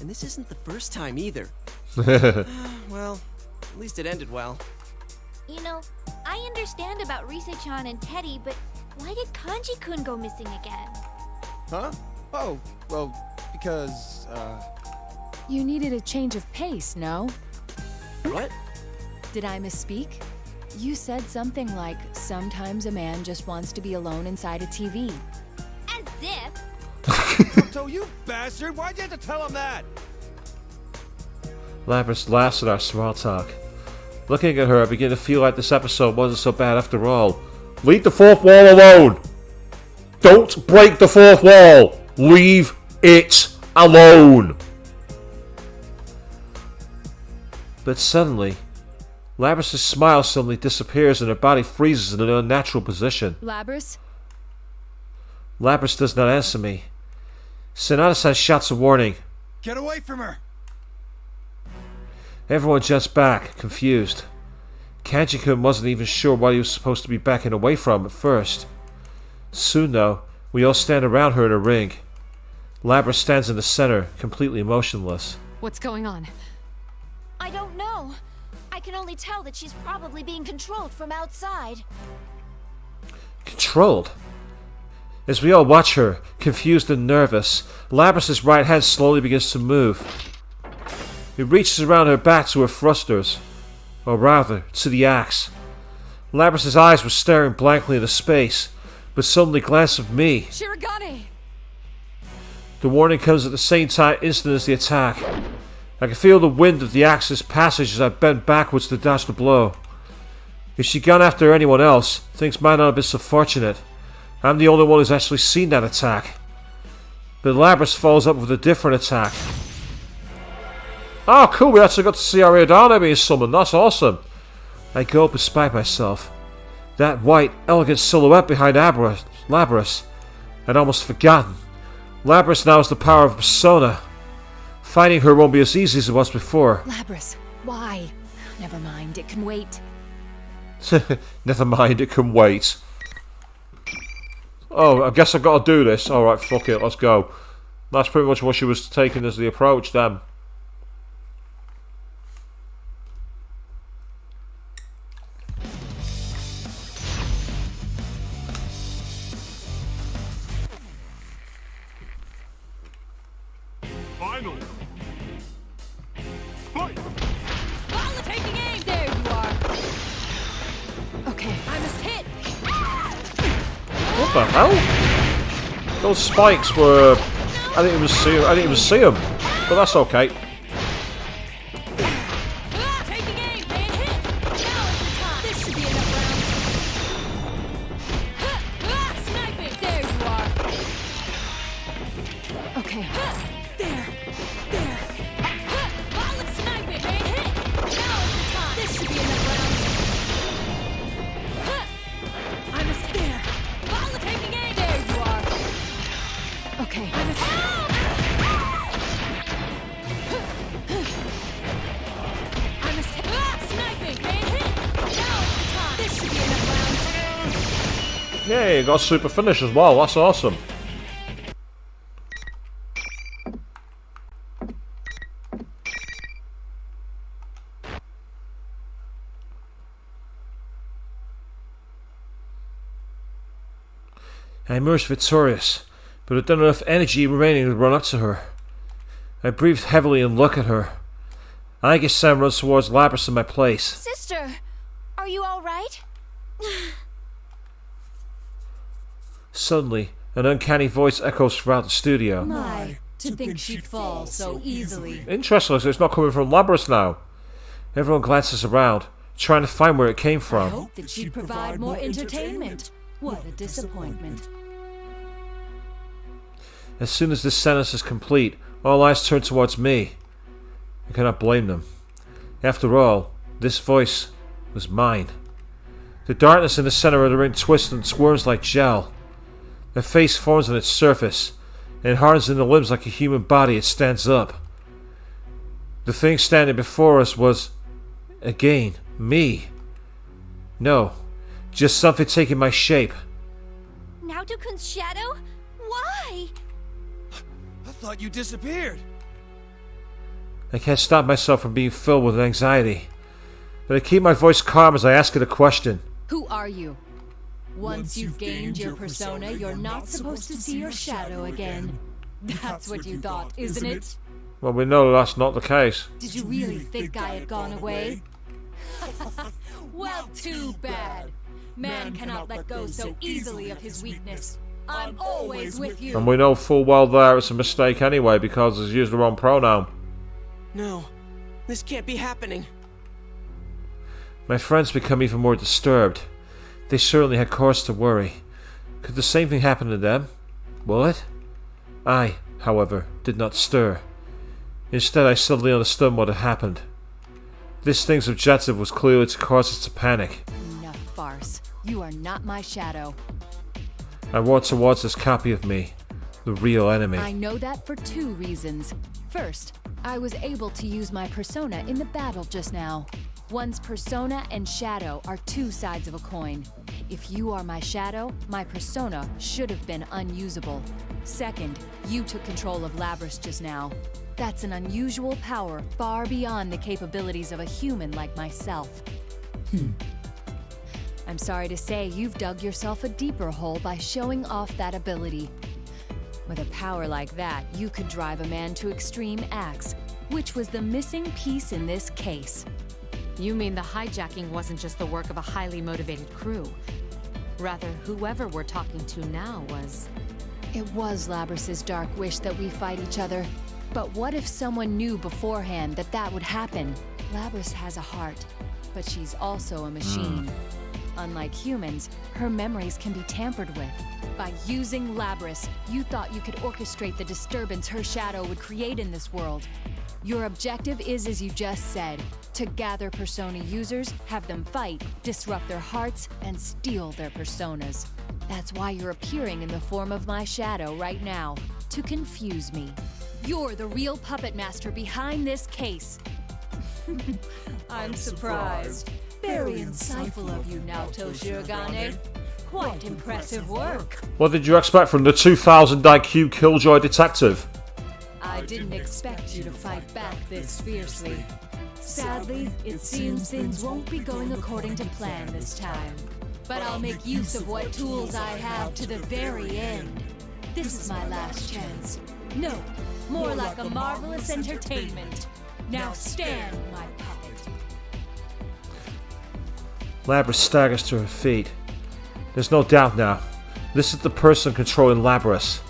And this isn't the first time either. Well, at least it ended well. You know, I understand about Rise-chan and Teddy, but why did Kanji-kun go missing again? Huh? Oh, well, because, You needed a change of pace, no? What? Did I misspeak? You said something like, sometimes a man just wants to be alone inside a TV. As if... So you bastard, why'd you have to tell him that? Labrys laughs at our small talk. Looking at her, I begin to feel like this episode wasn't so bad after all. Leave the fourth wall alone! Don't break the fourth wall! Leave it alone! But suddenly, Labrys' smile suddenly disappears and her body freezes in an unnatural position. Labrys? Labrys does not answer me. Sanada-san shouts a warning. Get away from her! Everyone jets back, confused. Kanji-kun wasn't even sure what he was supposed to be backing away from at first. Soon, though, we all stand around her in a ring. Labrys stands in the center, completely motionless. What's going on? I don't know. I can only tell that she's probably being controlled from outside. Controlled? As we all watch her, confused and nervous, Labrys' right hand slowly begins to move. It reaches around her back to her thrusters, or rather, to the axe. Labrys' eyes were staring blankly into space, but suddenly glanced at me. Shirogane! The warning comes at the same instant as the attack. I can feel the wind of the axe's passage as I bend backwards to dodge the blow. If she'd gone after anyone else, things might not have been so fortunate. I'm the only one who's actually seen that attack. But Labrys follows up with a different attack. Oh, cool, we actually got to see Ariadne being summoned. That's awesome. I go up despite myself. That white, elegant silhouette behind Labrys. I'd almost forgotten. Labrys now has the power of persona. Fighting her won't be as easy as it was before. Labrys, why? Never mind, it can wait. Never mind, it can wait. Oh, I guess I've got to do this. Alright, fuck it, let's go. That's pretty much what she was taking as the approach then. Finally. Fight! Ball taking aim! There you are. Okay, I must hit. What the hell? Those spikes were... I didn't even see them. But that's okay. Taking aim and hit. Now is the time. This should be enough rounds. Sniping! There you are. Okay. There. Ball sniping and hit. Now is the time. This should be enough rounds. I must there. Ball taking aim. There you are. Okay. I must. I must hit. Sniping and hit. Now is the time. This should be enough rounds. Yeah, you got a super finish as well. That's awesome. I emerged victorious, but with not enough energy remaining to run up to her. I breathed heavily and looked at her. I guess Sam runs towards Labrys in my place. Sister, are you all right? Suddenly, an uncanny voice echoes throughout the studio. My, to think she'd fall so easily. Interesting, so it's not coming from Labrys now. Everyone glances around, trying to find where it came I from. hoped that she'd provide more entertainment. What a disappointment. As soon as this sentence is complete, all eyes turn towards me. I cannot blame them. After all, this voice was mine. The darkness in the center of the ring twists and squirms like gel. A face forms on its surface, and hardens in the limbs like a human body. It stands up. The thing standing before us was, again, me. No, just something taking my shape. Naoto-kun's shadow? Why? I thought you disappeared. I can't stop myself from being filled with anxiety, but I keep my voice calm as I ask it a question. Who are you? Once you've gained your persona, you're not supposed to see your shadow again. That's what you thought, isn't it? Well, we know that's not the case. Did you really think I had gone away? Well, too bad. Man cannot let go so easily of his weakness. I'm always with you. And we know full well there it's a mistake anyway because it's used the wrong pronoun. No, this can't be happening. My friends become even more disturbed. They certainly had cause to worry. Could the same thing happen to them? Will it? I, however, did not stir. Instead, I suddenly understood what had happened. This thing's objective was clearly to cause us to panic. Enough farce. You are not my shadow. I walked towards this copy of me, the real enemy. I know that for two reasons. First, I was able to use my persona in the battle just now. One's persona and shadow are two sides of a coin. If you are my shadow, my persona should have been unusable. Second, you took control of Labrys just now. That's an unusual power far beyond the capabilities of a human like myself. I'm sorry to say you've dug yourself a deeper hole by showing off that ability. With a power like that, you could drive a man to extreme acts, which was the missing piece in this case. You mean the hijacking wasn't just the work of a highly motivated crew? Rather, whoever we're talking to now was... It was Labrys' dark wish that we fight each other. But what if someone knew beforehand that that would happen? Labrys has a heart, but she's also a machine. Unlike humans, her memories can be tampered with. By using Labrys, you thought you could orchestrate the disturbance her shadow would create in this world. Your objective is, as you just said, to gather persona users, have them fight, disrupt their hearts, and steal their personas. That's why you're appearing in the form of my shadow right now, to confuse me. You're the real puppet master behind this case. I'm surprised. Very insightful of you, Naoto Shirogane. Quite impressive work. What did you expect from the 2000 IQ Killjoy detective? I didn't expect you to fight back this fiercely. Sadly, it seems things won't be going according to plan this time. But I'll make use of what tools I have to the very end. This is my last chance. No, more like a marvelous entertainment. Now stand, my puppet. Labrys staggers to her feet. There's no doubt now. This is the person controlling Labrys.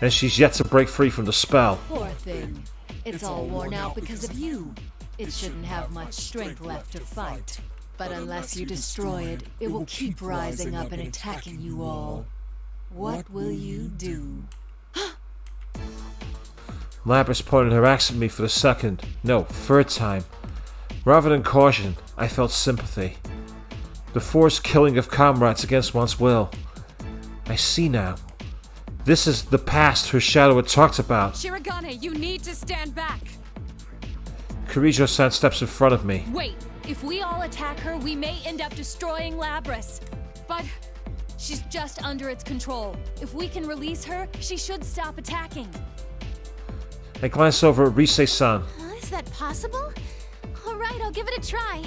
And she's yet to break free from the spell. Poor thing. It's all worn out because of you. It shouldn't have much strength left to fight. But unless you destroy it, it will keep rising up and attacking you all. What will you do? Labrys pointed her axe at me for the second, no, third time. Rather than caution, I felt sympathy. The forced killing of comrades against one's will. I see now. This is the past her shadow had talked about. Shirogane, you need to stand back! Kirijo-san steps in front of me. Wait, if we all attack her, we may end up destroying Labrys. But she's just under its control. If we can release her, she should stop attacking. I glance over at Rise-san. Is that possible? Alright, I'll give it a try.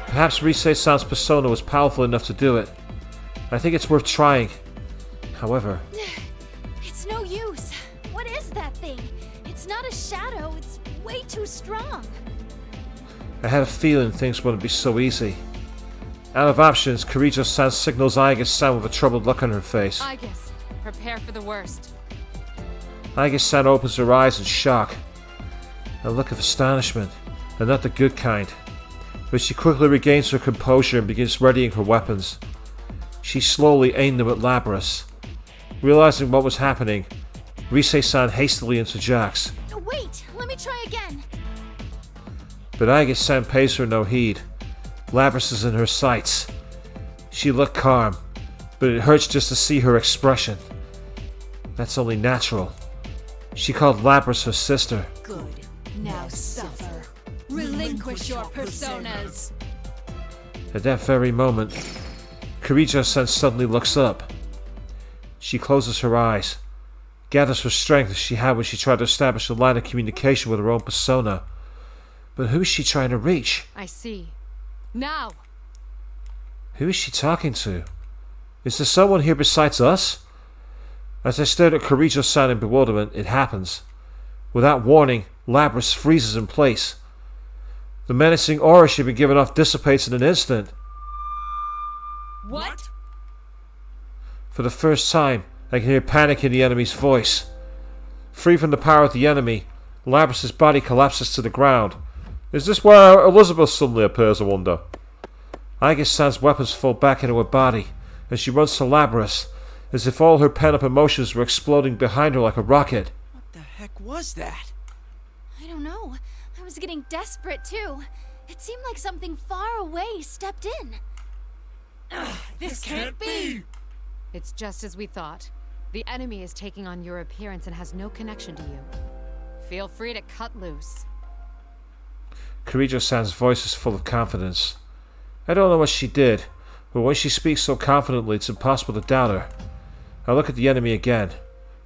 Perhaps Rise-san's persona was powerful enough to do it. I think it's worth trying. However... It's no use. What is that thing? It's not a shadow, it's way too strong. I had a feeling things wouldn't be so easy. Out of options, Kirijo-san signals Aigis-san with a troubled look on her face. Aigis, prepare for the worst. Aigis-san opens her eyes in shock. A look of astonishment, and not the good kind. But she quickly regains her composure and begins readying her weapons. She slowly aimed them at Labrys. Realizing what was happening, Rise-san hastily interjects. Wait, let me try again. But Aigis-san pays her no heed. Labrys is in her sights. She looked calm, but it hurts just to see her expression. That's only natural. She called Labrys her sister. Good. Now suffer. Relinquish your personas. At that very moment, Kirijo-san suddenly looks up. She closes her eyes, gathers her strength as she had when she tried to establish a line of communication with her own persona. But who is she trying to reach? I see. Now! Who is she talking to? Is there someone here besides us? As I stared at Kirijo-san in bewilderment, it happens. Without warning, Labrys freezes in place. The menacing aura she'd been given off dissipates in an instant. What? For the first time, I can hear panic in the enemy's voice. Free from the power of the enemy, Labrys' body collapses to the ground. Is this where Elizabeth suddenly appears, I wonder? Aigis-san's weapons fall back into her body, and she runs to Labrys, as if all her pent-up emotions were exploding behind her like a rocket. What the heck was that? I don't know. I was getting desperate, too. It seemed like something far away stepped in. This can't be! It's just as we thought. The enemy is taking on your appearance and has no connection to you. Feel free to cut loose. Kirijo-san's voice is full of confidence. I don't know what she did, but when she speaks so confidently it's impossible to doubt her. I look at the enemy again.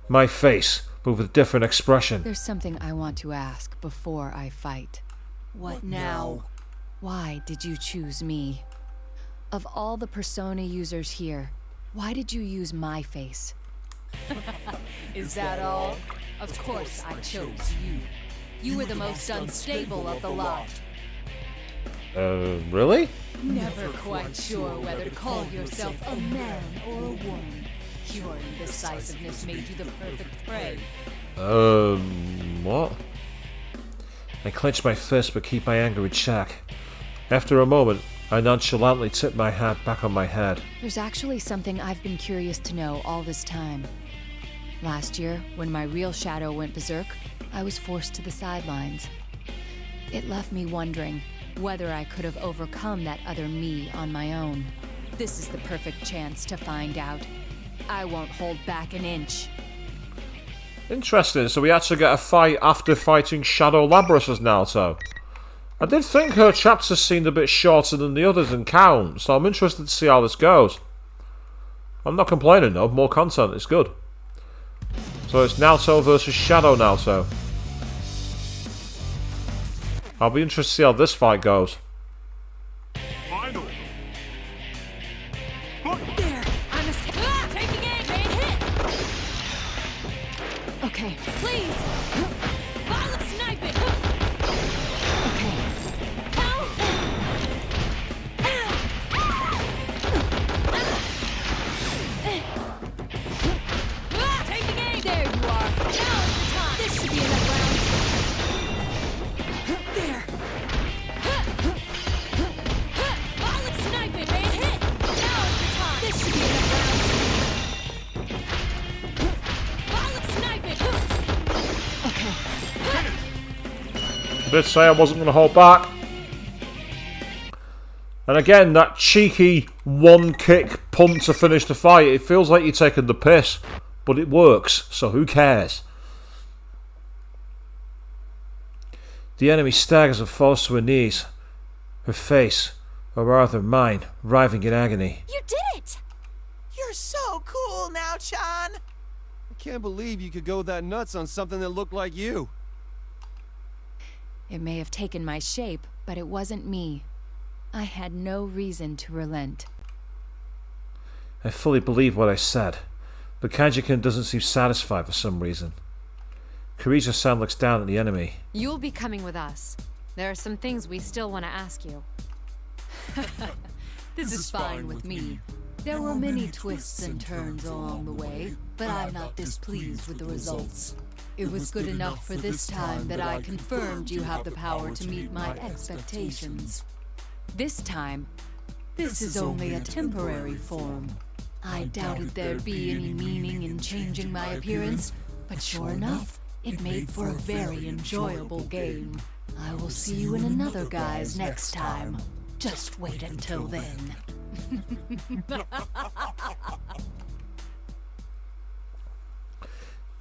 My face, but with a different expression. There's something I want to ask before I fight. What now? Why did you choose me? Of all the persona users here, why did you use my face? Is that all? Of course I chose you. You were the most unstable of the lot. Really? Never quite sure whether to call yourself a man or a woman. Your indecisiveness made you the perfect prey. What? I clench my fist but keep my anger in check. After a moment, I nonchalantly tip my hat back on my head. There's actually something I've been curious to know all this time. Last year, when my real shadow went berserk, I was forced to the sidelines. It left me wondering whether I could have overcome that other me on my own. This is the perfect chance to find out. I won't hold back an inch. Interesting, so we actually get a fight after fighting Shadow Labrys as Naruto. I did think her chapters seemed a bit shorter than the others in count, so I'm interested to see how this goes. I'm not complaining though, more content, it's good. So it's Naoto versus Shadow Naoto. I'll be interested to see how this fight goes. Final. There! I must take the game, man! Hit! Okay. Please! Violet sniping! Okay. Count! Take the game! There you are! Now is the time! This should be enough rounds! There! Violet sniping, man! Hit! Now is the time! This should be enough rounds! Violet sniping! Okay. I did say I wasn't going to hold back. And again, that cheeky one-kick punt to finish the fight. It feels like you're taking the piss, but it works, so who cares? The enemy staggers and falls to her knees. Her face, or rather mine, writhing in agony. You did it! You're so cool now, Chan. I can't believe you could go that nuts on something that looked like you. It may have taken my shape, but it wasn't me. I had no reason to relent. I fully believe what I said, but Kanji-kun doesn't seem satisfied for some reason. Kirijo-san looks down at the enemy. You'll be coming with us. There are some things we still want to ask you. This is fine with me. There were many twists and turns along the way, but I'm not displeased with the results. It was good enough for this time that I confirmed you have the power to meet my expectations. This time, This is only a temporary form. I doubted there'd be any meaning in changing my appearance, but sure enough, it made for a very enjoyable game. I will see you in another guise next time. Just wait until then.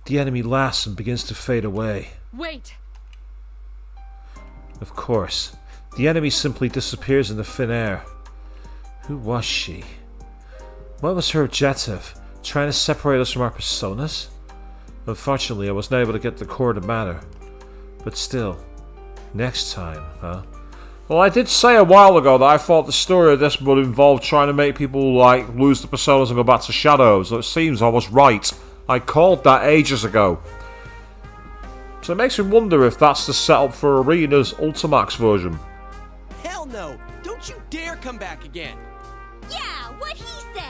The enemy laughs and begins to fade away. Wait! Of course, the enemy simply disappears in the thin air. Who was she? What was her objective? Trying to separate us from our personas? Unfortunately, I wasn't able to get the core of the matter. But still, next time, huh? Well, I did say a while ago that I thought the story of this would involve trying to make people, like, lose the personas and go back to shadows. So it seems I was right. I called that ages ago. So it makes me wonder if that's the setup for Arena's Ultimax version. Hell no! Don't you dare come back again! Yeah, what he said!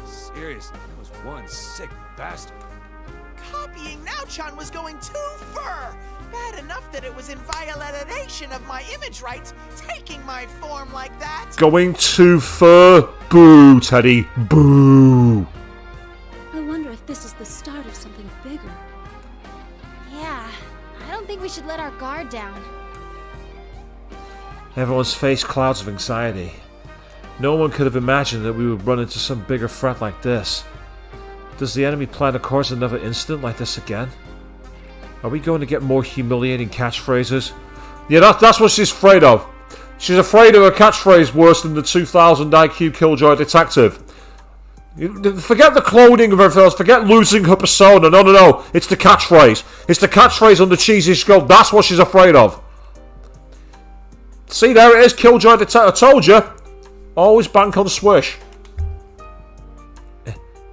Seriously, that was one sick bastard. Copying Now-chan was going too far! Bad enough that it was in violation of my image rights, taking my form like that! Going too far? Boo, Teddy. Boo! I wonder if this is the start of something bigger. Yeah, I don't think we should let our guard down. Everyone's faced clouds of anxiety. No one could have imagined that we would run into some bigger threat like this. Does the enemy plan to cause another incident like this again? Are we going to get more humiliating catchphrases? Yeah, that's what she's afraid of. She's afraid of a catchphrase worse than the 2000 IQ Killjoy Detective. Forget the cloning of everything else. Forget losing her persona. No. It's the catchphrase. It's the catchphrase on the cheesiest girl. That's what she's afraid of. See, there it is. Killjoy Detective. I told you. Always bank on Swish.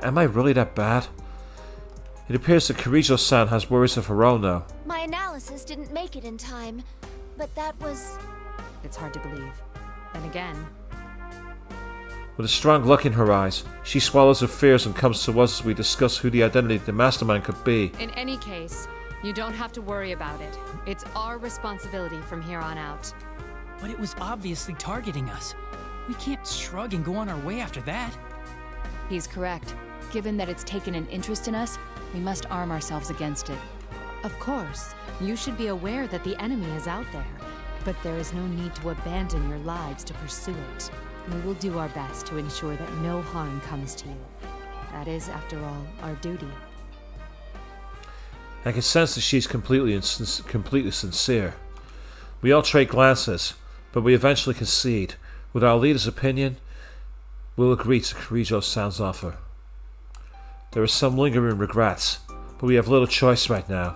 Am I really that bad? It appears that Kirijo-san has worries of her own now. My analysis didn't make it in time, but that was... It's hard to believe. Then again... With a strong look in her eyes, she swallows her fears and comes to us as we discuss who the identity of the mastermind could be. In any case, you don't have to worry about it. It's our responsibility from here on out. But it was obviously targeting us. We can't shrug and go on our way after that. He's correct. Given that it's taken an interest in us, we must arm ourselves against it. Of course, you should be aware that the enemy is out there, but there is no need to abandon your lives to pursue it. We will do our best to ensure that no harm comes to you. That is, after all, our duty. I can sense that she's completely sincere. We all trade glances, but we eventually concede. With our leader's opinion, we'll agree to Kirijo-san's offer. There are some lingering regrets, but we have little choice right now.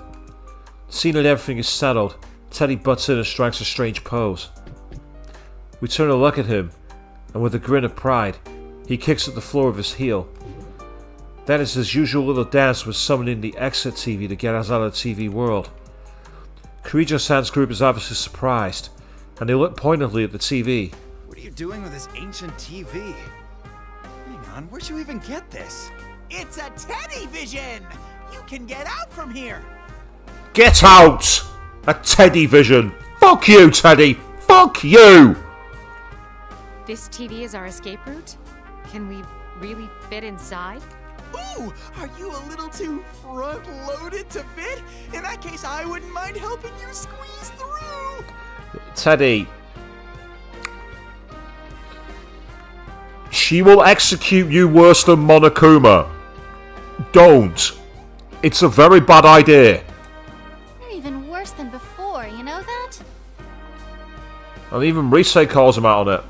Seeing that everything is settled, Teddy butts in and strikes a strange pose. We turn to look at him, and with a grin of pride, he kicks at the floor with his heel. That is his usual little dance with summoning the exit TV to get us out of the TV world. Kirijo-san's group is obviously surprised, and they look pointedly at the TV. What are you doing with this ancient TV? Hang on, where'd you even get this? It's a Teddy Vision! You can get out from here! Get out! A Teddy Vision! Fuck you, Teddy! Fuck you! This TV is our escape route? Can we really fit inside? Ooh, are you a little too front-loaded to fit? In that case, I wouldn't mind helping you squeeze through! Teddy. She will execute you worse than Monokuma. Don't. It's a very bad idea. You're even worse than before, you know that? And even Rise calls him out on it.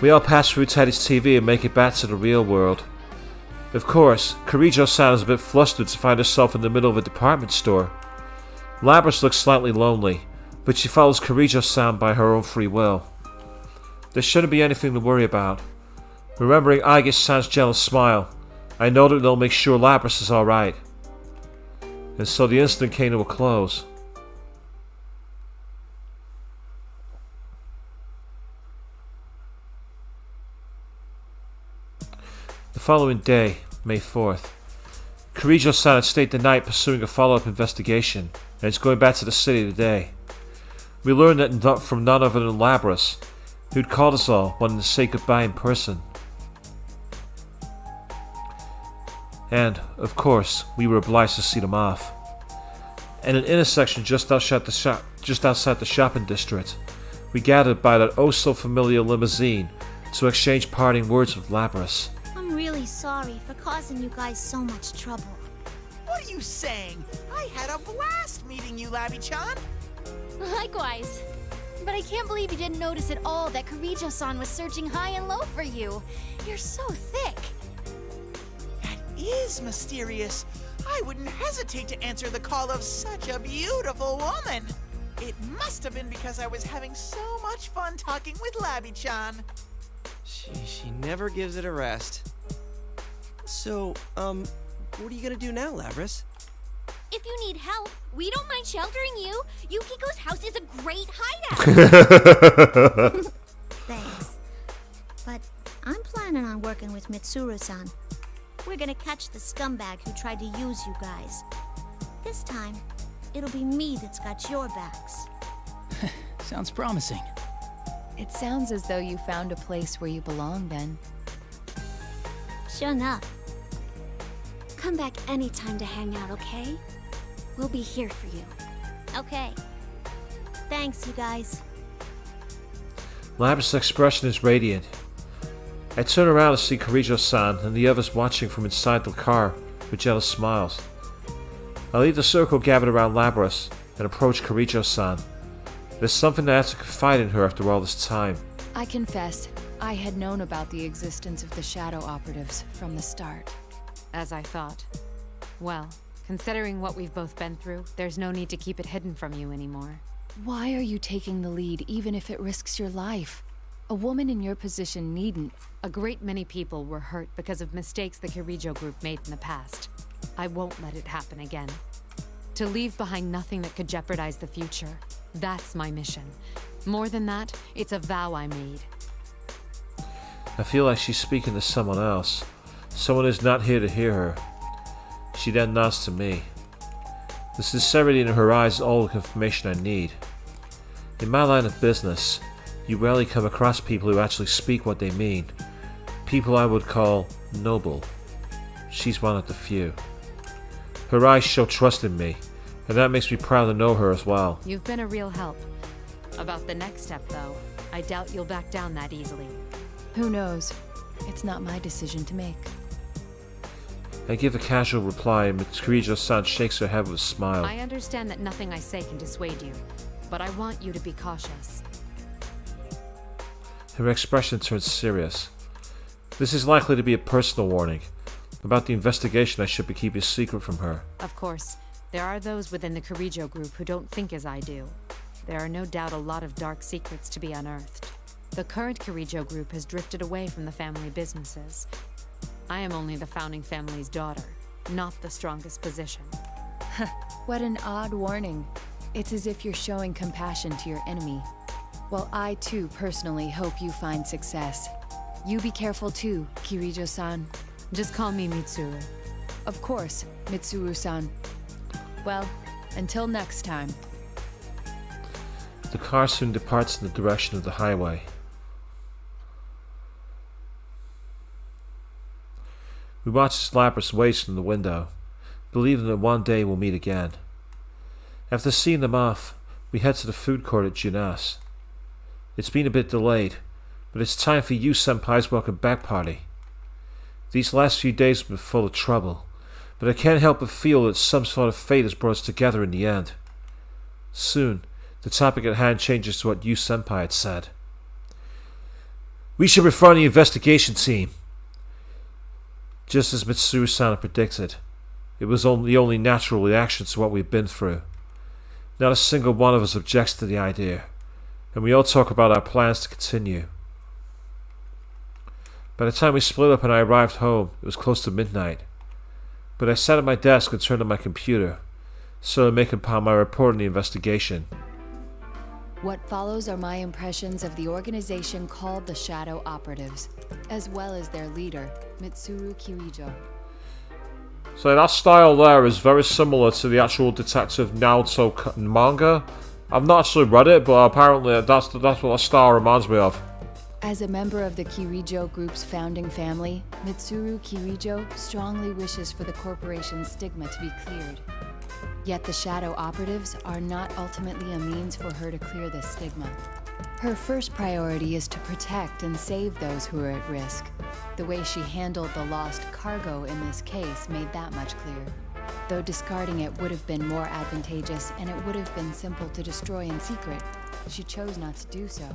We all pass through Teddy's TV and make it back to the real world. Of course, Kirijo-san is a bit flustered to find herself in the middle of a department store. Labrys looks slightly lonely, but she follows Kirijo-san by her own free will. There shouldn't be anything to worry about. Remembering Aigis-san's gentle smile, I know that they'll make sure Labrys is alright. And so the incident came to a close. The following day, May 4th, Kirijo-san had stayed the night pursuing a follow-up investigation, and is going back to the city today. We learned that from none other than Labrys, who'd called us all, wanting to say goodbye in person. And, of course, we were obliged to see them off. At an intersection just outside the shopping district, we gathered by that oh-so-familiar limousine to exchange parting words with Labrys. I'm really sorry for causing you guys so much trouble. What are you saying? I had a blast meeting you, Labby-chan. Likewise. But I can't believe you didn't notice at all that Kirijo-san was searching high and low for you. You're so thick. That is mysterious. I wouldn't hesitate to answer the call of such a beautiful woman. It must have been because I was having so much fun talking with Labby-chan. She never gives it a rest. So, what are you gonna do now, Labrys? If you need help, we don't mind sheltering you. Yukiko's house is a great hideout. Thanks. But I'm planning on working with Mitsuru-san. We're gonna catch the scumbag who tried to use you guys. This time, it'll be me that's got your backs. Sounds promising. It sounds as though you found a place where you belong, then. Sure enough. Come back anytime to hang out, okay? We'll be here for you. Okay. Thanks, you guys. Labrys' expression is radiant. I turn around to see Kirijo-san and the others watching from inside the car with jealous smiles. I leave the circle gathered around Labrys and approach Kirijo-san. There's something that I have to confide in her after all this time. I confess, I had known about the existence of the Shadow Operatives from the start. As I thought. Well, considering what we've both been through, there's no need to keep it hidden from you anymore. Why are you taking the lead even if it risks your life? A woman in your position needn't. A great many people were hurt because of mistakes the Kirijo group made in the past. I won't let it happen again. To leave behind nothing that could jeopardize the future. That's my mission. More than that, it's a vow I made. I feel like she's speaking to someone else. Someone who's not here to hear her. She then nods to me. The sincerity in her eyes is all the confirmation I need. In my line of business, you rarely come across people who actually speak what they mean. People I would call noble. She's one of the few. Her eyes show trust in me, and that makes me proud to know her as well. You've been a real help. About the next step, though, I doubt you'll back down that easily. Who knows? It's not my decision to make. I give a casual reply, and Kirijo-san shakes her head with a smile. I understand that nothing I say can dissuade you, but I want you to be cautious. Her expression turns serious. This is likely to be a personal warning. About the investigation I should be keeping secret from her. Of course, there are those within the Kirijo group who don't think as I do. There are no doubt a lot of dark secrets to be unearthed. The current Kirijo group has drifted away from the family businesses. I am only the founding family's daughter, not the strongest position. What an odd warning. It's as if you're showing compassion to your enemy. Well, I too personally hope you find success. You be careful too, Kirijo-san. Just call me Mitsuru. Of course, Mitsuru-san. Well, until next time. The car soon departs in the direction of the highway. We watch as Labrys waits from the window, believing that one day we'll meet again. After seeing them off, we head to the food court at Junas. It's been a bit delayed, but it's time for you Senpai's welcome back party. These last few days have been full of trouble, but I can't help but feel that some sort of fate has brought us together in the end. Soon, the topic at hand changes to what you Senpai had said. We should reform the investigation team. Just as Mitsuru-san had predicted, it was the only natural reaction to what we've been through. Not a single one of us objects to the idea, and we all talk about our plans to continue. By the time we split up and I arrived home, it was close to midnight. But I sat at my desk and turned on my computer, so to make upon my report on the investigation. What follows are my impressions of the organization called the Shadow Operatives, as well as their leader, Mitsuru Kirijo. So that style there is very similar to the actual Detective Naruto manga. I've not actually read it, but apparently that's what that style reminds me of. As a member of the Kirijo group's founding family, Mitsuru Kirijo strongly wishes for the corporation's stigma to be cleared. Yet the Shadow Operatives are not ultimately a means for her to clear this stigma. Her first priority is to protect and save those who are at risk. The way she handled the lost cargo in this case made that much clear. Though discarding it would have been more advantageous and it would have been simple to destroy in secret, she chose not to do so.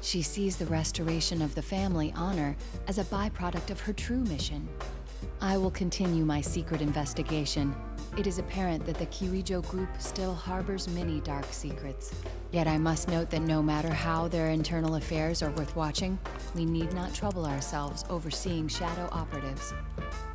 She sees the restoration of the family honor as a byproduct of her true mission. I will continue my secret investigation. It is apparent that the Kirijo group still harbors many dark secrets. Yet I must note that no matter how their internal affairs are worth watching, we need not trouble ourselves overseeing shadow operatives.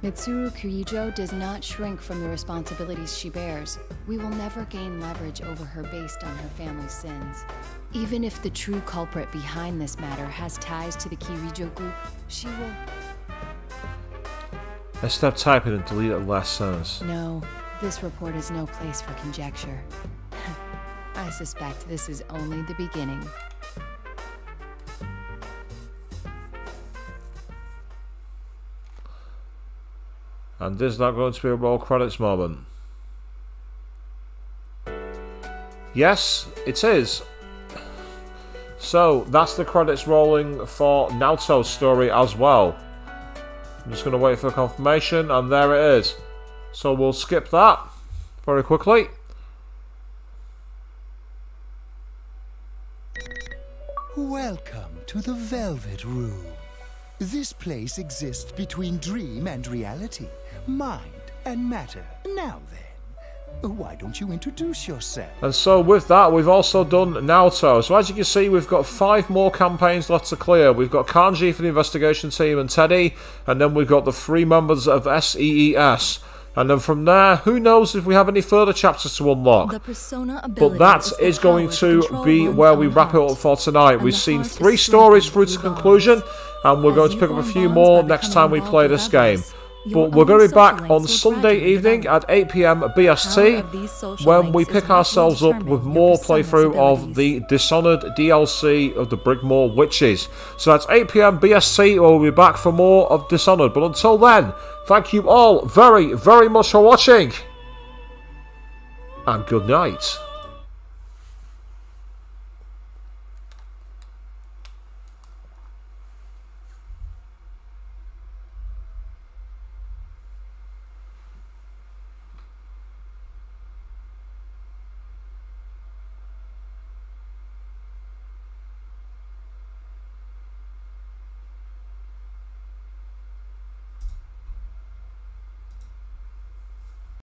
Mitsuru Kirijo does not shrink from the responsibilities she bears. We will never gain leverage over her based on her family's sins. Even if the true culprit behind this matter has ties to the Kirijo group, she will... I stopped typing and deleted the last sentence. No, this report is no place for conjecture. I suspect this is only the beginning. And this is not going to be a roll credits moment. Yes, it is. So, that's the credits rolling for Naoto's story as well. I'm just going to wait for confirmation, and there it is. So we'll skip that very quickly. Welcome to the Velvet Room. This place exists between dream and reality, mind and matter. Now then, why don't you introduce yourself? And so with that, we've also done Naoto. So as you can see, we've got 5 more campaigns left to clear. We've got Kanji for the investigation team and Teddy, and then we've got the 3 members of S.E.E.S. And then from there, who knows if we have any further chapters to unlock. But that is going to be where we wrap it up for tonight. We've seen 3 stories through to conclusion, and we're going to pick up a few more next time we play this game. But we're going to be back on Sunday evening at 8 PM BST when we pick ourselves up with more playthrough of the Dishonored DLC of the Brigmore Witches. So that's 8 PM BST, we'll be back for more of Dishonored. But until then, thank you all very, very much for watching, and good night.